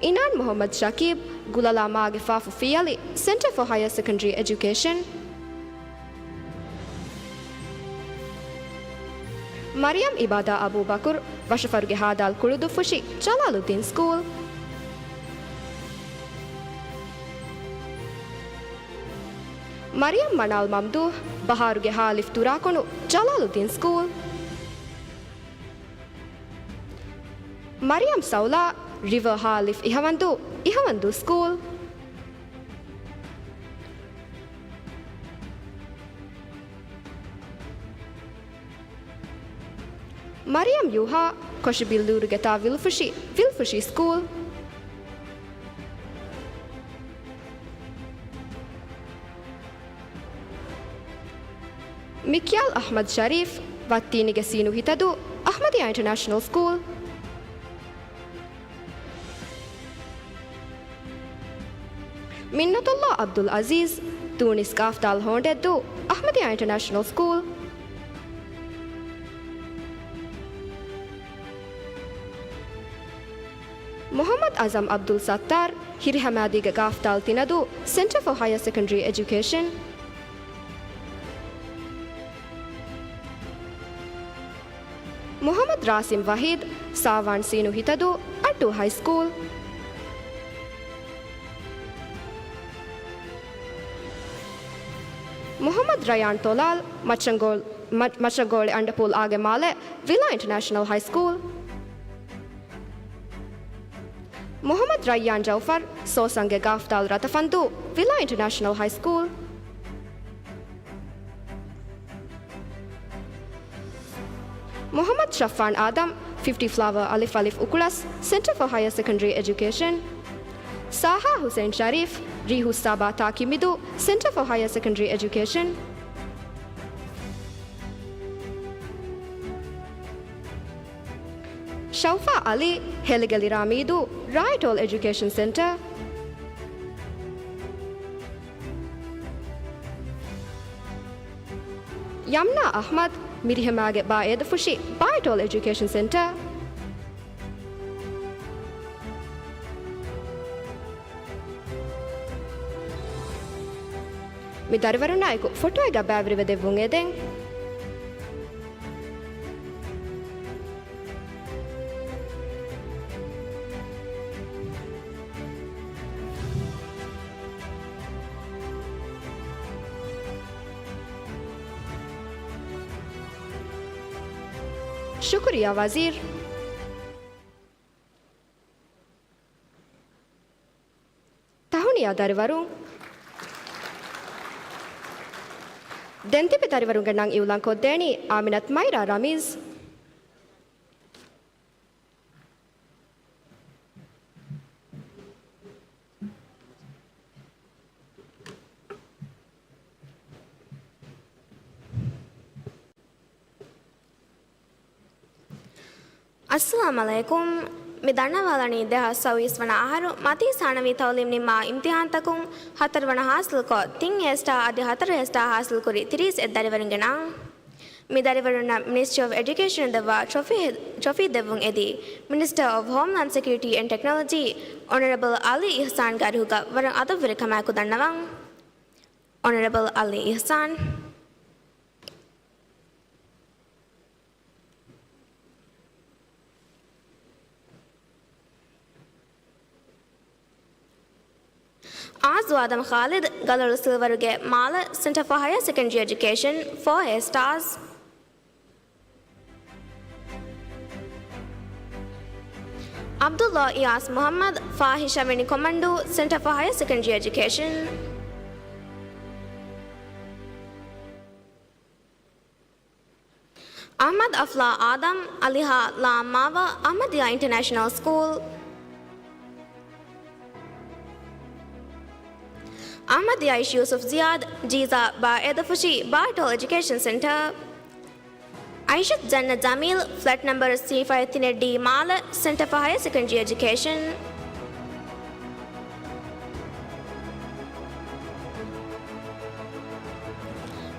S15: Inan Muhammad Shakib Gulala Mage Fafu Fiali Center for Higher Secondary Education Mariam Ibada Abu Bakur Vashafarge Hadal Kuludu Fushi Jalaluddin School Mariam Manal Mamdu Baharuge Halif Turakonu Jalaluddin School Mariam Saula River Halif Ihavandu School Mariam Yuha Koshibildur Geta Vilfushi School Mikyal Ahmad Sharif Vattini Gesinu Hitadu Ahmadiyya International School Minnatullah Abdul Aziz Tunis Kafdal Hondeddu Ahmadiyya International School Muhammad Azam Abdul Sattar Hirhamadiga Kafdal Tinadu Center for Higher Secondary Education Muhammad Rasim Wahid Sawan Sinu Hitadu Atu High School Muhammad Rayan Tolal Machagole Underpool Agemale Villa International High School Muhammad Rayyan Jaufar Sosange Gafdal Ratafandu Villa International High School Muhammad Shaffan Adam 50 Flower Alif Alif Ukulas Center for Higher Secondary Education Saha Hussein Sharif Rihu Saba Takimidu Center for Higher Secondary Education Shaufa Ali Heligali Ramidu Raitol Education Center Yamna Ahmad Mirihemage Baed Fushi Baitol Education Center Mi darivarunaiku photo ega bavrive devun eden Shukriya Wazir Tahuniya darivarun Dentipe darivarunge nang iulan koddeni Aminat Mayra Ramiz
S9: अस्सलाम वालेकुम मिदाना वालानी देहा सवीस वना आहारो माती सानवी तौलिम निम्मा इम्तिहान तकुं हतर वना हासिल को तिंग एस्टा आदि हतर एस्टा हासिल करी 30 एद्दारी वरंगना मिदारी वरना मिनिस्ट्री ऑफ एजुकेशन दवा ट्रॉफी देवुंग एदी minister of homeland security and technology honourable Ali Ihsan गारुगा वरं अदब विरकमा को दन्नवांग honourable Ali Ihsan Azu Adam Khalid, Galaru Silvaruge Mala, Center for Higher Secondary Education, 4 stars. Abdullah Iyas Muhammad, Fahisha Veni Commando, Center for Higher Secondary Education. Ahmad Afla Adam, Aliha La Mawa, Ahmadiyya International School. Ahmadiyya Yusuf Ziad, Jiza Ba Edafushi, Bartol Education Center. Aishat Jannat Jamil, flat number C5D Mala, Center for Higher Secondary Education.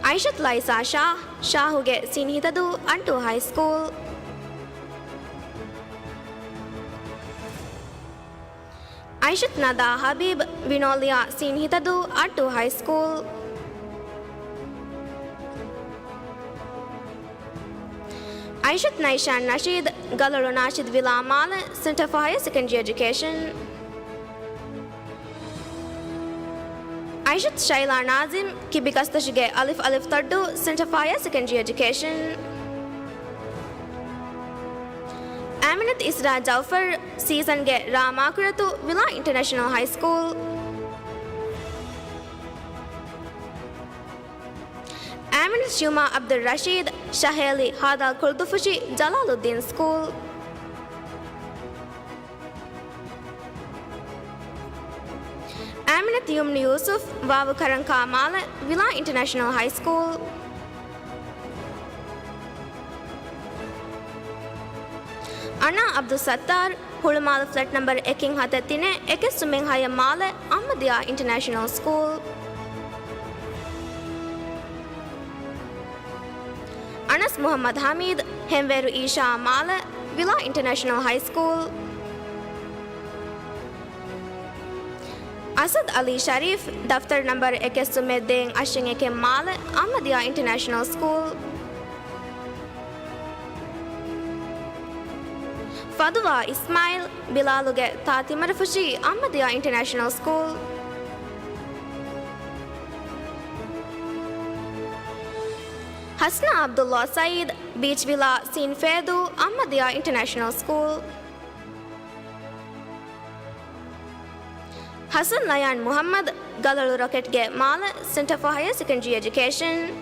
S9: Aishat Laisa Shah, Shahuge Sinhitadu, Antu High School. Aishat Nada Habib, Vinolia Sinhitadu, Antu High School. Aishat Naishan Nasheed, Galaru Nasheed Villa Mala, Center for Higher Secondary Education. Aishat Shaila Nazim, Kibikastashige Alif Alif Taddu, Center for Higher Secondary Education. Aminat Isra Jaufar, Season Ge Ramakuratu, Villa International High School. Aminat Shuma Abdul Rashid, Shaheli Hadal Kurdufushi, Jalaluddin School. Aminat Yumni Yusuf, Vavu Karanka Mala, Villa International High School. Anna Abdul Sattar, Hulmala flat number Eking Hatatine, Ekis Sumenghaya Mala, Ahmadiyya International School. Anas Muhammad Hamid, Hemveru Isha Mala, Villa International High School. Asad Ali Sharif, Daftar number Ekesumedeng Ashingeke Mala, Ahmadiyya International School. Fadwa Ismail, Bilaluge Tatimarafushi, Ahmadiyya International School. Hasna Abdullah Saeed, Beach Villa Sin Fedu, Ahmadiyya International School. Hassan Layan Muhammad, Galaru Rocket Ge Mala, Center for Higher Secondary Education.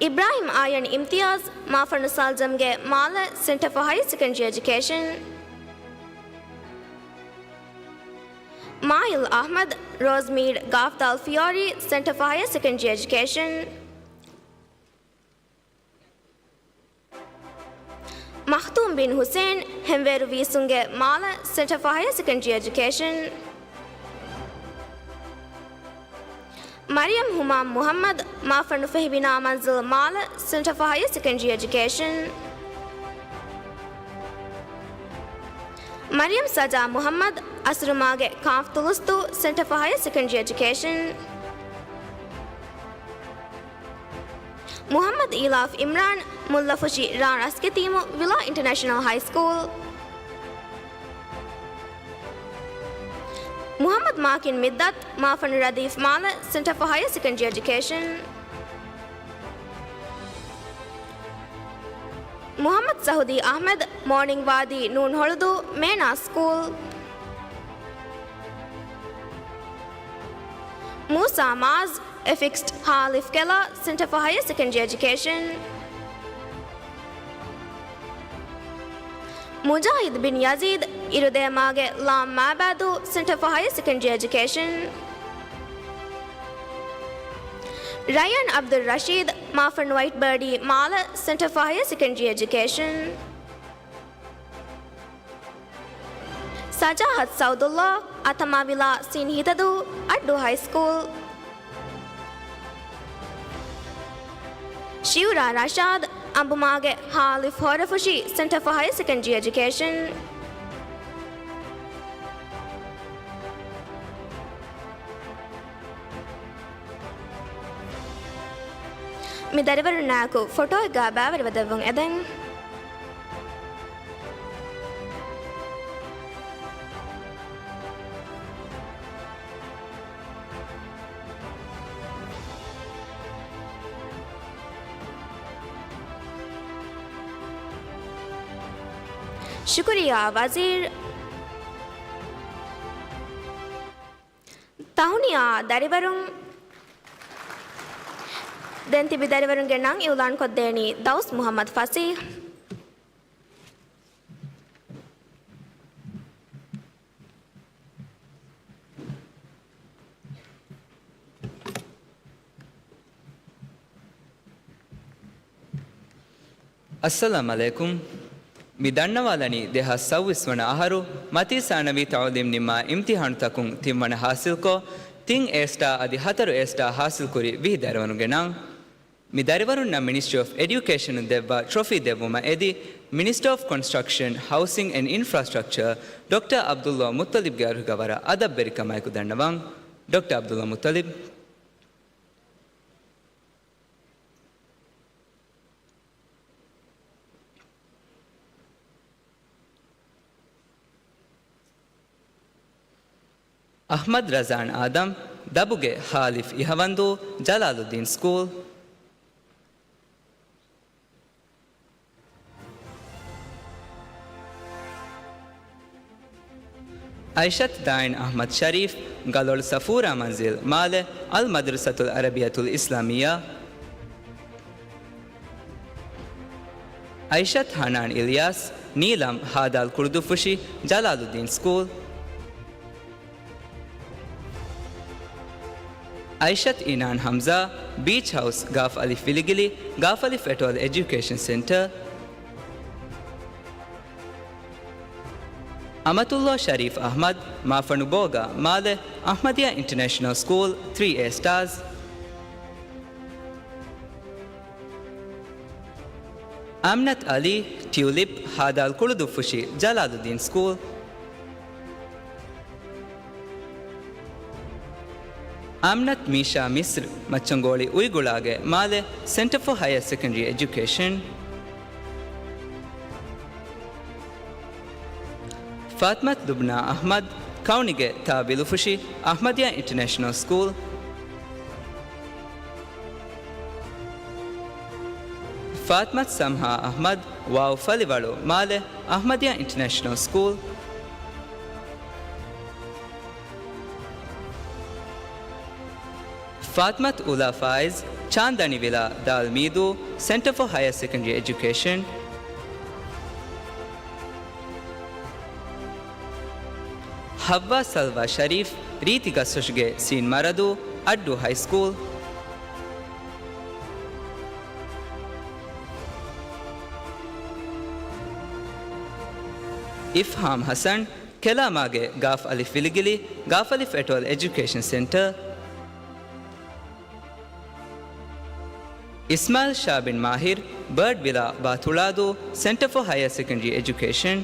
S9: Ibrahim Ayan Imtiaz, Mafarnusal Jamge Mala, Center for Higher Secondary Education. Mahil Ahmad, Rosemead Gafdal Fiori, Center for Higher Secondary Education. Makhtoom bin Hussein, Hemveru Visunge Mala, Center for Higher Secondary Education. Mariam Humam Muhammad, Mafarnu Fehbina Manzil Mala, Center for Higher Secondary Education. Mariam Saja Muhammad, Asrumage Kaftulustu, Center for Higher Secondary Education. Muhammad Ilaf Imran, Mulla Fushi Ran Rasketimu, Villa International High School. Muhammad Makin Middat, Mafan Radif Mala, Center for Higher Secondary Education. Muhammad Sahudi Ahmed, Morning Wadi Noon Holudu, Mena School. Musa Maz, affixed Halif Kela, Center for Higher Secondary Education. Mujahid bin Yazid, Irudemage Lam Mabadu, Center for Higher Secondary Education. Ryan Abdul Rashid, Mafan Whitebirdie Mala, Center for Higher Secondary Education. Sajahat Saudullah, Atamavila Sinhitadu, Addu High School. Shiura Rashad, Ambumage Halif Horafushi, Center for Higher Secondary Education. Midarivaru Naku, photo ga bavari vadavung edeng. ಶುಕ್ರಿಯಾ ವಜೀರ್ ತಹುನಿಯಾ ದರಿವರುಂ ದೆಂತಿಬಿ ದರಿವರುಂಗೆ ನಂ ಇವುಲಾನ್ ಕೊದ್ದೇನಿ ದೌಸ್ ಮುಹಮ್ಮದ್ ಫಸೀಹ್
S16: अस्सलाम अलैकुम मिदन्नवालनी देहा सव्विस्वन अहरु मती सानवी तौलिम निम्मा इम्तिहान तकुं तिम्मन हासिल को तिंग एस्टा अदि हतरु एस्टा हासिल कुरी विहि दरवनुगे नंग मिदरिवरुन्न मिनिस्ट्री ऑफ एजुकेशन देवा ट्रॉफी देवुमा एदि minister of construction housing and infrastructure doctor Abdulla Muththalib गारु गवरा अदब बेरिकमायकु दन्नवांग डॉक्टर अब्दुल्ला मुत्तलिब अहमद रज़ान आदम दबुगे हालिफ इहवंदु Jalaluddin school Aishath Dain Ahmed Shareef Galolhu Safoora Manzil Male Al Madhrasathul Arabiyyathul Islamiyya Aishath Hanan Ilyas Neelam Haa Dhaalu कुर्दुफुशी Jalaluddin school Aishath Inan Hamza beach house Gaafu अलिफ विलिगिली गाफ अलिफ atoll education centre अमतुल्ला Shareef Ahmed माफनुबोगा Male Ahmadiyya international school 3A stars Amanath Ali tulip Haa Dhaalu कुर्दुफुशी Jalaluddin school Amanath Meesha मिस्र मच्चंगोली उईगुलागे Male centre for higher secondary education Fathimath Lubna Ahmed काउनिगे ताबिलुफुशी अहमदिया इंटरनेशनल स्कूल फातमत समहा अहमद वाव फलिवालो Male Ahmadiyya international school Fathimath Ula Faiz Chandni villa दालमीदू centre for higher secondary education Hawwa Salwa Shareef रीतिका सुशगे सीन मरदू अड्डू हाई स्कूल इफ़हाम हसन केलामागे गाफ अलिफ विलिगिली गाफ अलिफ atoll education centre Ismail Shah bin Mahir bird villa बाथुलादो centre for higher secondary education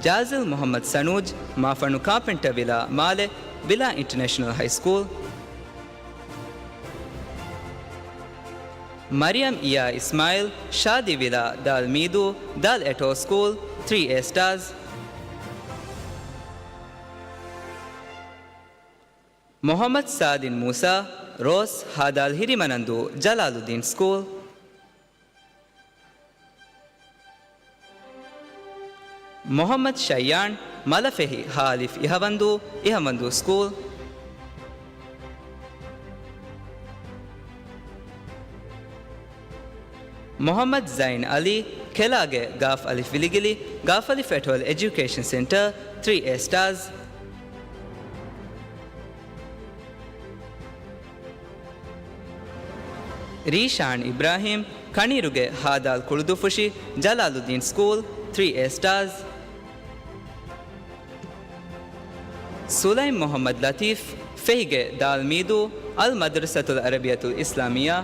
S16: Jazil Mohamed Sanooj Maafannu carpenter villa Male villa international high school Mariyam इया इस्माइल शादी villa Dhaal Meedhoo Dhaal atoll school 3A stars Mohamed Sadin Moosa रोस हादाल हिरिमनंदू जलालुद्दीन स्कूल मोहम्मद शैयान मलफेही हालिफ इहवंदू स्कूल मोहम्मद जैन अली खेलागे गाफ अलिफ विलिगिली गाफ अलिफ atoll education centre 3A stars रीशान Ibrahim कनीरुगे हादाल कुर्दुफुशी Jalaluddin school 3A stars Sulaim Mohamed Latheef फ़ेहिगे दालमीदू अल मदरसतुल अरबियतुल इस्लामिया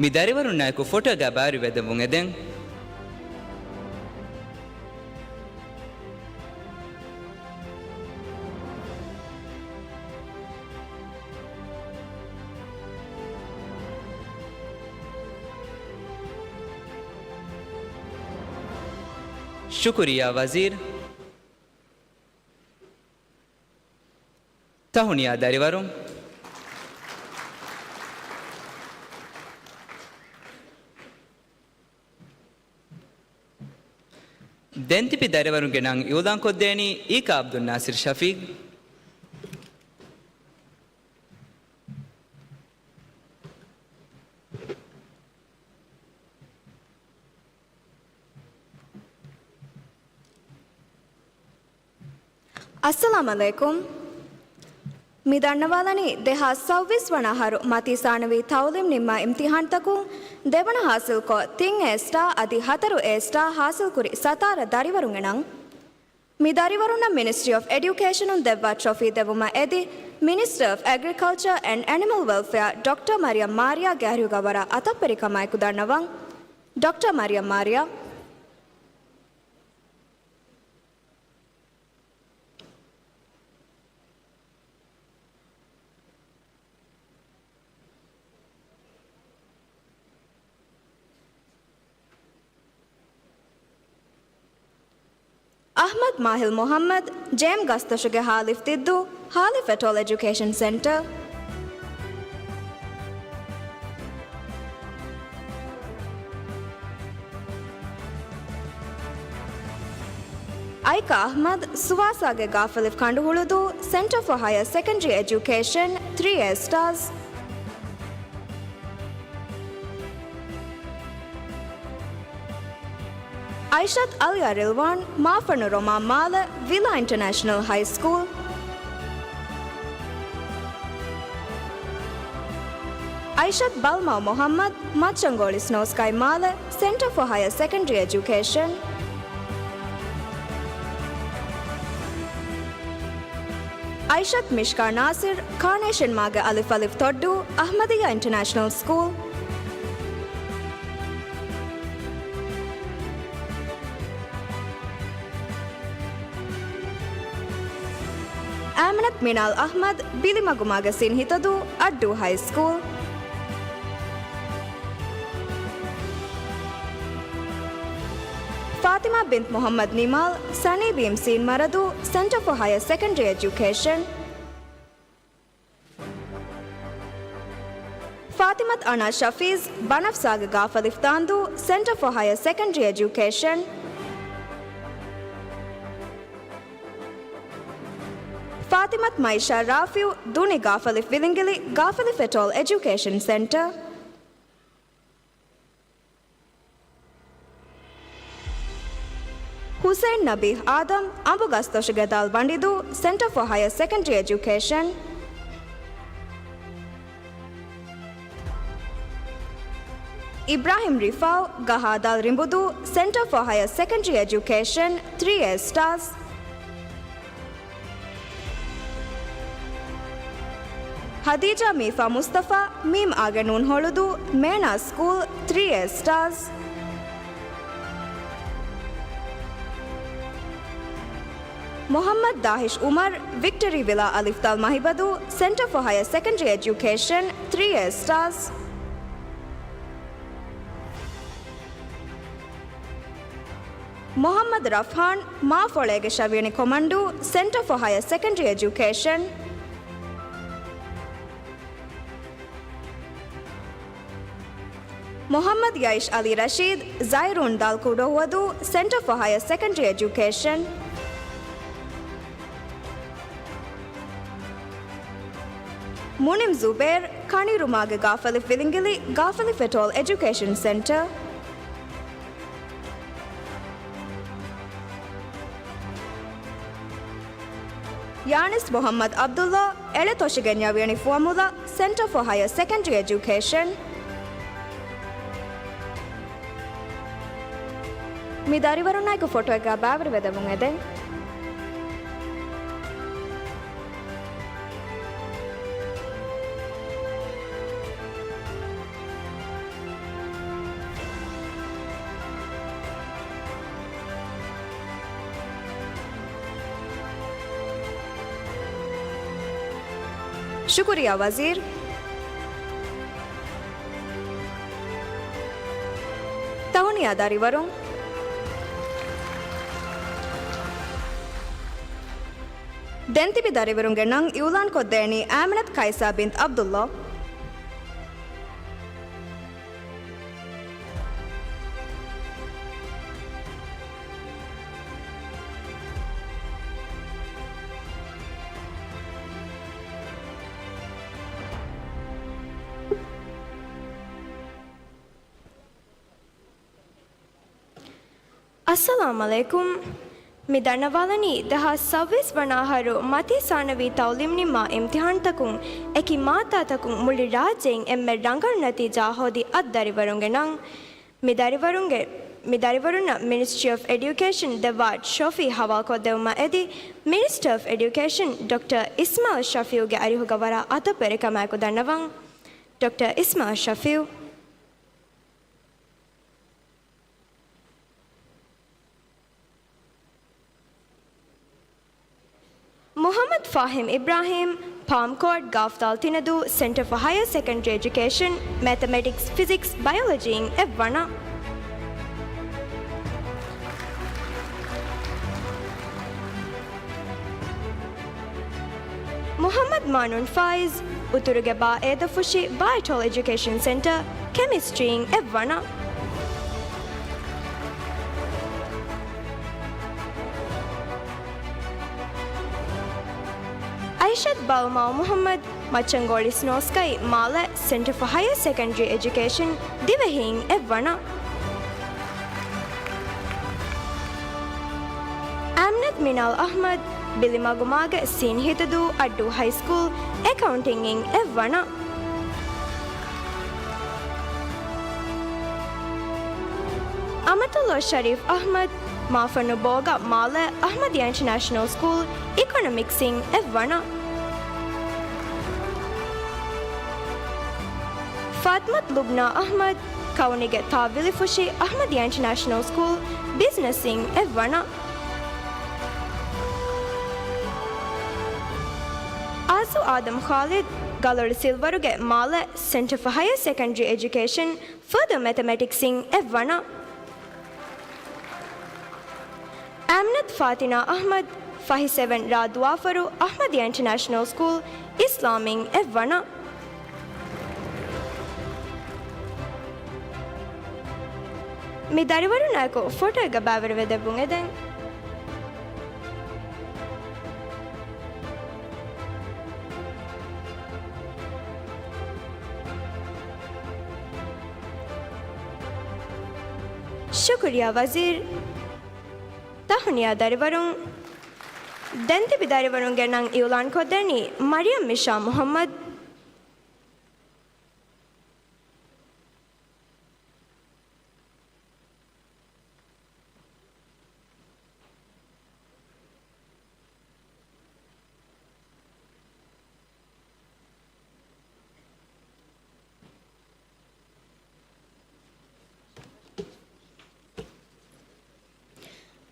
S16: मिदारिवरुन्नायकु फोटोगा बारी वेदवुंगेदें शुक्रिया वजीर තහුනියා දරිවරුන් දෙන්තිපි දරිවරුන්ගේ නම් යෝදාන් කොද්දේනි ඊකා අබ්දුල් නාසිර් ෂෆීක්
S8: ಅಸ್ಸಲಾಮ್ ಅಲೈಕುಂ మీ దన్నవాలని దేహ సవ్విస్ వనహరు మతి సానవి తౌలిం నిమ్మ ఇమ్తిహాన్ తకు దెవన హాసిల్ కో తింగ్ ఎస్టా అది హతరు ఎస్టా హాసిల్ కురి సతార దరివరుంగెనం మీ దరివరున్న మినిస్ట్రీ ఆఫ్ ఎడ్యుకేషన్ ఉన్ దెవ్వ ట్రోఫీ దెవుమ ఎది minister of agriculture and animal welfare doctor Mariyam Mariya గ్యారుగవర అతప్పరికమాయకు దన్నవం డాక్టర్ మరియం మారియా ಅಹ್ಮದ್ ಮಾಹಿಲ್ ಮೊಹಮ್ಮದ್ ಜೇಮ್ ಗಸ್ತಶುಗೆ ಹಾಲಿಫ್ ತಿದ್ದು ಹಾಲಿಫ್ ಎಟೋಲ್ ಎಜುಕೇಷನ್ ಸೆಂಟರ್ ಐಕ ಅಹ್ಮದ್ ಸುವಾಸಾಗೆ ಗಾಫಲಿಫ್ ಕಂಡು ಹುಳುದು centre for higher secondary education 3 stars Aishath Aliya Rilwan Maafannu ರೊಮಾ ಮಾಲ villa international high school Aishath ಬಲ್ಮಾ Mohammed ಮಚ್ಚಂಗೋಳಿ ಸ್ನೋಸ್ಕೈ ಮಾಲ centre for higher secondary education Aishath Mishka Nasir carnation ಮಾಗ ಅಲಿಫ್ ಅಲಿಫ್ ತೊಡ್ಡು ಅಹ್ಮದಿಯಾ ಇಂಟರ್ನ್ಯಾಷನಲ್ ಸ್ಕೂಲ್ ಆಮನತ್ ಮಿನಾಲ್ ಅಹ್ಮದ್ ಬಿಲಿಮಗುಮಾಗ ಸಿನ್ಹಿತದು Addu high school Fathima bint Mohamed Nimal sunny beam Seenu ಮರದು centre for higher secondary education Fathimath Ana Shafeez ಬನಫ್ ಸಾಗ ಗಾಫಲಿಫ್ ತಾಂದು centre for higher secondary education Fathimath Maisha Rafiu ದುನಿ ಗಾಫಲಿಫ್ ವಿಲಿಂಗಿಲಿ ಗಾಫಲಿಫ್ atoll education centre Hussain Nabeeh Adam ಅಂಬುಗಸ್ತೋಷಗೆ ದಾಲ್ ಬಂಡಿದು centre for higher secondary education Ibrahim Rifau ಗಹಾದಾಲ್ ರಿಂಬುದು centre for higher secondary education 3 stars Hadheeja Meefa Mustafa ಮೀಮ್ ಆಗೆ ನೂನ್ ಹೊಳುದು ಮೇನಾ school 3 stars Mohamed Dhaish Umar victory villa ಅಲಿಫ್ತಾಲ್ ಮಹಿಬದು centre for higher secondary education 3 stars Mohamed Rafan ಮಾಫೊಳೆಗೆ ಶವಿಯಣಿ ಕೊಮಂಡು centre for higher secondary education Mohamed Yaish Ali Rasheed Zairoon ದಾಲ್ಕುಡೋವದು centre for higher secondary education Munim Zubair ಖಣಿರುಮಾಗೆ ಗಾಫಲಿಫ್ ವಿಲಿಂಗಿಲಿ ಗಾಫಲಿಫ್ atoll education centre ಯಾನಿಸ್ Mohammed Abdulla ಎಳೆತೊಶಿಗೆ ನ್ಯಾವಿಯಣಿ formula centre for higher secondary education మీ దారివరు నాకు ఫోటో එක බෑවර වෙදමුන් ඇදෙන් ಶುಕ್ರಿಯಾ ವಜೀರ್ ತವಣಿಯಾ ದಾರಿವರು
S17: ದೆಂತಿಬಿ ದರಿವರುಂಗೆ ನಂಗ್ ಇವ್ಲಾನ್ ಕೊದ್ದೇಣಿ ಆಮಿನತ್ ಕೈಸಾ ಬಿಂತ್ ಅಬ್ದುಲ್ಲಾ.
S8: अस्सलाम अलैकुम मी दर्नवालनी दहा 26 वनाहरु मती सानवी तौलिम निम्मा इम्तिहान तकुं एकी माता तकुं मुली राज्यें एम्मे रंगल नतीजा होदी अद्दरिवरुंगे नंग मिदरिवरुना मिनिस्ट्री ऑफ एजुकेशन देवाड शफी हवाल को देवमा एदी minister of education doctor Ismail शफीउगे अरिहुगवरा अत पेरिकमायको दर्नवंग doctor Ismail Shafeeu. Muhammad Fahim Ibrahim, Palm Court, Gafdal Tinadu, Center for Higher Secondary Education, Mathematics, Physics, Biology, Evana. Muhammad Manun Faiz, Uturugaba Edafushi, Biotol Education Center, Chemistry, Evana. Aishat Balma Muhammad Machangoli Snoskai Mala Center for Higher Secondary Education Divahing Evana. Amnat Minal Ahmad Bilimagumaga Sin Hitadu Addu High School Accounting in Evana. Amatullah Sharif Ahmad Mafanuboga Mala Ahmadiyya International School Economics in Evana. Fatmat Lubna Ahmad Kaunige Tavili Fushi Ahmadiyya International School Business in Evana. Azu Adam Khalid Galur Silvaruge Mala Center for Higher Secondary Education Further Mathematics in Evana. Amnat Fatina Ahmad Fahi 7 Radwafaru Ahmadiyya International School Islam in Evana. मी दरिवरु नाको photo එක බාවර වෙදබුන් එදෙන් शुक्रिया वजीर तहुनिया दरिवरुन दंति बिदरिवरुन गे नंग इउलान को देनी मरियम मिशा मोहम्मद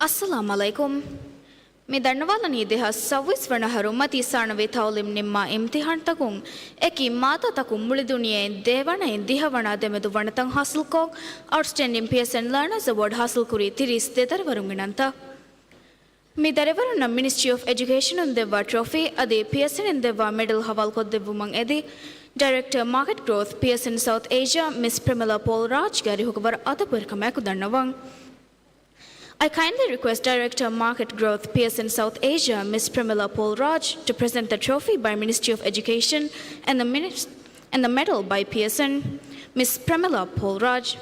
S18: अस्सलाम अलैकुम मैं दर्नवालनी देहा 26 वनहरु मती साणवे तौलिम निम्मा इम्तिहान तकुं एकी माता तकुं मुळि दुनिये देवण दिहवणा देमेदु वणतं हासिल को आउटस्टैंडिंग PSN लर्नर्स अवार्ड हासिल कुरी 30 देदर वरुंगिनंत मी दरेवरुन मिनिस्ट्री ऑफ एजुकेशन उन देवा ट्रॉफी अदे PSN इन देवा मेडल हवाल को देवुमंग एदी director market growth PSN South Asia miss Premila Paul Raj गारी हुकवर अतपर कमैकु दर्नवंग I kindly request Director Market Growth PSN South Asia, Ms. Pramila Paul Raj, to present the trophy by Ministry of Education and the medal by PSN, Ms. Pramila Paul Raj.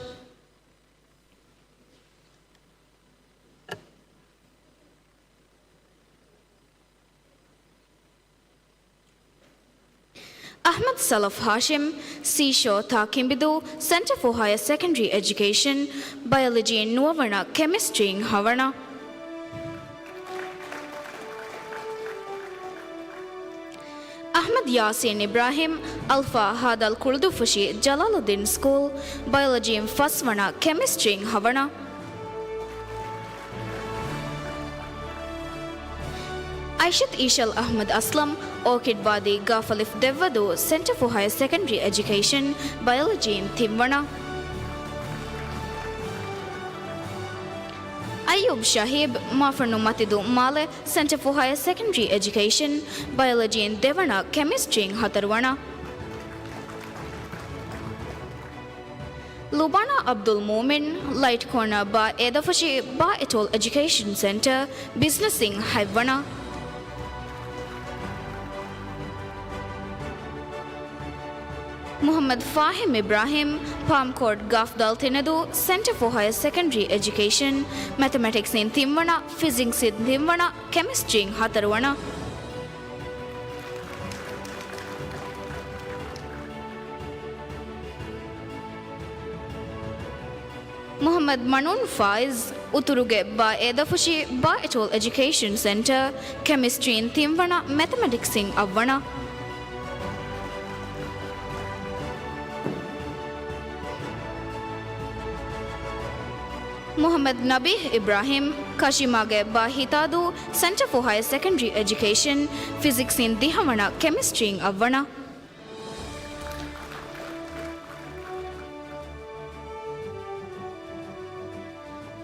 S18: Ahmad Salaf Hashim, Seashore Takimbidu, Center for Higher Secondary Education, Biology in Nuavana, Chemistry in Havana. Ahmad Yasin Ibrahim, Alpha Hadal Kurdufushi, Jalaluddin School, Biology in Faswana, Chemistry in Havana. Aishat Ishal Ahmad Aslam, Orchid Wadi Gafalif Devadu, Center for Higher Secondary Education, Biology in Timwana. Ayub Shahib Mafranu Matidu Male Center for Higher Secondary Education Biology in Devana Chemistry in Hatarwana Lubana Abdul Momin Light Corner Ba Edafashi Ba Etol Education Center Business in Haivana Muhammad Fahim Ibrahim Palm Court Gaf Daltinadu Center for Higher Secondary Education Mathematics in Timwana Physics in Timwana Chemistry in Hatarwana Muhammad Manun Faiz Uturuge Ba Edafushi Ba Etol Education Center Chemistry in Timwana Mathematics in Avwana Muhammad Nabih Ibrahim Kashimage Ba Hitadu Center for Higher Secondary Education Physics in Dihavana Chemistry in Avwana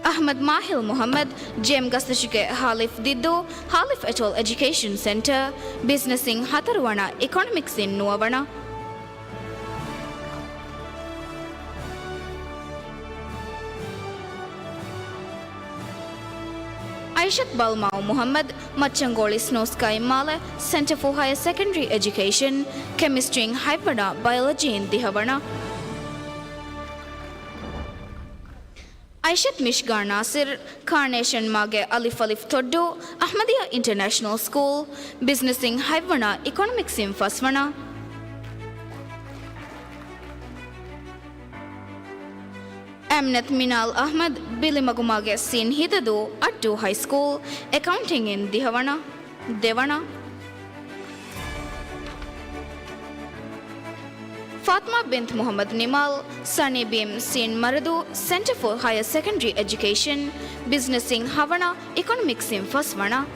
S18: Ahmad Mahil Muhammad Jem Gastashike Halif Diddu Halif Etol Education Center Business in Hatarwana Economics in Nuavana Aishat Balmau Muhammad Machangoli Snow Sky Male Center for Higher Secondary Education Chemistry in Haivana Biology in Dihavana Aishat Mishgar Nasir Carnation Mage Alif Alif Toddo Ahmadiyya International School Business in Haivana Economics in Faswana Amnat Minal Ahmad Bilimagumage Sin Hidadu Addu High School Accounting in Dihavana Devana Fatma bint Muhammad Nimal Sani Bim Sin Maradu Center for Higher Secondary Education Business in Havana Economics in Faswana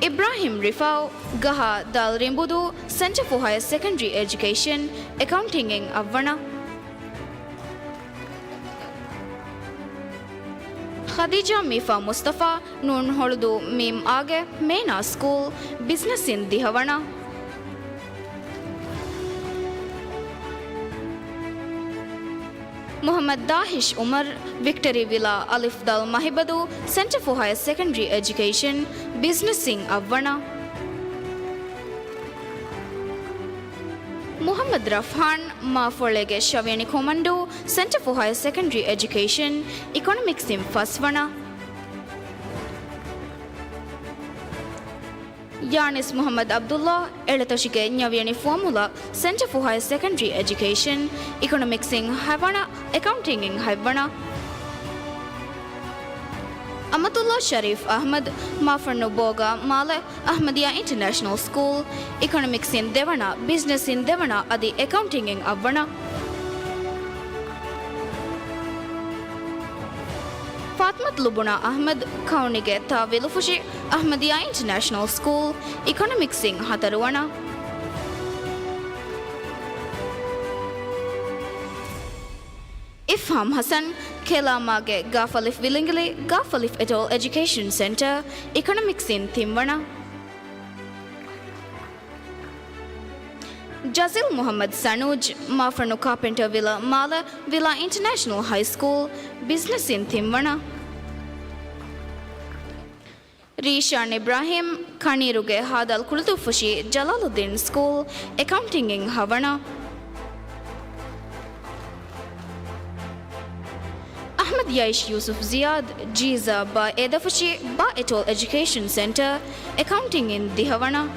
S18: Ibrahim Rifau Gaha Dal Rimbudu Center for Higher Secondary Education Accounting in Avana Khadija Mifa Mustafa Nun Holudu Mim Age Mena School Business in Dihavana Muhammad Dahish Umar Victory Villa Alif Dal Mahibadu Center for Higher Secondary Education Business in Avana Muhammad Rafhan Mafolege Shavyani Commando Center for Higher Secondary Education Economics in Faswana Yanis Muhammad Abdullah Elatashike Nyavyani Formula Center for Higher Secondary Education Economics in Havana Accounting in Havana Amatullah Sharif Ahmad Mafarno Boga Male Ahmadiyya International School Economics in Devana Business in Devana Adi Accounting in Avana Fatmat Lubuna Ahmad Kaunige Tavilufushi Ahmadiyya International School Economics in Hatarwana Ifham Hassan Kelamage Gafalif Willingly Gafalif et al. Education Center Economics in Timwana Jazil Muhammad Sanuj Mafrano Carpenter Villa Mala Villa International High School Business in Timwana Rishan Ibrahim Kaniruge Hadal Kultufushi Jalaluddin School Accounting in Havana Ahmad Yaish Yusuf Ziad Jiza Ba Edafushi Ba Etol Education Center Accounting in Dihavana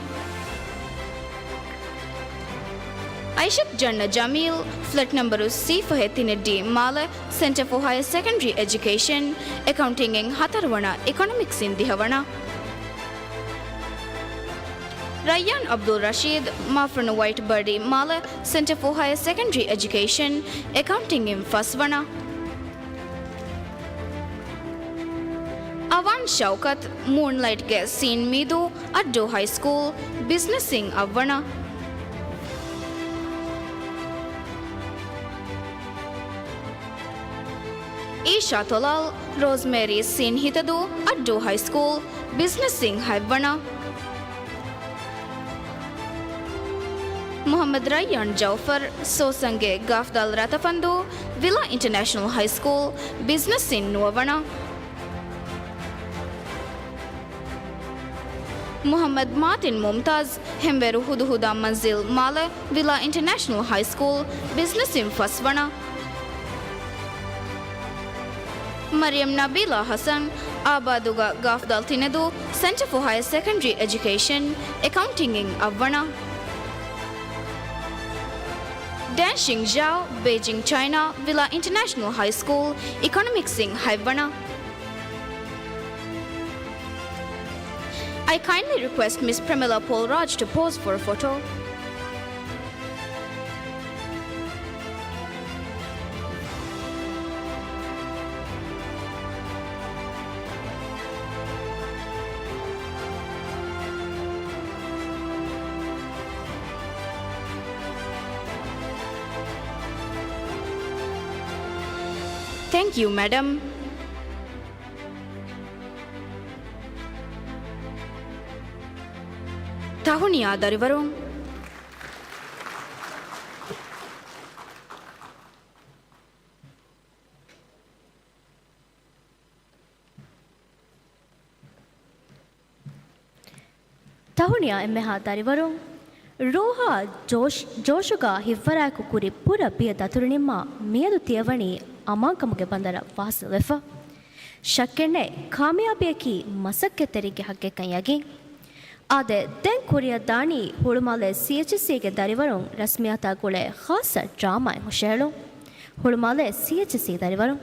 S18: Aishat Janna Jamil Flat number C for Hetinedi Mala Center for Higher Secondary Education Accounting in Hatarwana Economics in Dihavana Rayyan Abdul Rashid Mafrano White Birdie Mala Center for Higher Secondary Education Accounting in Faswana Awan Shaukat Moonlight Gas Scene Midu Addo High School Business in Avana Isha Tolal, Rosemary Sin Hitadu, Addo High School, Business Sing Haibwana. Muhammad Rayyan Jaufar, Sosange Gafdal Ratafandu, Villa International High School, Business in Nuavana. Muhammad Martin Mumtaz, Hemberu Huduhuda Manzil Male, Villa International High School, Business in Faswana. Mariam Nabila Hassan, Abaduga Gafdal Tinedu, Center for Higher Secondary Education, Accounting in Avana. Danxing Zhao, Beijing, China, Villa International High School, Economics in Haibana. I kindly request Miss Premila Paul Raj to pose for a photo. Thank you, madam. Tahuniya Darivarung.
S3: Tahuniya emmeha Darivarung. Roha Joshuga Hivaraku Kuri Pura Bia Daturinima, Miadu Tiavani, Amankamuge Bandara Vasileva. Shakene, Kamiabiaki, Masake Terike Hakekayagi. Ade, then Korea Dani, Hurmale CHC Darivarung, Rasmiata Gule, Hasa Drama, Hoshelo, Hurmale CHC Darivarung.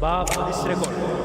S19: va for this record.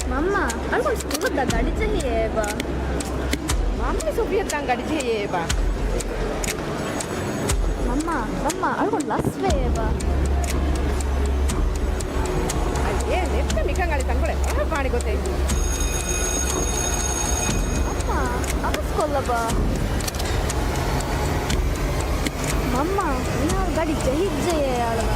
S6: Mamma, algo stulo da gadi chahiye ba. Mamma Sophia tan gadi chahiye ba. Mamma, algo lasve ba. Ayye, nepta nikan ali tangole. Paani gote. Mamma, amas kolla ba. Mamma, niha gadi chahijje alwa.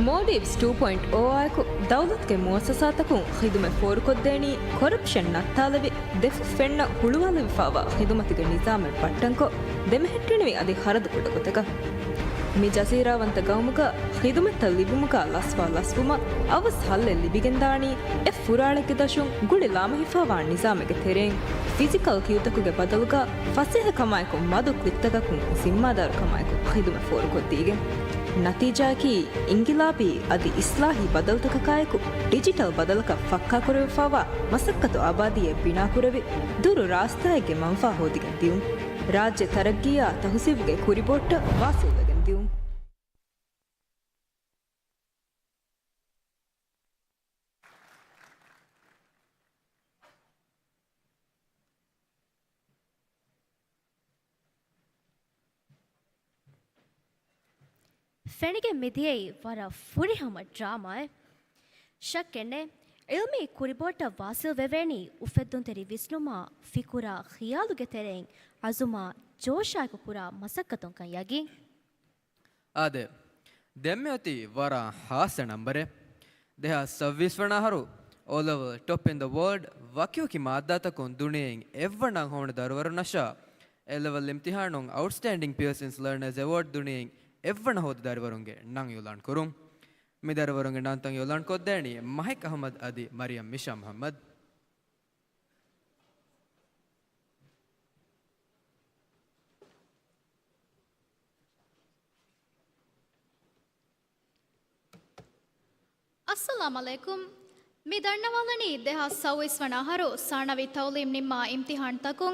S19: ಮೋಡಿವ್ಸ್ 2.0 ಆಯ್ಕು ದೌಲತ್ಗೆ ಮುವಸಸಾತಕು ಹಿದುಮೆ ಫೋರುಕೊದ್ದೇಣಿ corruption ನತ್ತಾಲವಿ ದೆಫು ಫೆಣ್ಣ ಹುಳುವಾಲವಿ ಫಾವ ಹಿದುಮತಿಗೆ ನಿಜಾಮೆ ಪಟ್ಟಂಕೊ ದೆಮೆಹೆಟ್ಟಿಣಿವಿ ಅದಿ ಹರದು ಕೊಡಗೊತಕ ಮಿ ಜಸೀರಾವಂತ ಗೌಮುಗ ಹಿದುಮೆತ್ತ ಲಿಬುಮುಗ ಲಸ್ವಾ ಲಸ್ವುಮ ಅವಸ್ ಹಲ್ಲೆ ಲಿಬಿಗೆಂದಾಣಿ A ಫುರಾಳೆಗೆ ದಶುಂ ಗುಳಿ lama ಹಿಫಾವಾ ನಿಜಾಮೆಗೆ ತೆರೆಂ physical ಕಿಯುತಕುಗೆ ಬದಲುಗ ಫಸೆಹ ಕಮಾಯಕು ಮದು ಕ್ಲಿತ್ತಗಕು ಸಿಮ್ಮಾದಾರು ಕಮಾಯಕು ಹಿದುಮೆ ಫೋರುಕೊದ್ದೀಗೆ ನತೀಜಾಕಿ ಇಂಗಿಲಾಬಿ ಅದಿ ಇಸ್ಲಾಹಿ ಬದಲ್ತಕಕಾಯಕು digital ಬದಲಕ ಫಕ್ಕಾ ಕೊರವೆಫಾವಾ ಮಸಕ್ಕತು ಆಬಾದಿಯೆ Bina ಕುರವಿ ದುರು ರಾಸ್ತಾಯಗೆ ಮಂಫಾ ಹೋದಿಗೆಂದಿಯುಂ ರಾಜ್ಯ ತರಗ್ಗಿಯ ತಹುಸಿವುಗೆ ಕುರಿಬೊಟ್ಟ ವಾಸುವೆಗೆಂದಿಯುಂ
S3: ಫೆಣಿಗೆ ಮಿದಿಯೈ ವರ ಫುರಿಹಮ ಡ್ರಾಮಾಯ್ ಶಕ್ಕೆಣ್ಣೆ ಇಲ್ಮಿ ಕುರಿಬೋಟ ವಾಸಿಲ್ ವೆವೇಣಿ ಉಫೆದ್ದುನ್ ತೆರಿ ವಿಸ್ನುಮಾ ಫಿಕುರಾ ಖಿಯಾಲುಗೆ ತೆರೆಂ ಅಜುಮಾ ಜೋಶಾಯ್ಕು ಕುರಾ ಮಸಕ್ಕತೊಂಕಂ ಯಗಿ
S2: ಆದೆ ದೆಮ್ಮೆಯತಿ ವರ ಹಾಸ ನಂಬರೆ ದೇಹ 26 ವಣಹರು all over top in the world ವಕ್ಯುಕಿ ಮಾದ್ದಾತಕೊನ್ ದುಣಿಯೆಂ ಎವ್ವಣಂ ಹೋಣ ದರವರ ನಶಾ ಎಲೆವಲ್ ಇಮ್ತಿಹಾನುಂ ಔಟ್ಸ್ಟ್ಯಾಂಡಿಂಗ್ ಪಿಯರ್ಸನ್ಸ್ ಲರ್ನರ್ಸ್ ಅವಾರ್ಡ್ ದುಣಿಯೆಂ ಎವ್ವಣ ಹೋದ ದಾರಿವರುಂಗೆ ನಂಗ್ ಯೋಲಾಣ್ ಕೊರುಂ ಮಿ ದಾರಿವರುಂಗೆ ನಂತಂಗ್ ಯೋಲಾಣ್ ಕೊದ್ದೇಣಿ ಮಹಿಕ್ ಅಹಮದ್ ಅದಿ ಮರಿಯಂ ಮಿಶಾ ಮೊಹಮ್ಮದ್
S20: अस्सलाम अलैकुम मी दर्णवालनी देहा सव्वीस वनाहरो साणवी तौलीम निम्मा इम्तिहान तकुं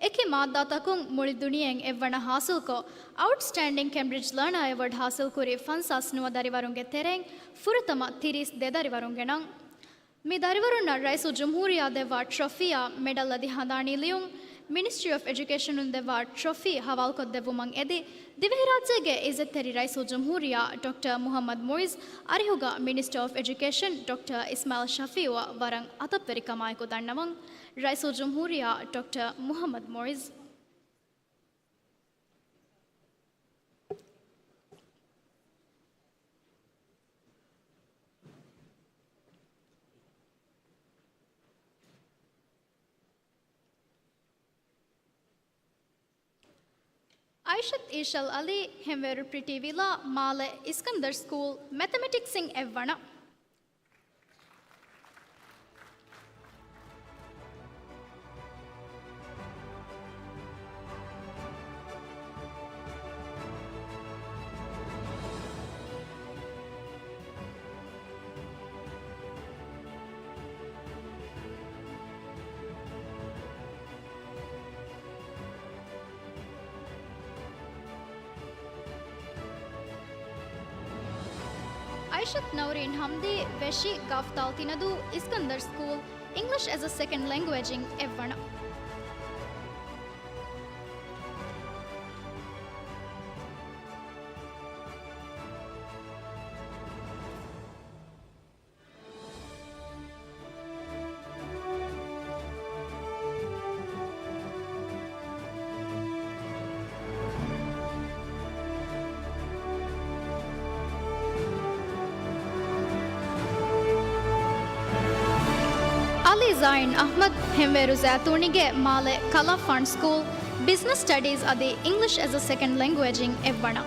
S20: एके मादा तकुं मुड़ी दुनियें एवना हासिल को आउटस्टैंडिंग कैम्ब्रिज लर्नर अवार्ड हासिल कुरी फंसास नुआ दरिवरुंगे तेरें फुरतमा तिरिस दे दरिवरुंगे नंग मी दरिवरुन्न रईसु जमहूरिया देवा ट्रॉफिया मेडल अदि हदानी लियुं मिनिस्ट्री ऑफ एजुकेशन देवा ट्रॉफी हवाल को देवुमंग एदि दिवेह राज्यगे इज़्ज़तरी रईसु जमहूरिया डॉक्टर मुहम्मद मोइज़ अरिहुगा minister of education doctor Ismail शफीवा वरंग अतपरी कमाई को दन्नमंग रईसु जमहूरिया doctor Muhammad Muizz Aishat Ishal Ali Hemver Pretty Villa Male Iskandar School Mathematics Sing Evana Aishat Naureen Hamdi Veshi Gaftaltinadu Iskandar School English as a Second Language in Evana Ali Zain Ahmad Hemveru Zatunige Male Kala Fund School Business Studies Adi English as a Second Language in Evana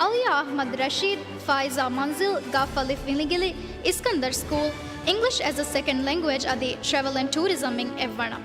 S20: Alia Ahmad Rashid, Faiza Manzil, Gafalif Viligili, Iskandar School, English as a Second Language Adi Travel and Tourism in Evana.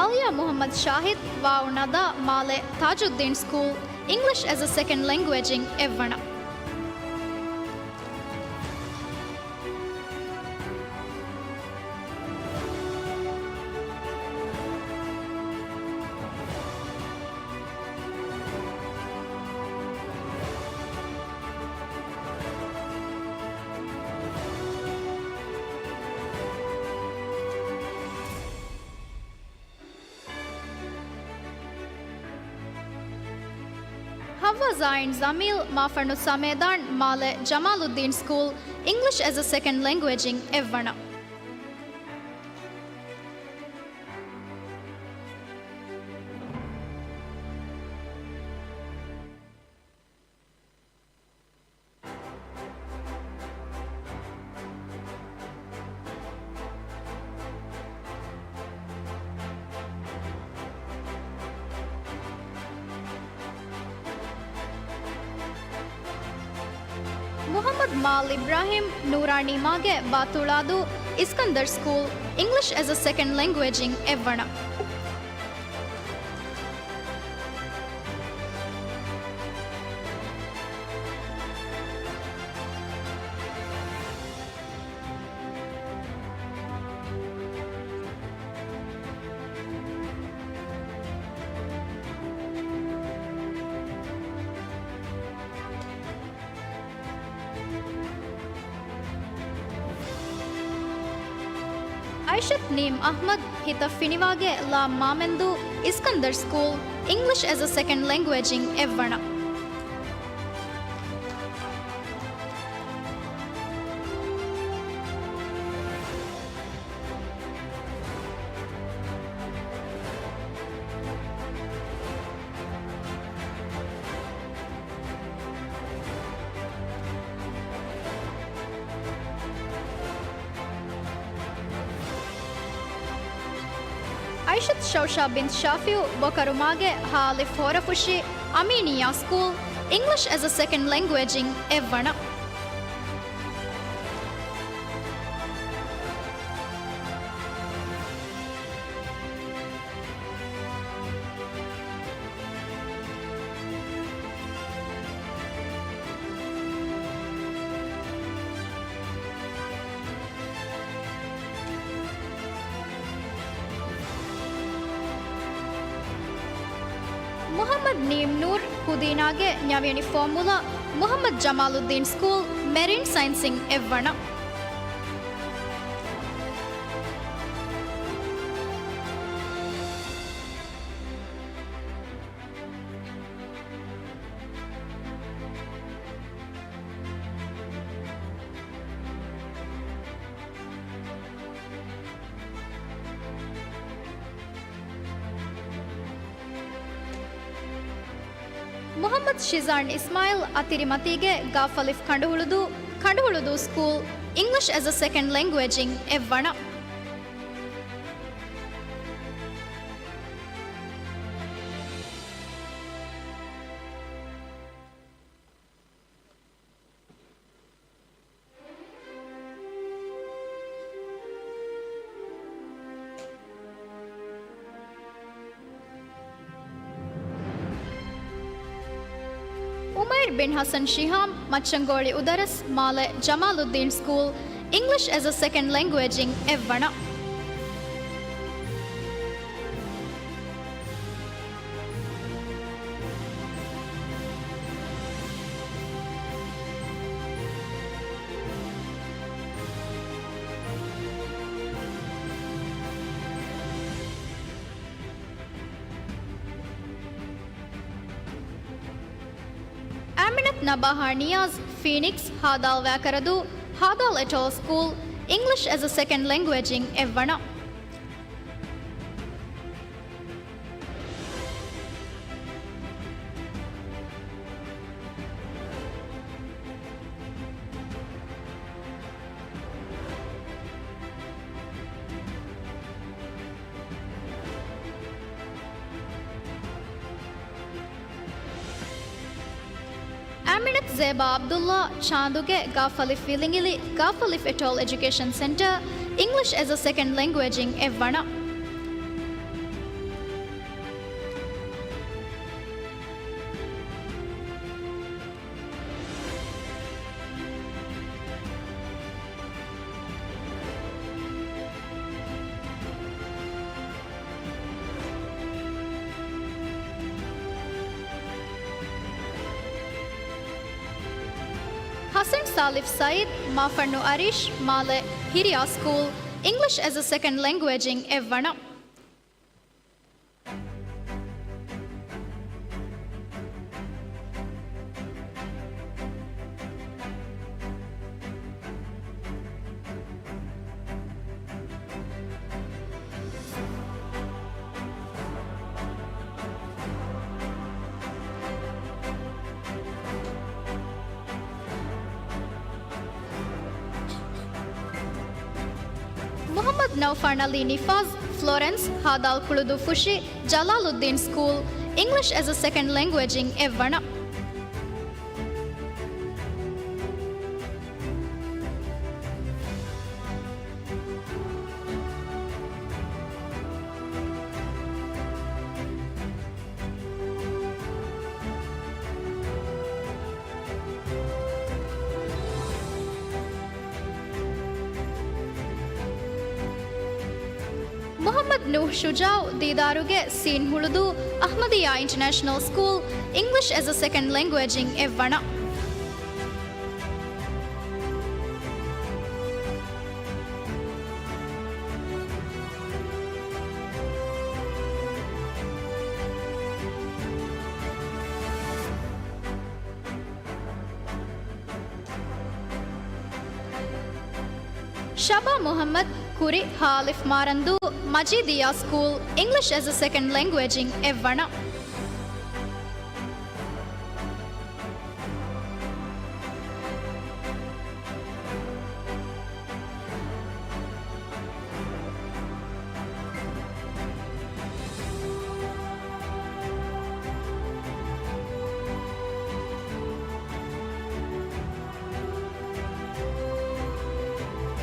S20: Alia Muhammad Shahid Vaunada Male Tajuddin School English as a Second Language in Evana. Hawa Zain Zamil Mafanu Samedan Male Jamaluddin School English as a Second Language in Evana. Muhammad Muhammad Mal Ibrahim Noorani Mage Batuladu Iskandar School English as a second language in Evana. Aishat Neem Ahmad Hita Finivage La Mamendu Iskandar School English as a second language in Evana. Aishat Shausha bint Shafiu Bokarumage Halif Horafushi Aminiya School English as a second language in Evana. Muhammad Neem Noor Hudinage Nyaveni Formula Muhammad Jamaluddin School Marine Science in Evana. Muhammad Shizan Ismail Atirimatige Gafalif Kandahuludu School English as a second language in Evana. Umair bin Hassan Shiham, Machangoli Udaras, Male Jamaluddin School, English as a second language in Evana. Aminat Nabahar Niaz, Phoenix, Hadal Vakaradu, Hadal et al. School, English as a second language in Evana. Aminat Zeba Abdullah, Chanduge, Gafalif Filingili, Gafalif et al. Education Center, English as a second language in Evana. Hassan Salif Said, Mafarnu Arish, Male, Hiria School, English as a second language in Evana. Muhammad Naufan Ali Nifaz, Florence, Hadal Kuludu Fushi, Jalaluddin School, English as a second language in Evana. Muhammad Nuh Shujau Didaruge Sin Huludu Ahmadiyya International School English as a second language in Evana. Shaba Muhammad Kuri Halif Marandu Majidiya School English as a second language in Evana.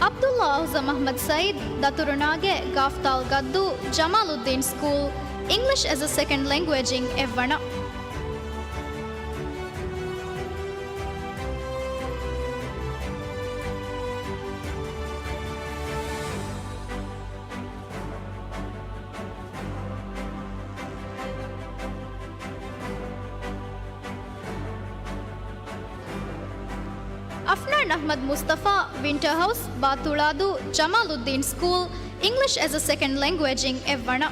S20: Abdullah Ahza Muhammad Said Daturunage Gaftal Gaddu Jamaluddin School English as a second language in Evana. Afnan Ahmad Mustafa Winterhouse Batuladu Jamaluddin School English as a second language in Evana.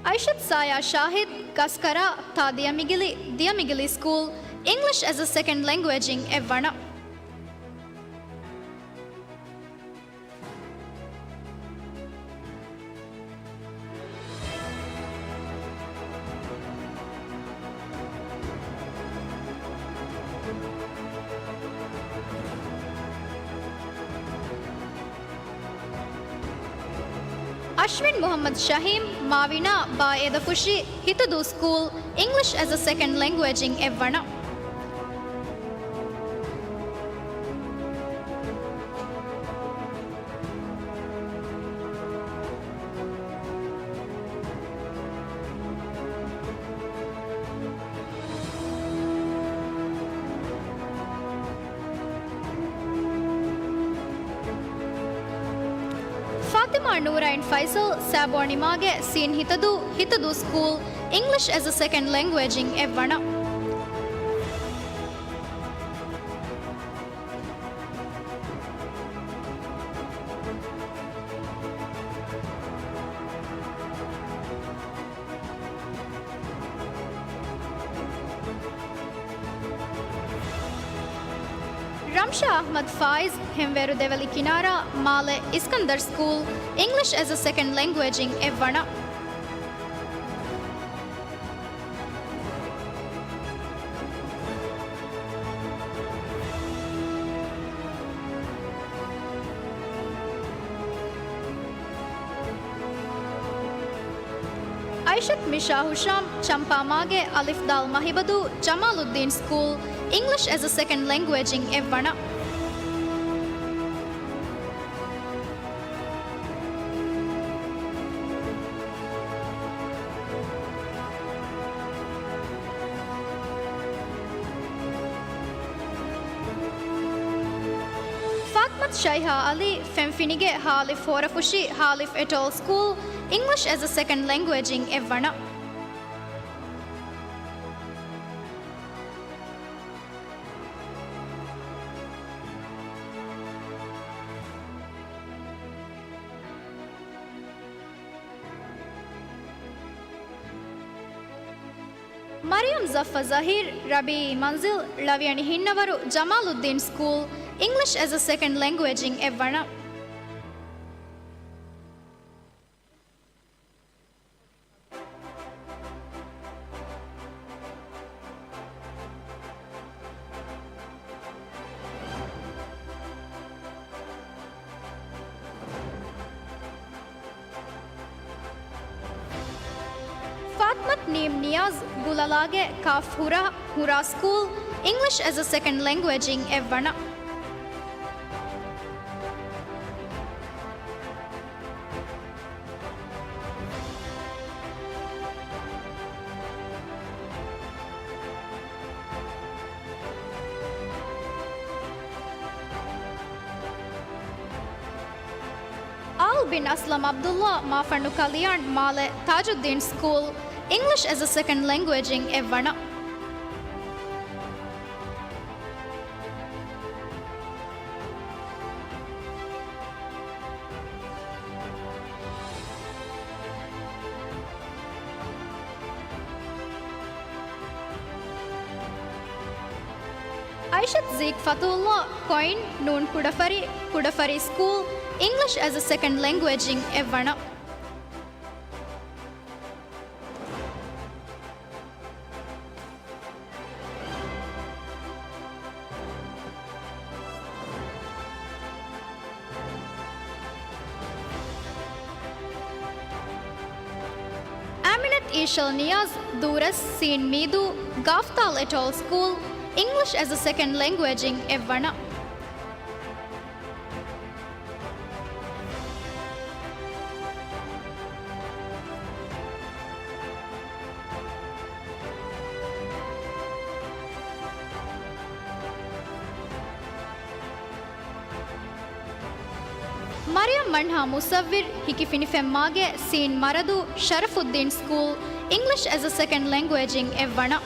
S20: Aishat Saya Shahid Kaskara Diamigili School English as a second language in Evana. Ashwin Muhammad Shahim Mavina Ba Edafushi Hitadu School English as a second language in Evana. Fatima Noora and Faisal Sabonimage Sin Hitadu School English as a second language in Evana. Ramsha Ahmad Faiz Hemveru Devali Kinara Male Iskandar School English as a second language in Evana. Aishat Misha Husham Champamage Alif Dal Mahibadu Jamaluddin School English as a second language in Evana. Fatmat Shaiha Ali Femfinige Halif Horafushi Halif et al. School English as a second language in Evana. Mariam Zaffa Zahir Rabi Manzil Laviani Hinnavaru Jamaluddin School English as a second language in Evana. Fatmat Neem Niaz Gulalage Kaf Hura School English as a second language in Evana. Abdul bin Aslam Abdullah Mafanu Kalyan Male Tajuddin School English as a second language in Evana. Aishat Zeek Fatullah Coin Noon Kudafari School English as a second language in Evana. Aminat Ishal Niaz Duras Seen Midu Gaftal et al. School English as a second language in Evana. Mariam Manha Musawwir Hikifini Femmage Seen Maradu Sharafuddin School English as a second language in Evana.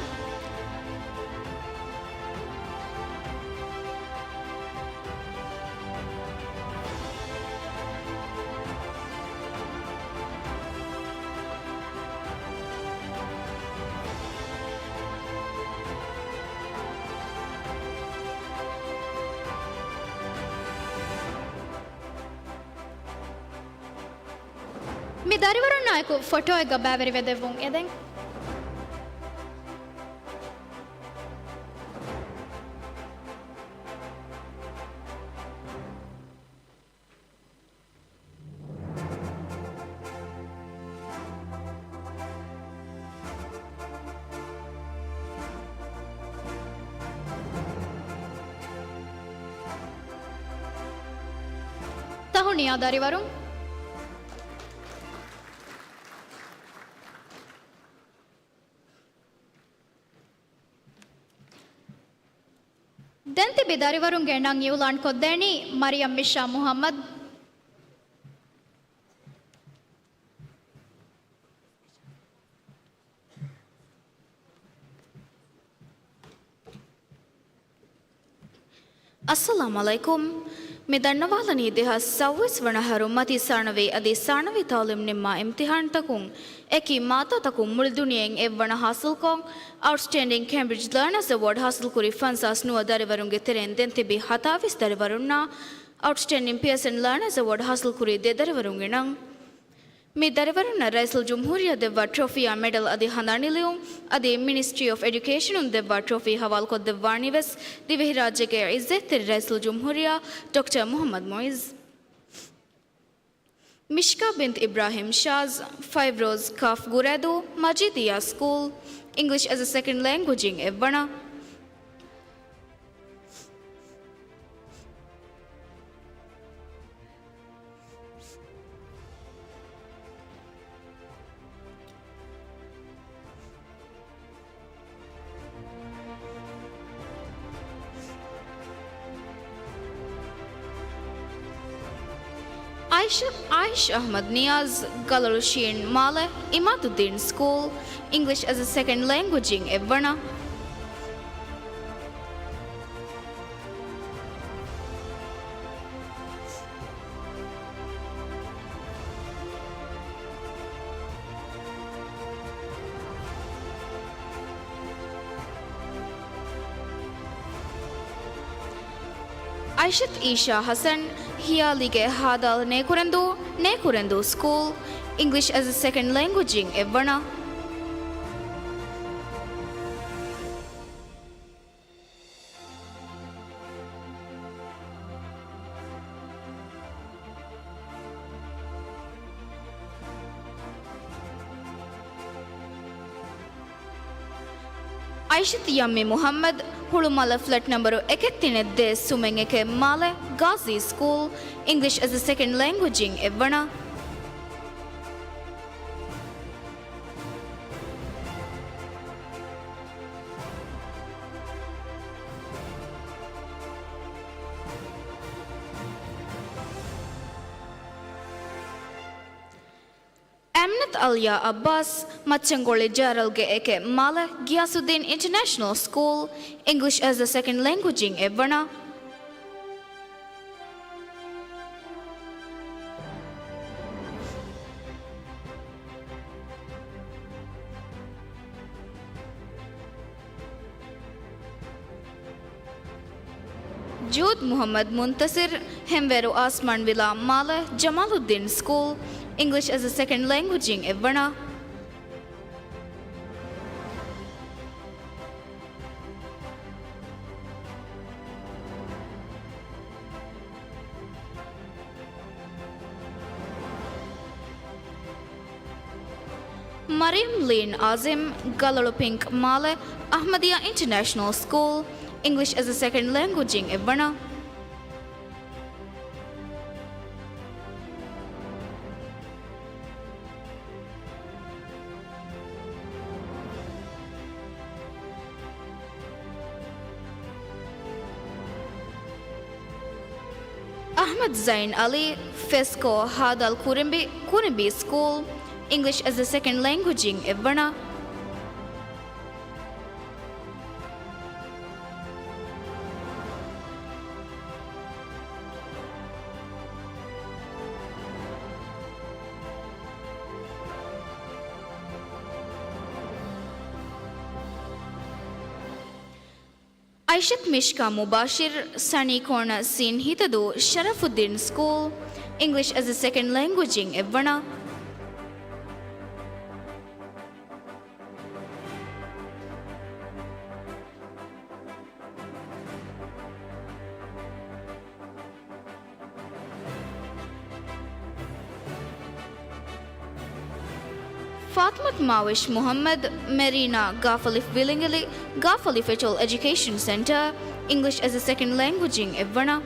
S20: Mi darivarun nayaku photo ega bæveri vedevun eden. Tahuniya darivarun. Denti bidarivarunge nang yulan koddeni Mariam Misha Muhammad.
S18: Assalamu alaikum. Midannawalani deha sawis vanaharu mati sarnavi adi sarnavi taulim nimma imtihan takung eki mata takum mulduniyeng evvana hasil kong outstanding Cambridge Learners Award hasil kuri fansas nuwa darivarunge teren dentibi hatavis darivarunna outstanding Pearson Learners Award hasil kuri de darivarunge nang Mi darivarunna Raisal Jumhuriya devva trophy medal adi handaniliyum adi Ministry of Education devva trophy hawal ko devwani ves divihi rajyage izzet Raisal Jumhuriya Dr. Muhammad Moiz Mishka bint Ibrahim Shaz 5 Rose Kaf Guredu Majidiya School English as a second language in Evana Aish Ahmad Niaz Galarushin Male Imatuddin School English as a second language in Evana Aishat Isha Hassan Hiyalige Hadal Nekurendu School English as a second language in Evana Aishat Yammi Muhammad Hulumala flat number Ekettinedde Sumengeke Male Ghazi School English as a second language in Evana Amnat Alya Abbas Machangoli Jaralge Eke Mala Giyasuddin International School English as a Second Language in Evana Jude Muhammad Muntasir Hemveru Asman Villa Mala Jamaluddin School English as a Second Language in Evana Mariam Lane Azim Galalu Pink Male Ahmadiyya International School English as a Second Language in Evana Ahmad Zain Ali Fesco Hadal Kurimbi School English as a Second Language in Evana Aishat Mishka Mubashir Sani Corner Sin Hitadu Sharafuddin School English as a Second Language in Evana Fatmat Mawish Muhammad Marina Gafalif Willingly Gafalif Etoll Education Center English as a Second Language in Evana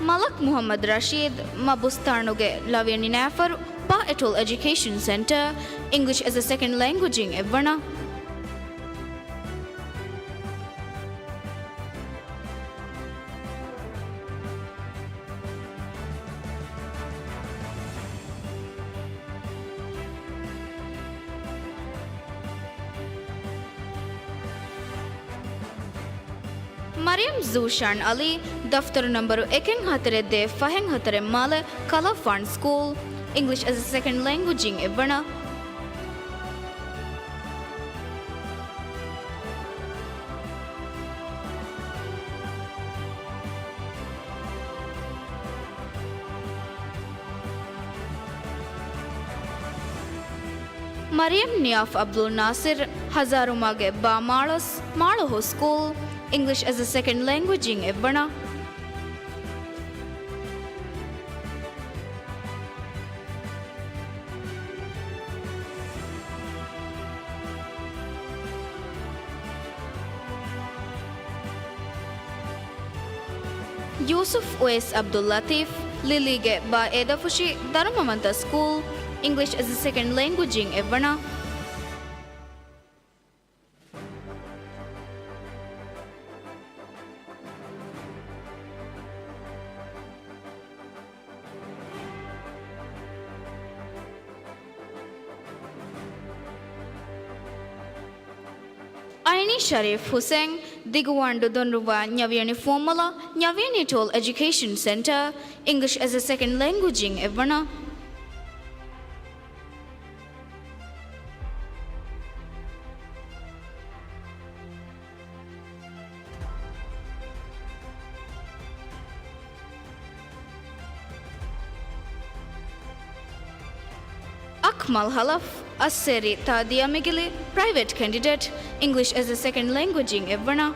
S18: Malak Muhammad Rashid Mabustanuge Laviani Nafar Pa Etoll Education Center English as a Second Language in Evana Mariam Zushan Ali Daftar number 1 Faheng Hatare Male Kala Fund School English as a Second Language in Evana Mariam Niaf Abdul Nasir Hazarumage Ba Malas Malaho School English as a Second Language in Evana Yusuf Oes Abdul Latif Lilige Ba Edafushi Dharmamanta School English as a Second Language in Evana Aini Sharif Hussain Diguwandu Donruwa Nyaviani Formula Nyaviani Toll Education Center English as a Second Language in Evana Akmal Halaf Asseri Tadia Migili Private Candidate English as a Second Language in Evana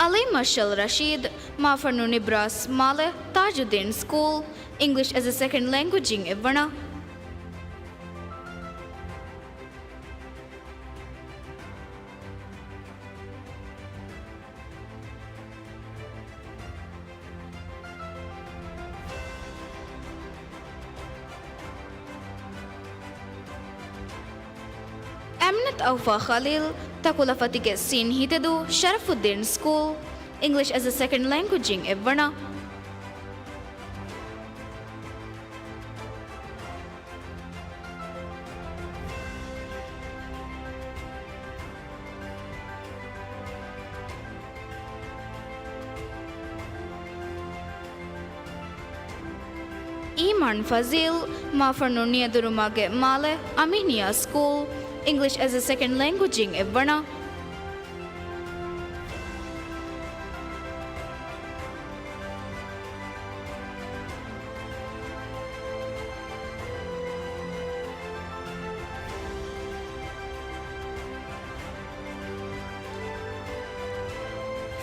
S18: Ali Marshall Rashid, Mafanu Nibras Male, Tajuddin School, English as a Second Language in Evana. Amnat Aufa Khalil, Takula Fatike Sin Hitedu, Sharafuddin School, English as a Second Language in Evana. Iman Fazil, Mafanu Niadurumage Male, Aminia School, English as a Second Language in Evana.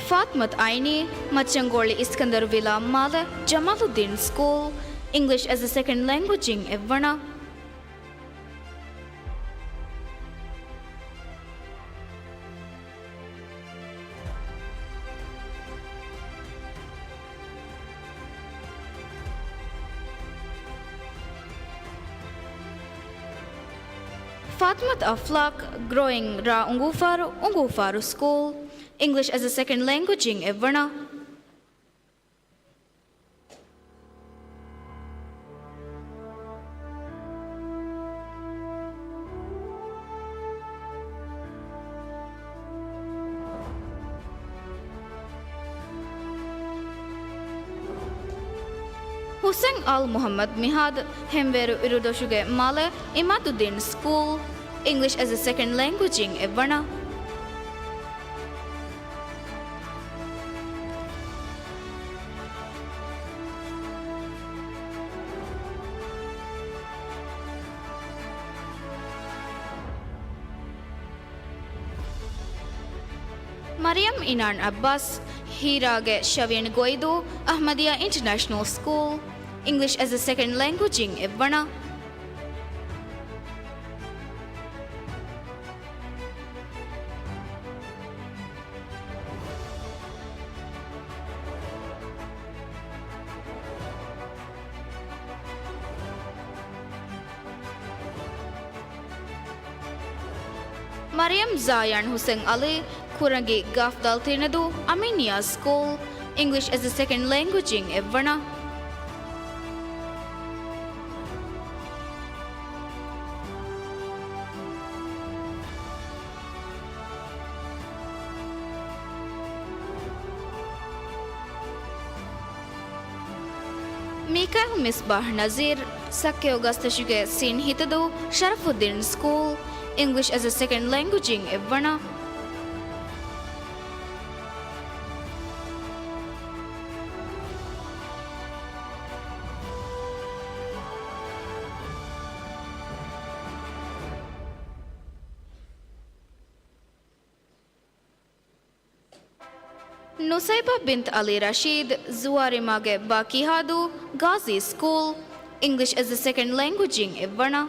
S18: Fatmat Aini, Machangoli Iskandar Villa Male, Jamaluddin School, English as a Second Language in Evana. Fatmat Aflak, Growing Ra Ungufaru School, English as a Second Language in Evana. Hussein Al Muhammad Mihad, Hemveru Irudoshuge Male, Imaduddin School, English as a Second Language in Evana. Mariam Inan Abbas, Hirage Shavian Goidu, Ahmadiyya International School, English as a Second Language in Evana. Mariam Zayan Hussein Ali, Kurangi Gafdal Tinadu, Aminia School, English as a Second Language in Evana. Mikael Misbah Nazir, Sakyo Gastashuge Sin Hitadu, Sharafuddin School, English as a Second Language in Evana. Nusaiba bint Ali Rashid, Zuarimage Bakihadu, Ghazi School, English as a Second Language in Evana.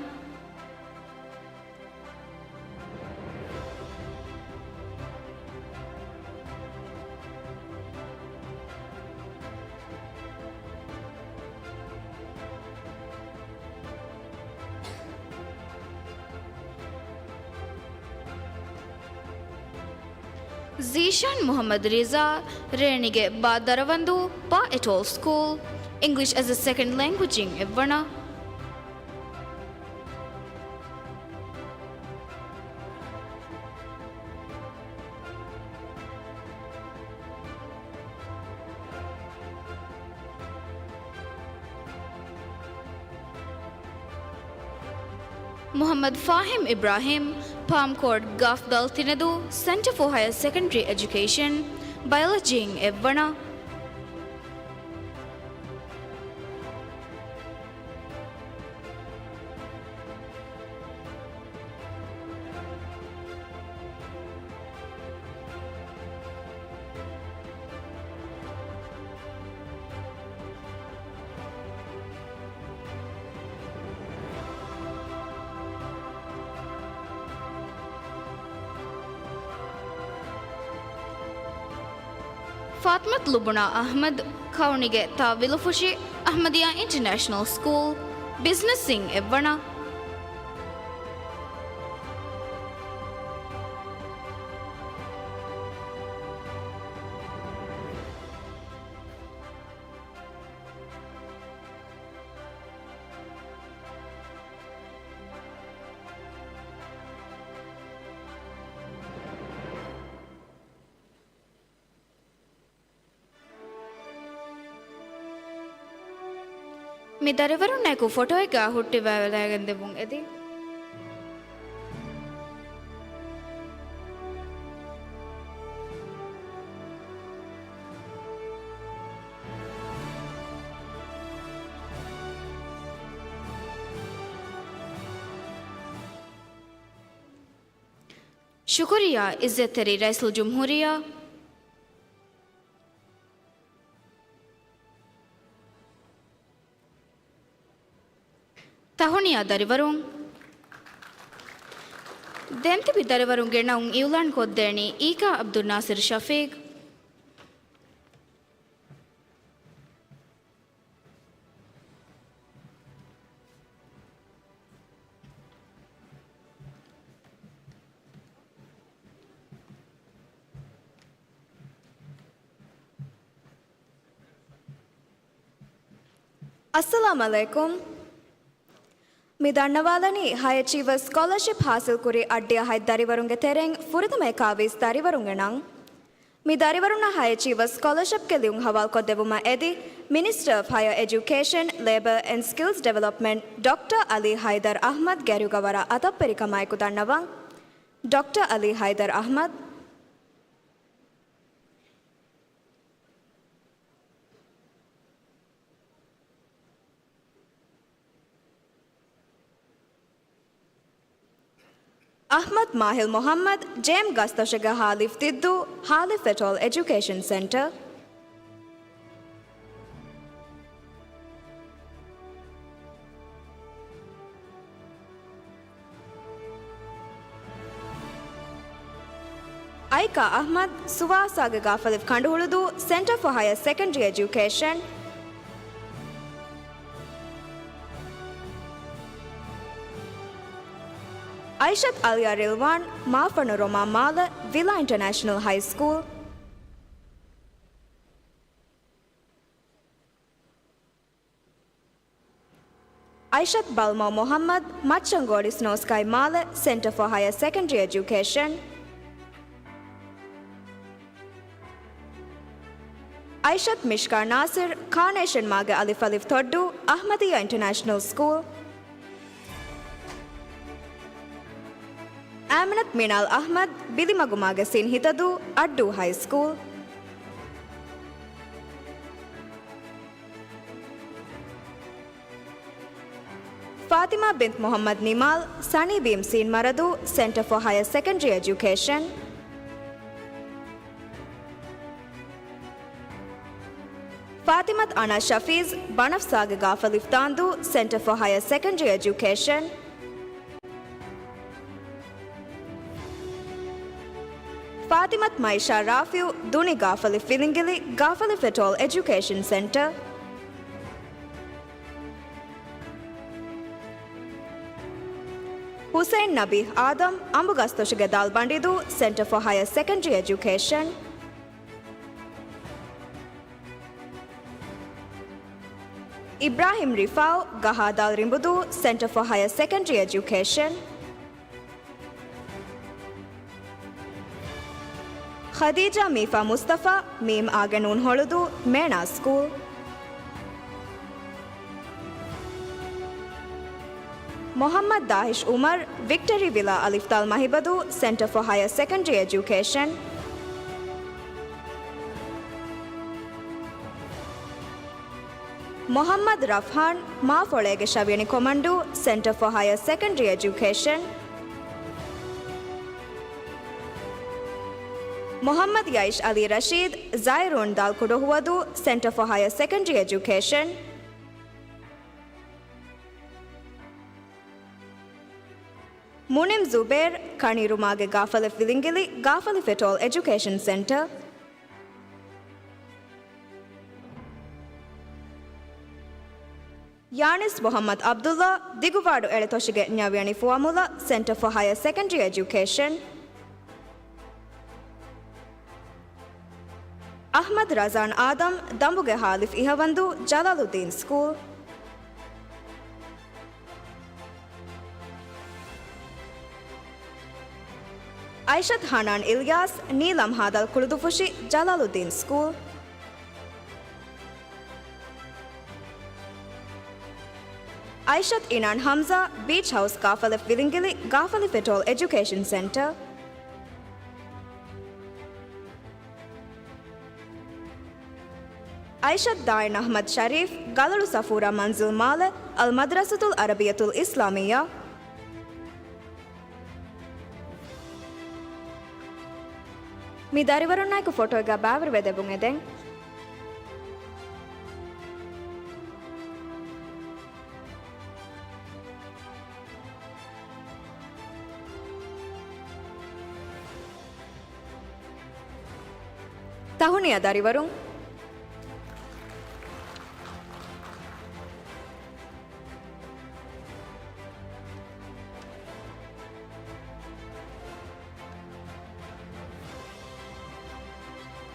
S18: Zishan Muhammad Reza, Renige Badaravandu, Pa Etol School, English as a Second Language in Evana. Muhammad Fahim Ibrahim, Palmcourt Gafdal Tinadu, Center for Higher Secondary Education, Biology in Evana. Fathimath Lubuna Ahmed ಖೌನಿಗೆ ತಾ ವಿಲುಫುಶಿ Ahmadiyya international school business ಸಿಂಗ್ ಎವ್ವಣ మీ దరెవరు నాకు photo එක ಹುಟ್ಟಿ වැවලෑගෙන දෙමුන් එදී शुक्रिया इज्जत तेरी रईसुल जमहूरिया ತಹುಣಿಯ ದರಿವರುಂ ದೆಂತಿ ಬಿ ದರಿವರುಂಗೆ ನೌಂ ಇವ್ಲಾನ್ ಕೊದ್ದೇಣಿ ಈಗ ಅಬ್ದುಲ್ ನಾಸಿರ್ ಶಫೀಕ್
S17: अस्सलाम अलैकुम मी दन्नवालनी हाय अचीवर स्कॉलरशिप हासिल कुरी अड्डिया हाय दरिवरुंगे तेरेंग फुरिदमे काविस दरिवरुंगे नंग मी दरिवरुना हाय अचीवर स्कॉलरशिप के लियुं हवाल को देवुमा एदी minister of higher education labour and skills development doctor Ali Haidar Ahmed गैरुगवरा अतप्पेरिकमायकु दन्नवं doctor Ali Haidar Ahmed Ahmad Mahil Mohammad, Jem Gastashaga Halif Tiddu, Halif et al. Education Center. Aika Ahmad, Suvasaga Gafalif Kanduhuludu, Center for Higher Secondary Education. Aishat Alia Rilwan, Mafana Roma Mala, Villa International High School. Aishat Balma Mohammad, Machangori Snow Sky Mala, Center for Higher Secondary Education. Aishat Mishkar Nasir, Carnation Maga Alif Alif Thoddu, Ahmadiyya International School. Aminat Minal Ahmad, Bidimagumaga Sinhitadu, Addu High School. Fatima bint Muhammad Nimal, Sani Beam Sin Maradu, Center for Higher Secondary Education. Fatimat Ana Shafiz, Banaf Saga Gafalif Tandu, Center for Higher Secondary Education. Fatimat Maisha Rafiu, Duni Gafalif Filingili, Gafalif et al. Education Center. Hussein Nabi Adam, Ambugastoshiga Dalbandidu, Center for Higher Secondary Education. Ibrahim Rifau, Gahadal Rimbudu, Center for Higher Secondary Education. Khadija Mifa Mustafa, Mim Aganun Holudu, Mena School. Muhammad Dahish Umar, Victory Villa Aliftal Mahibadu, Center for Higher Secondary Education. Muhammad Rafhan, Ma Folege Shavini Komandu, Center for Higher Secondary Education. Muhammad Yaish Ali Rashid, Zairun Dal Kudohuadu, Center for Higher Secondary Education. Munim Zubair, Kanirumage Gafalif Vilingili, Gafalif et al. Education Center. Yanis Muhammad Abdullah, Diguvadu Eletoshige Nyaviani Fuamula, Center for Higher Secondary Education. Ahmad Razan Adam, Dambuge Halif Ihavandu, Jalaluddin School. Aishat Hanan Ilyas, Neelam Hadal Kurdufushi, Jalaluddin School. Aishat Inan Hamza, Beach House, Gafalif Vilingili, Gafalif Etol Education Center. Aishat Dain Ahmad Sharif, Galalu Safura Manzil Male, Al Madrasatul Arabiyatul Islamiyya. Mi darivarunnaku photo ga bavar vedebun eden. Tahuniya darivarun.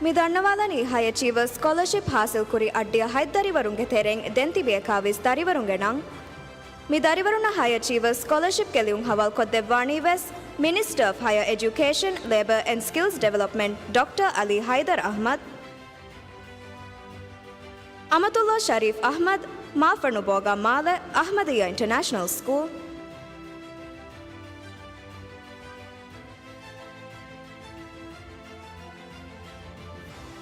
S17: Midannawalani High Achievers Scholarship Hasil Kuri Addia Haidarivarunge Tereng Dentibekavis Darivarungenang. Midarivaruna High Achievers Scholarship Kelium Haval Kodevani West, Minister of Higher Education, Labour and Skills Development, Dr. Ali Haidar Ahmad. Amatullah Sharif Ahmad, Mafarnuboga Male, Ahmadiyya International School.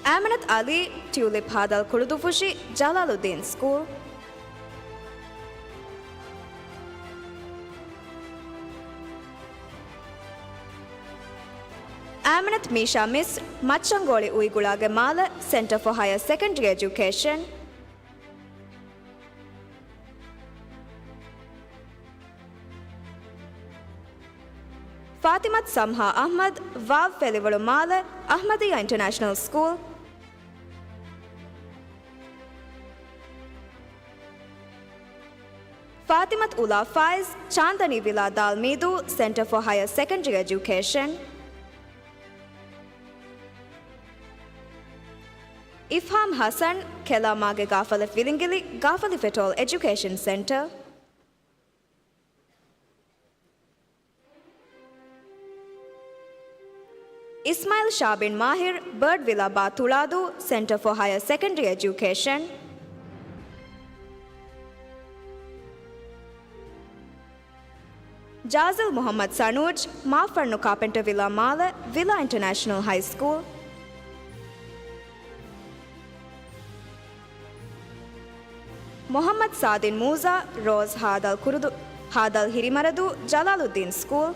S17: Amanat Ali, Tulip Hadal Kurdufushi, Jalaluddin School. Amanat Misha Miss, Machangoli Uigulage Mala, Center for Higher Secondary Education. Fatimat Samha Ahmad, Vav Felivalu Mala, Ahmadiyya International School. Fatimat Ula Faiz, Chandani Villa Dalmidu, Center for Higher Secondary Education. Ifham Hassan, Kela Mage Gafalif Vilingili, Gafalif Etol Education Center. Ismail Shah bin Mahir, Bird Villa Batuladu, Center for Higher Secondary Education. Jazil Muhammad Sanuj, Mafarnu Carpenter Villa Mala, Villa International High School. Muhammad Sadin Musa, Rose Hadal Hirimaradu, Jalaluddin School.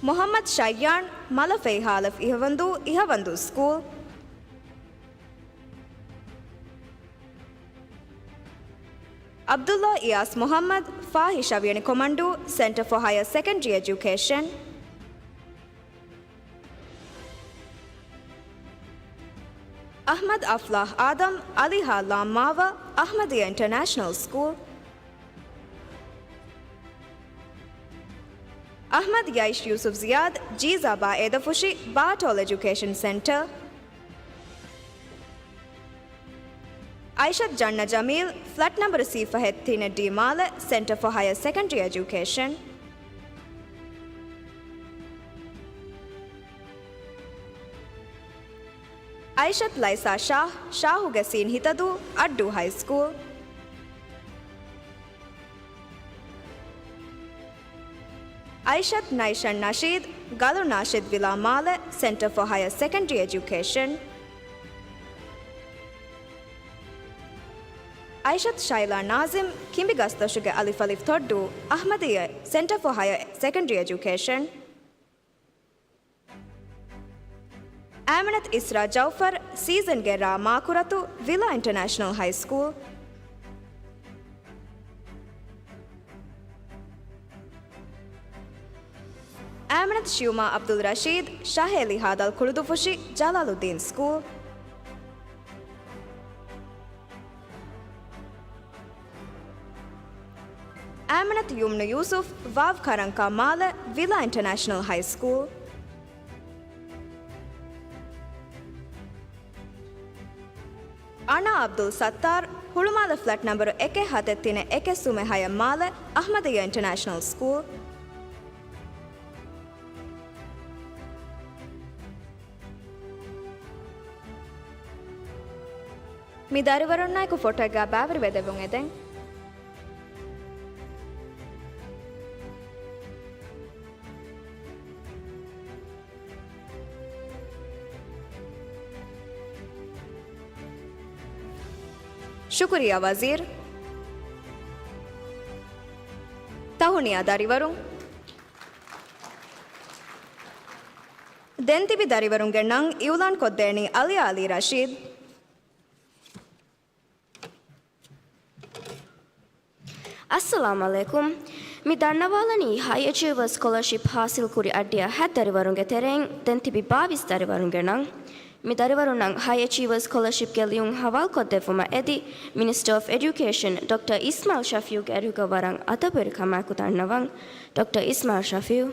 S17: Muhammad Shayyan, Malafei Halaf Ihavandu School. Abdullah Iyas Muhammad, Fahisha Viani Komandu, Center for Higher Secondary Education. Ahmad Aflah Adam, Ali Halam Mawa, Ahmadiyya International School. Ahmad Yaish Yusuf Ziad, Jizaba Edafushi, Bartol Education Center. Aishat Janna Jamil, flat number C for Hettina D. Mala, Center for Higher Secondary Education. Aishat Laisa Shah, Shahu Gasin Hitadu, Addu High School. Aishat Naishan Nasheed, Galu Nashid Villa Male, Center for Higher Secondary Education. Aishat Shaila Nazim, Kimbigastoshuge Alif Alif Toddu, Ahmadiyya, Center for Higher Secondary Education. Amanat Isra Jaufar, Season Gera Makuratu, Villa International High School. Amanat Shuma Abdul Rashid, Shaheli Hadal Kurdufushi, Jalaluddin School. Amanat Yumnu Yusuf, Vav Karanka Mala, Villa International High School. Ana Abdul Sattar, Hulumala flat number Eke Hatetine Eke Sumehaya Mala, Ahmadiyya International School. Mi darivaronna ku photo ga bavri vedevun eden. Shukriya Wazir. Tahuniya darivarun. Dentibi darivarunge nang Iulan Koddeni Ali Rashid.
S9: Assalamu alaikum. Mi dannawalani high achiever scholarship hasil kuri addiya had darivarunge tereng den tibi 22 darivarunge nang mi darivarunang high achiever scholarship ge liyun hawal koddefuma edi Minister of Education Dr. Ismail Shafiu ge aruga warang ataberi kamaku dannawang Dr. Ismail Shafiu.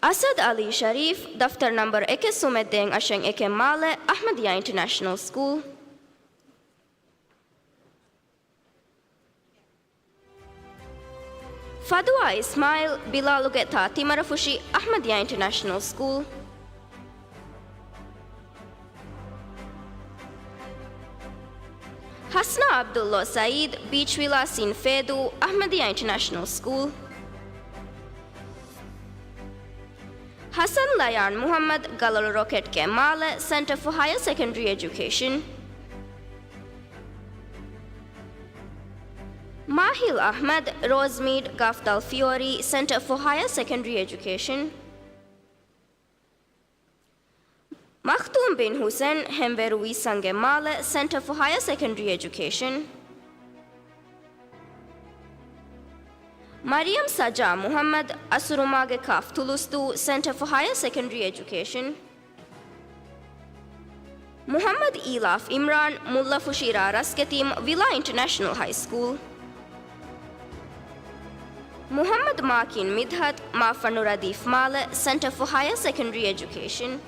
S9: Asad Ali Sharif, daftar number Eke Sumedeng Asheng Eke Male, Ahmadiyya International School. Fadua Ismail, Bilalugeta Timarafushi, Ahmadiyya International School. Hasna Abdullah Saeed, Beach Villa Sin Fedu, Ahmadiyya International School. Hassan Layan Muhammad Galal Rocket Kemale Center for Higher Secondary Education. Mahil Ahmed Rosemead Gafdal Fiori Center for Higher Secondary Education. Makhtoum bin Hussein Hemverui Sangemale Center for Higher Secondary Education. Mariam Saja Muhammad Asurumage Kaf Tulustu Center for Higher Secondary Education. Muhammad Ilaf Imran Mulla Fushira Rasketim Villa International High School. Muhammad Makin Midhat Mafanuradif Male Center for Higher Secondary Education.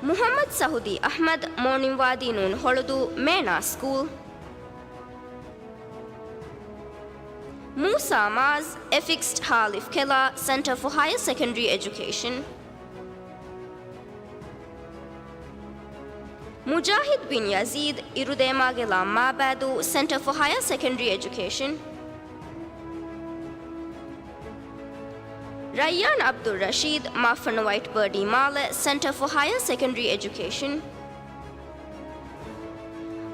S9: Muhammad Sahudi Ahmad Monimwadi Nun Holudu Mena School. Musa Maz Efixed Halif Kela Center for Higher Secondary Education. Mujahid bin Yazid Irudema Gelam Mabadu Center for Higher Secondary Education. Rayyan Abdul Rashid Mafan Whitebird Male Center for Higher Secondary Education.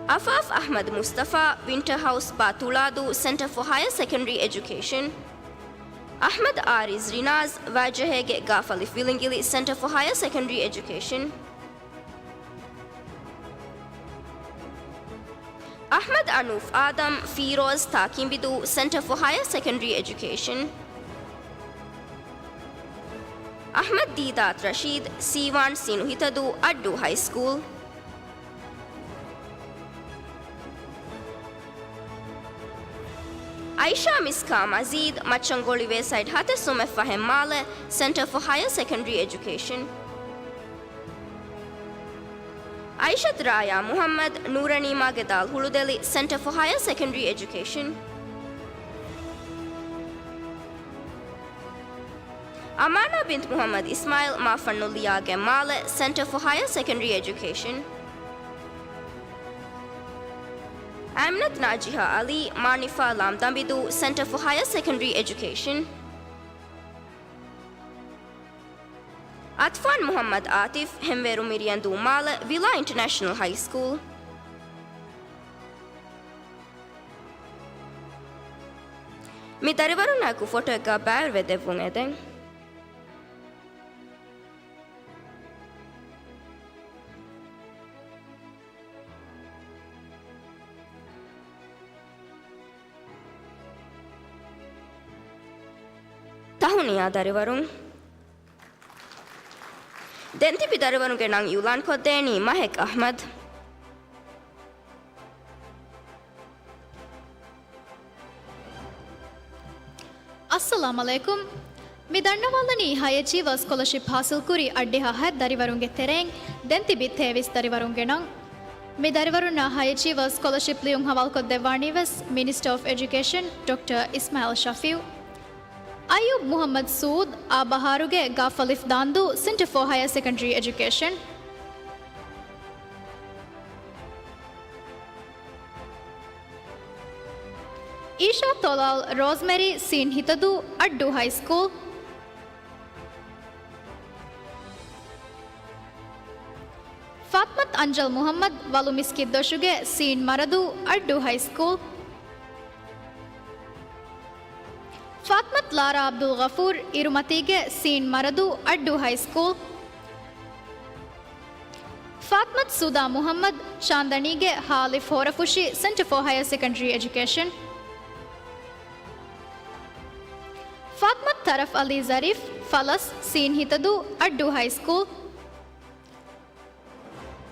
S9: Afaf Ahmad Mustafa Winter House Batuladu Center for Higher Secondary Education. Ahmad Ariz Rinaz Vajahege Gafalif Vilingili Center for Higher Secondary Education. Ahmad Anuf Adam Firoz Takimbidu Center for Higher Secondary Education. Ahmad Didat Rashid Siwan Sinuhitadu Addu High School. Aisha Miska Mazid Machangoli Wayside Hate Sume Fahem Male Center for Higher Secondary Education. Aishat Raya Muhammad Nurani Magedal Huludeli Center for Higher Secondary Education. Amana bint Muhammad Ismail Mafanulia Gemale Center for Higher Secondary Education. Amnat Najiha Ali Manifa Lamdambidu Center for Higher Secondary Education. Atfan Muhammad Atif Hemveru Miriandu Male Villa International High School. Mi darivarunaku photo ga bærve devun eden. tuhuniya dariwarun dentipi dariwarunge nan yulan koddeni Mahek Ahmad
S20: Assalamu alaikum. Mi dannawallani hayachiva scholarship hasil kuri addeha had darivarunge tereng denti bit hevis darivarunge nan mi darivaruna hayachiva scholarship liyung hawal koddevani ves Minister of Education Dr. Ismail Shafiu Ayub Muhammad Sood Abaharuge Gafalif Dandu Center for Higher Secondary Education Isha Tolal Rosemary Seen Hitadu Addu High School Fatmat Anjal Muhammad Walumiski Doshuge Seen Maradu Addu High School Fatmat Lara Abdul Ghafoor Irumatige Seen Maradu Addu High School Fatmat Suda Muhammad Shandanige Halif Horafushi Center for Higher Secondary Education Fatmat Taraf Ali Zarif Falas Seen Hitadu Addu High School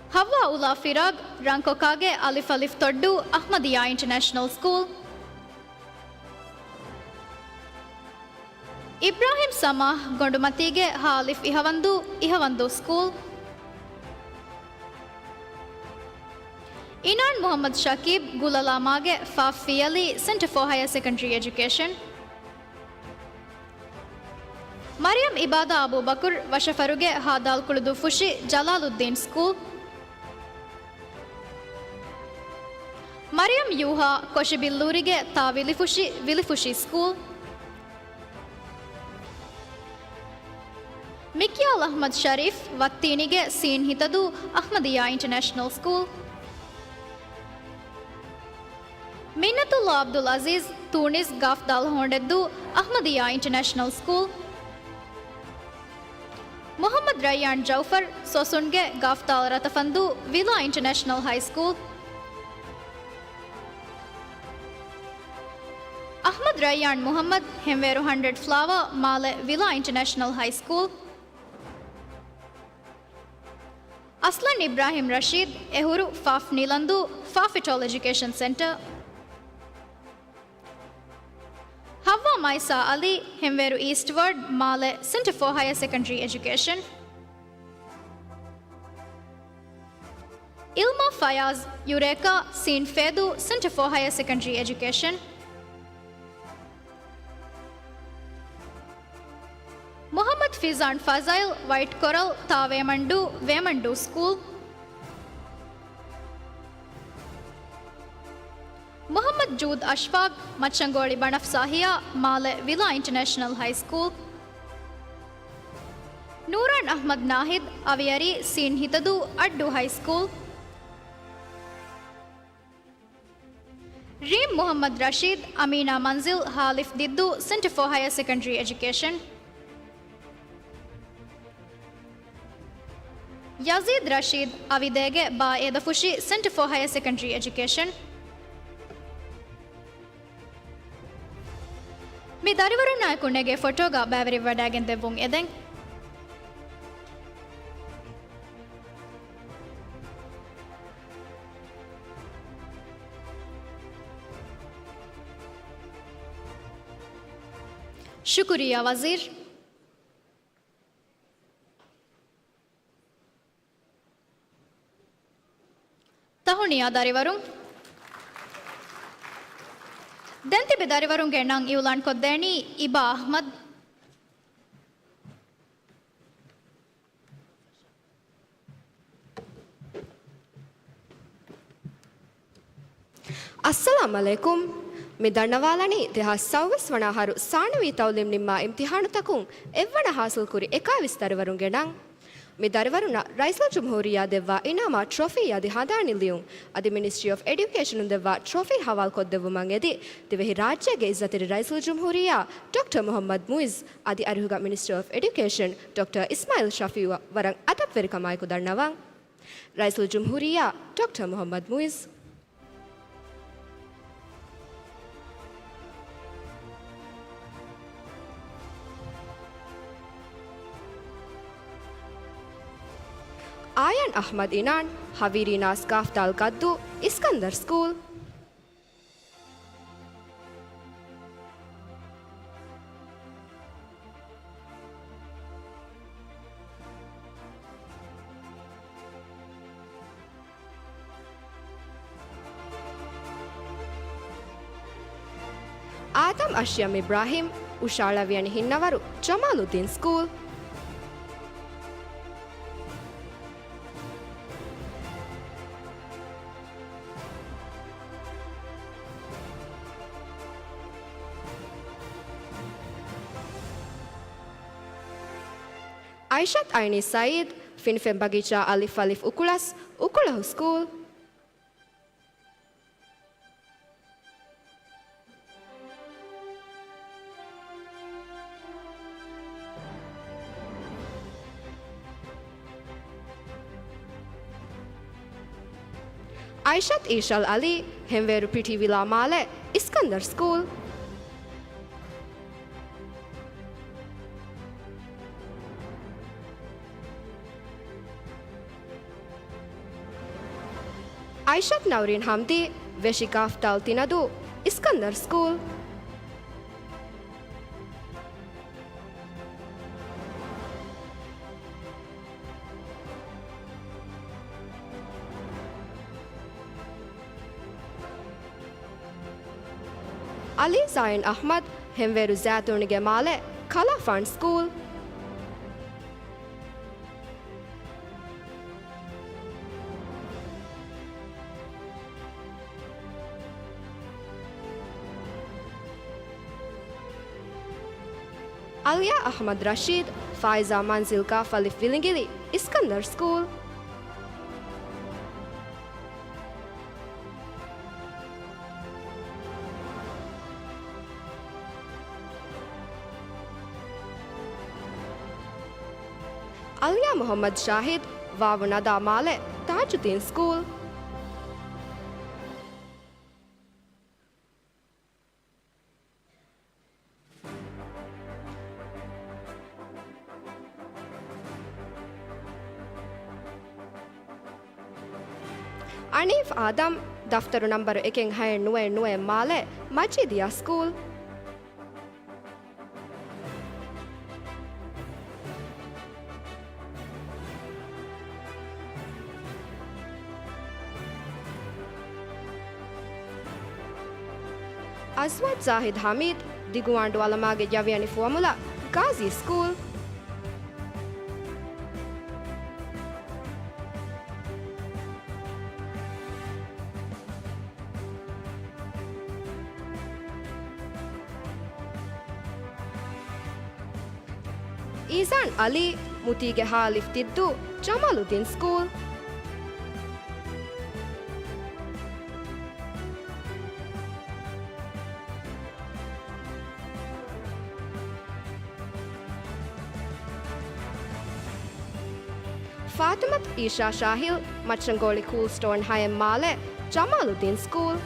S20: Hawa Ula Firag Rankokage Alif Alif Toddu Ahmadiyya International School Ibrahim Samah Gondumatige Halif Ihavandu School Inan Muhammad Shakib Gulalamage Fafi Ali Center for Higher Secondary Education Mariam Ibada Abu Bakr Washafaruge Hadal Kuludu Fushi Jalaluddin School Mariam Yuha Koshibillurige Ta Vilifushi School Mikyal Ahmad Sharif Wattinige Seen Hitadu Ahmadiyya International School Minnatullah Abdul Aziz Tunis Gafdal Hondeddu Ahmadiyya International School Muhammad Rayyan Jaufar Sosunge Gafdal Ratafandu Villa International High School Ahmad Rayyan Muhammad Hemveru 100 Flower Male Villa International High School Aslan Ibrahim Rashid Ehuru Faf Nilandu Fafitol Education Center Hawa Maisa Ali Hemveru Eastward Male Center for Higher Secondary Education Ilma Fayaz Eureka Seen Fedu Center for Higher Secondary Education Muhammad Fizan Fazail White Coral Ta Vemandu School Muhammad Jood Ashfaq Machangoli Banaf Sahiya Male Villa International High School Nooran Ahmad Nahid Aviari Seen Hitadu Addu High School Reem Muhammad Rashid Amina Manzil Halif Diddu Center for Higher Secondary Education Yazid Rashid Avidege Ba Edafushi Center for Higher Secondary Education Mi darivaru nayakunege photoga baveri wadagen devung edeng Shukriya Wazir Tahuniya darivaru Denti bedarivarunge nang iulan koddeni Iba Ahmad
S15: Assalamu alaikum. Mi dannawalani 2020 වනහරු සානවී තවලිම් නිම්මා ඉම්තිහාන තකුන් එවන හාසල් කුරි 21 දරවරුන්ගේ නං mi darivaruna Raisal Jumhuriya devva inama trophy yadi hadani liyun adi Ministry of Education devva trophy hawal koddevumang edi devehi rajyage izzatiri Raisal Jumhuriya Dr. Muhammad Muiz adi aruhuga Minister of Education Dr. Ismail Shafiu warang adab verikamai ku dannawang Raisal Jumhuriya Dr. Muhammad Muiz Ayan Ahmad Inan, Havirina Skaf Dal Gaddu, Iskandar School. Adam Ashyam Ibrahim, Ushala Vian Hinnavaru, Jamaluddin School. Aishat Aini Said, Finfem Bagicha Alif Alif Ukulas, Ukulahu School. Aishat Ishal Ali, Hemveru Piti Villa Male, Iskandar School. Aishat Naurin Hamdi, Veshikaf Taltinadu, Iskandar School. Ali Zain Ahmad, Hemveru Zatunige Male, Kala Fund School. Alia Ahmad Rashid, Faiza Manzil Ka Falif Vilingili, Iskandar School. Alia Muhammad Shahid, Vavanada Male, Tajuddin School. Anif Adam, Daftaru number Eking High Nue Male, Machidia School. Aswad Zahid Hamid, Diguandu Alamage Javiani Formula, Ghazi School. Izan Ali, Mutige Halif Tiddu, Jamaluddin School. Fatimat Isha Shahil, Machangoli Coolstone High Male, Jamaluddin School.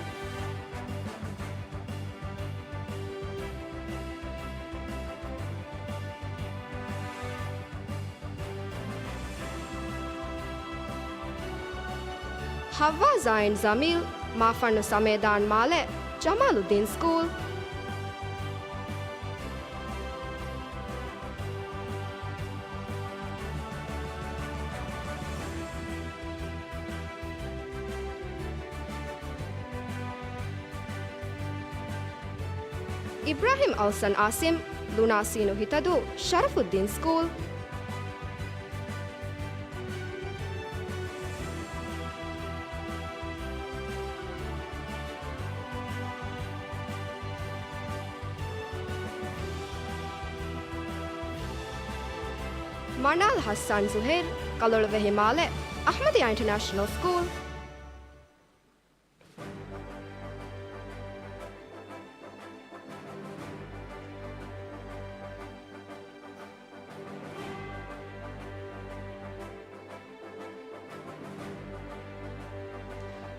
S15: Hawa Zain Zamil, Mafanu Samedan Male, Jamaluddin School. Ibrahim Alsan Asim, Lunasino Hitadu, Sharafuddin School. Manal Hassan Zuhair, Kalolve Himale, Ahmadiyya International School.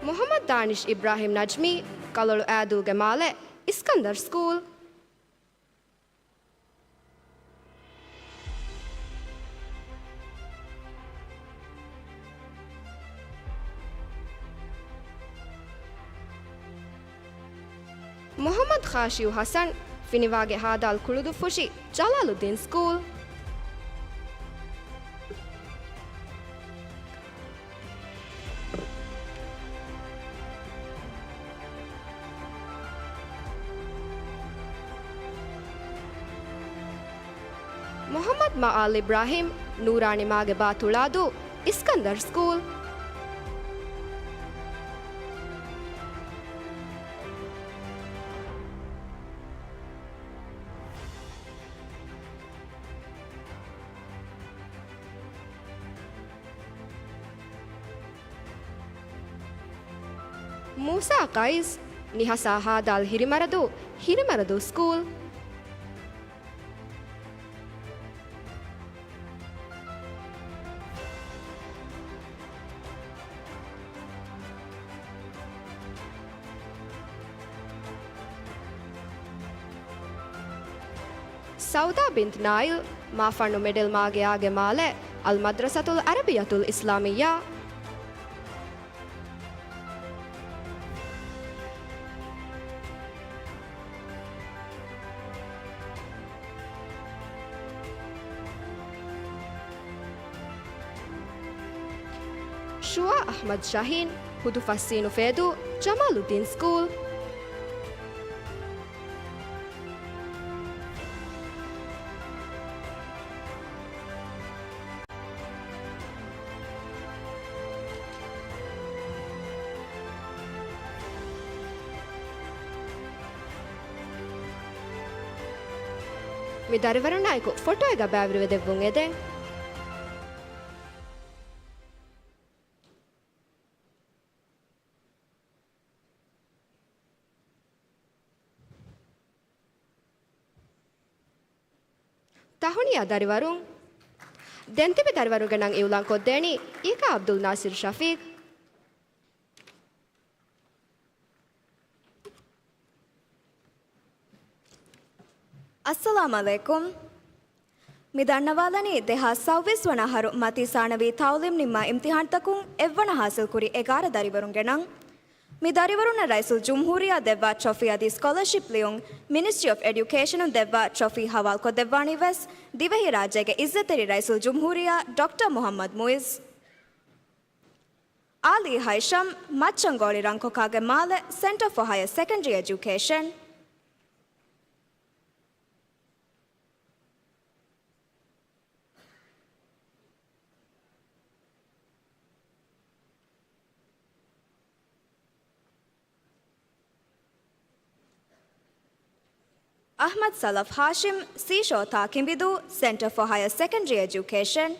S15: Muhammad Danish Ibrahim Najmi, Kalol Adul Gemale, Iskandar School. Mohamed ಖಾಶಿಯು ಹಸನ್ ಫಿನಿವಾಗೆ ಹಾದಾಲ್ ಕುಳುದು ಫುಶಿ Jalaluddin school Mohamed ಮಆಲ್ ಇಬ್ರಾಹಿಂ ನೂರಾಣಿ ಮಾಗೆ ಬಾತುಳಾದು Iskandar school Moosa Kais ನಿಹಸಾ ಹಾದಾಲ್ ಹಿರಿಮರದು ಸ್ಕೂಲ್ ಸೌದಾ ಬಿಂತ್ ನಾಯಿಲ್ ಮಾಫಣ್ಣು ಮೆಡೆಲ್ ಮಾಗೆ ಆಗೆ ಮಾಲೆ ಅಲ್ ಮದ್ರಸತುಲ್ ಅರಬಿಯತುಲ್ ಇಸ್ಲಾಮಿಯಾ ಶುವಾ ಅಹ್ಮದ್ ಶಹೀನ್ ಹುದು ಫಸ್ಸೀನು ಫೇದು ಜಮಾಲುದ್ದೀನ್ ಸ್ಕೂಲ್ ಮಿ ದರಿವರನಾಯ್ಕು ಫೋಟೋ ಎಗ ಬ್ಯಾವ್ರಿವೆ ದೆವ್ವುಂ ಎದೆ ತಹುಣಿಯ ದರಿವರುಂ ದೆಂತಿಬೆ ದರಿವರುಗೆ ನಂಗೆ ಇವ್ಲಾಂ ಕೊದ್ದೇಣಿ ಈಗ ಅಬ್ದುಲ್ ನಾಸಿರ್ ಶಫೀಕ್
S17: ಅಸ್ಸಲಾಮ್ ಅಲೈಕುಂ ಮಿದಣ್ಣವಾಲನಿ ದೆಹಾ ಸವ್ವಿಸ್ ವಣ ಹರು ಮತಿ ಸಾಣವಿ ತೌಲಿಂ ನಿಮ್ಮ ಇಮ್ತಿಹಾನ್ ತಕುಂ ಎವ್ವಣ ಹಾಸಿಲ್ ಕುರಿ ಎಗಾರ ದರಿವರುಂಗೆ ನಂಗ್ ಮಿ ದರಿವರುಣ ರೈಸುಲ್ ಜುಮ್ಹೂರಿಯಾ ದೆವ್ವಾ ಟ್ರೋಫಿ ಅದಿ ಸ್ಕಾಲರ್ಶಿಪ್ ಲಿಯುಂ ಮಿನಿಸ್ಟ್ರಿ ಆಫ್ ಎಡ್ಯುಕೇಷನ್ ದೆವ್ವಾ ಟ್ರೋಫಿ ಹವಾಲ್ ಕೊ ದೆವ್ವಾಣಿ ವೆಸ್ ದಿವೆಹಿ ರಾಜ್ಯಗೆ ಇಜ್ಜತೆರಿ ರೈಸುಲ್ ಜುಮ್ಹೂರಿಯಾ ಡಾಕ್ಟರ್ ಮೊಹಮ್ಮದ್ ಮುಯಿಜ್ ಆಲಿ ಹೈಶಮ್ ಮಚ್ಚಂಗೋಳಿ ರಂಕೊಕಾಗೆ ಮಾಲೆ centre for higher secondary education Ahmad Salaf Hashim, Seashore Takimbidu, Center for Higher Secondary Education.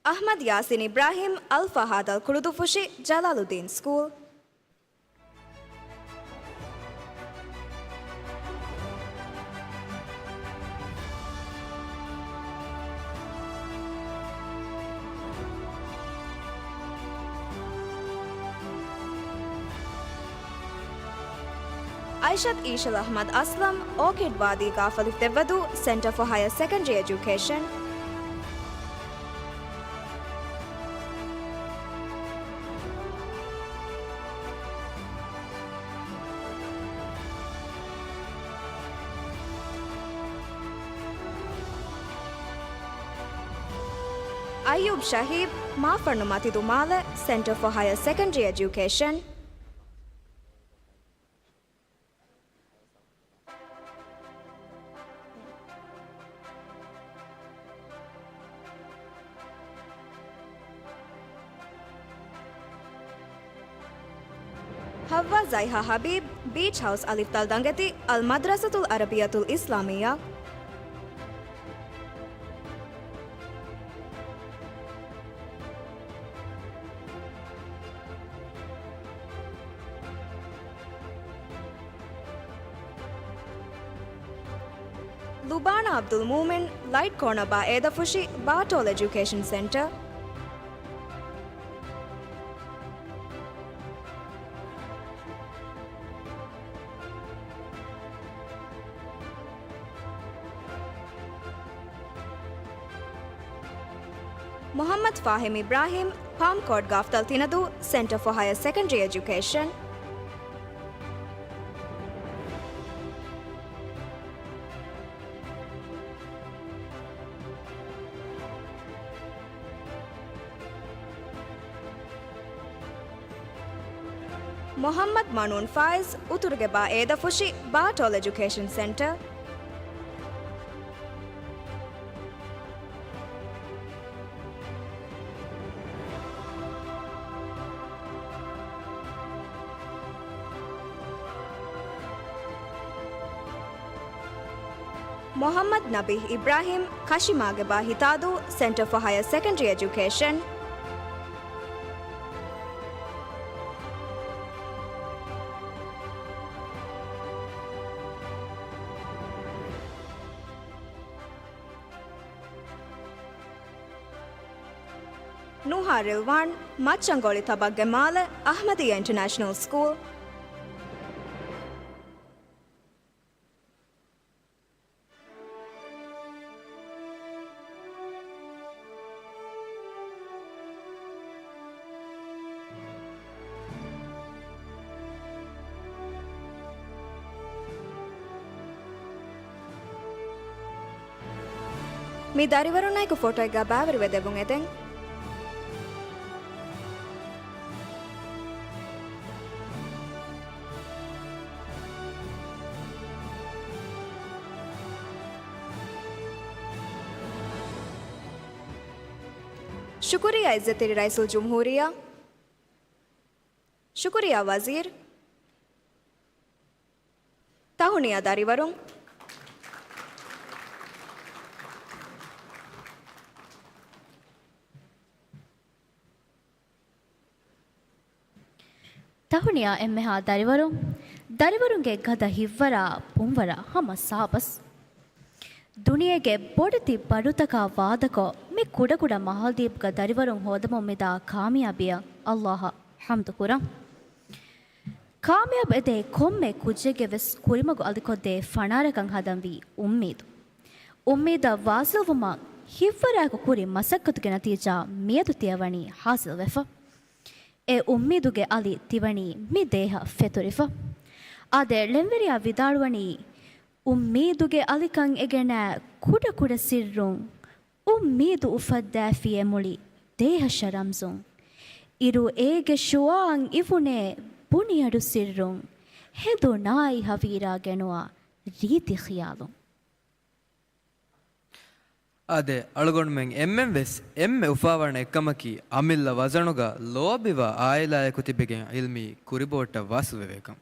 S17: Ahmad Yasin Ibrahim, Al Fahad Al Kurudufushi, Jalaluddin School. Aishat Ishal Ahmad Aslam, Orchid Wadi Gafalif Devadu, Center for Higher Secondary Education. Ayub Shahib, Mafarnumati Dumale, Center for Higher Secondary Education. Havwa Zaiha Habib, Beach House Alif Tal Dangati, Al Madrasatul Arabiyatul Islamiyya. Lubana Abdul Mumin, Light Corner Ba Edafushi, Bartol Education Center. Muhammad Fahim Ibrahim, Palm Court Gaftal Tinadu, Center for Higher Secondary Education. Muhammad Manoon Faiz, Uturgeba Edafushi, Bartol Education Center. Muhammad Nabih Ibrahim, Kashimageba Hitadu, Center for Higher Secondary Education. Nuha Rilwan, Machangoli Tabaggemale, Ahmadiyya International School. Me దారివరున్నాయికు photo ఇక బావరి వెదెబుం ఎదెం शुक्रिया इज्जत रईसुल जुमहूरिया शुक्रिया वजीर ताहुनिया दारीवरुं
S3: ताहुनिया एम्मेहा दारीवरुं दारीवरुंगे गद हिव्वरा पुंवरा हम साबस ದುನಿಯೆಗೆ ಬೊಡತಿ ಬಡುತಕ ವಾದಕೋ ಮಿ ಕುಡ ಕುಡ ಮಹಾಲ್ದೀಪ್ಗ ದರಿವರುಂ ಹೋದಮೊಮ್ಮಿದ ಕಾಮಿಯಾಬಿಯ ಅಲ್ಲಾಹ ಹಮ್ದು ಕುರ ಕಾಮಿಯಾಬ್ ಎದೆ ಕೊಮ್ಮೆ ಕುಜ್ಜೆಗೆ ವೆಸ್ ಕುರಿಮಗು ಅಲಿಕೊದ್ದೆ ಫಣಾರಕಂ ಹದಂವಿ ಉಮ್ಮೀದ ವಾಸಲ್ವಮ ಹಿವ್ವರಾಗ ಕುರಿ ಮಸಕ್ಕತುಗೆ ನತೀಜಾ ಮಿಯದು ತಿಯವಣಿ ಹಾಸಿಲ್ ವೆಫ ಎ ಉಮ್ಮೀದುಗೆ ಅಲಿ ತಿವಣಿ ಮಿ ದೇಹ ಫೆತುರಿಫ ಆದೆ ಲೆಂವೆರಿಯ ವಿದಾಳುವಣಿ ಉಮ್ಮೀದುಗೆ ಅಲಿಕಂ ಎಗೆನ ಕುಡ ಕುಡ ಸಿರ್ರುಂ ಉಮ್ಮೀದು ಉಫದ್ದಾಫಿಯೆ ಮುಳಿ ದೇಹ ಶರಂಸುಂ ಇರು ಏಗೆ ಶುವಾಂ ಇವುನೆ ಬುಣಿಯಡು ಸಿರ್ರುಂ ಹೆದು ನಾಯಿ ಹವೀರಾಗೆನುವ ರೀತಿ ಖಿಯಾಲು
S2: ಅದೆ ಅಳಗೊಂಡ್ಮೆಂಗ್ ಎಮ್ಮೆಸ್ ಎಮ್ಮೆ ಉಫಾವರಣ ಎಕ್ಕಮಕಿ ಅಮಿಲ್ಲ ವಜಣುಗ ಲೋಬಿವ ಆಯಿಲಾಯ ಕುತಿಬೆಗೆ ಇಲ್ಮಿ ಕುರಿಬೋಟ ವಾಸುವೆವೇಕಂ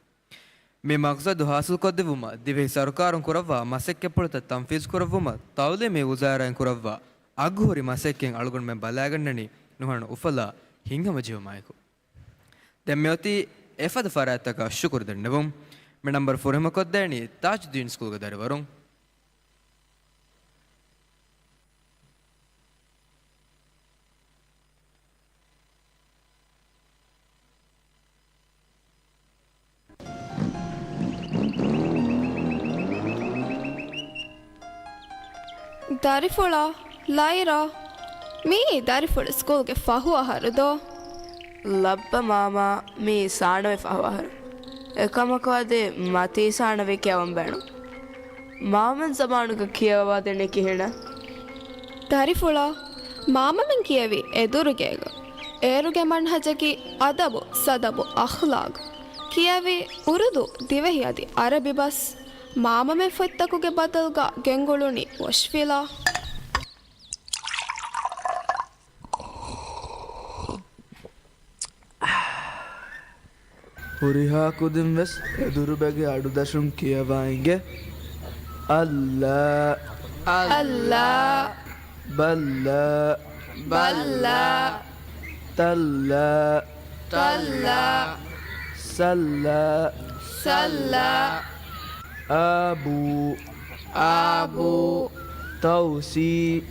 S2: මේ මක්සදු හාසල් කොද්දෙවුම දිවෙහි සරකාරුන් කුරවවා මසෙක්කෙ පුළත තම්ෆීස් කුරවුම තවලේ මේ උසාරයන් කුරවවා අග්හුරි මසෙක්කෙන් අලුගොන් මෙන් බලාගන්නනි නුහන උෆලා හිංගම ජීවමායකු දැන් මෙoti එෆද ෆරාත්තක ශුක්‍ර දෙන්නවුම් මේ නම්බර් 4 හිම කොද්දෑනි තාජ්දීන් ස්කූල් ಗ දරවරුන්
S15: ದಾರಿಫುಳ ಲಾಯಿರಾ ಮೀ ದಾರಿಫುಳ ಸ್ಕೂಲ್ಗೆ ಫಹು ಆಹಾರದೋ
S21: ಲಬ್ಬ ಮಾಮ ಮೀ ಸಾಣವೆ ಫಹು ಆಹಾರ ಎಕಮಕವಾದೆ ಮತಿ ಸಾಣವೆ ಕ್ಯಾವಂ ಬೇಣು ಮಾಮನ್ ಜಮಾನುಗ ಕಿಯವಾದೆನೆ ಕಿಹೆಣ
S15: ದಾರಿಫುಳ ಮಾಮಮೆನ್ ಕಿಯವಿ ಎದುರುಗೇಗ ಏರುಗೆ ಮಣ್ಹಜಗಿ ಅದಬು ಸದಬು ಅಖ್ಲಾಗ್ ಕಿಯವಿ ಉರುದು ದಿವೆಹಿ ಅದಿ ಅರಬಿ ಬಸ್ ಮಾಮಮೆ ಫೊತ್ತಕುಗೆ ಬದಲ್ಗ ಗೆಂಗುಳುನಿ ವಶ್ಫಿಲಾ
S22: ಹುರಿಹಾ ಕುದಿಂ ವೆಸ್ ಎದುರು ಬಗೆ ಅಡು ದಶುಂ ಕಿಯವಾಯಿಗೆ ಅಲ್ಲ
S15: ಅಲ್ಲ
S22: ಬಲ್ಲ
S15: ಬಲ್ಲ
S22: ತಲ್ಲ
S15: ತಲ್ಲ
S22: ಸಲ್ಲ
S15: ಸಲ್ಲ
S22: أبو
S15: أبو
S22: توسي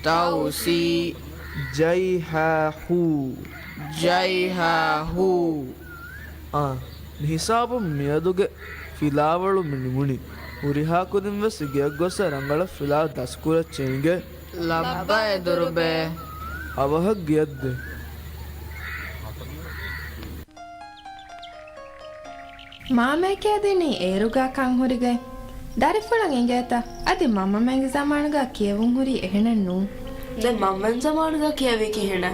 S15: توسي
S22: جيحاحو
S15: جيحاحو
S22: ಹಿಸಾಬ ಮಿಯದುಗೆ ಫಿಲಾವಳು ಮಿನಿಮುನಿ ಉರಿಹಾ ಕುದಿಂ ವೆಸ್ ಗೆಗ್ಗೊಸ ರಂಗಳ ಫಿಲಾ ದಸ್ಕುರ ಚೆಂಗೆ
S15: ಲಬ್ಬ ಎದುರುಬೆ
S22: අවහ ගියද්ද
S1: ಮಾಮೇಕೆದಿನಿ ಏರುಗ ಕಂಹುರಿಗೈ ದರಿಫುಳಂ ಇಂಗೇತ ಅದಿ ಮಮ್ಮ ಮೆಂಗಿ ಜಮಾನುಗ ಕಿಯವುಂ ಹುರಿ ಎಹೆಣನ್ನು
S21: ದೆ ಮಮ್ಮನ್ ಜಮಾನುಗ ಕಿಯವಿ ಕಿಹೆಣ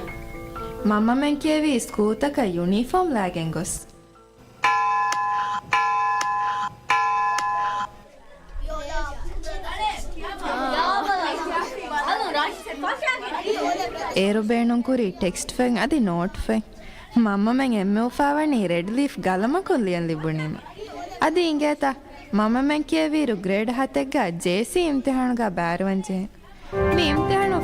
S1: ಮಮ್ಮ ಮೆಂ ಕಿಯವಿ ಸ್ಕೂತಕ ಯೂನಿಫಾರ್ಮ್ ಲಾಗೆಂ ಗೊಸ್ ಏರು ಬೇಣುಂ ಕುರಿ ಟೆಕ್ಸ್ಟ್ ಫೆಂ ಅದಿ ನೋಟ್ ಫೆಂ මම මෙන් එම්මෝෆාවනි රෙඩ් ලීෆ් ගලම කොල්ලියන් ලිබුණීම අද ඉංගේත මම මෙන් කියවීරු ග්‍රේඩ් 7 ಗ ಜೆಸಿ ಇಮ್ತಿಹಾನುಗ ಬ್ಯಾರುವಂಜೆ ಮೀ ಇಮ್ತಿಹಾನು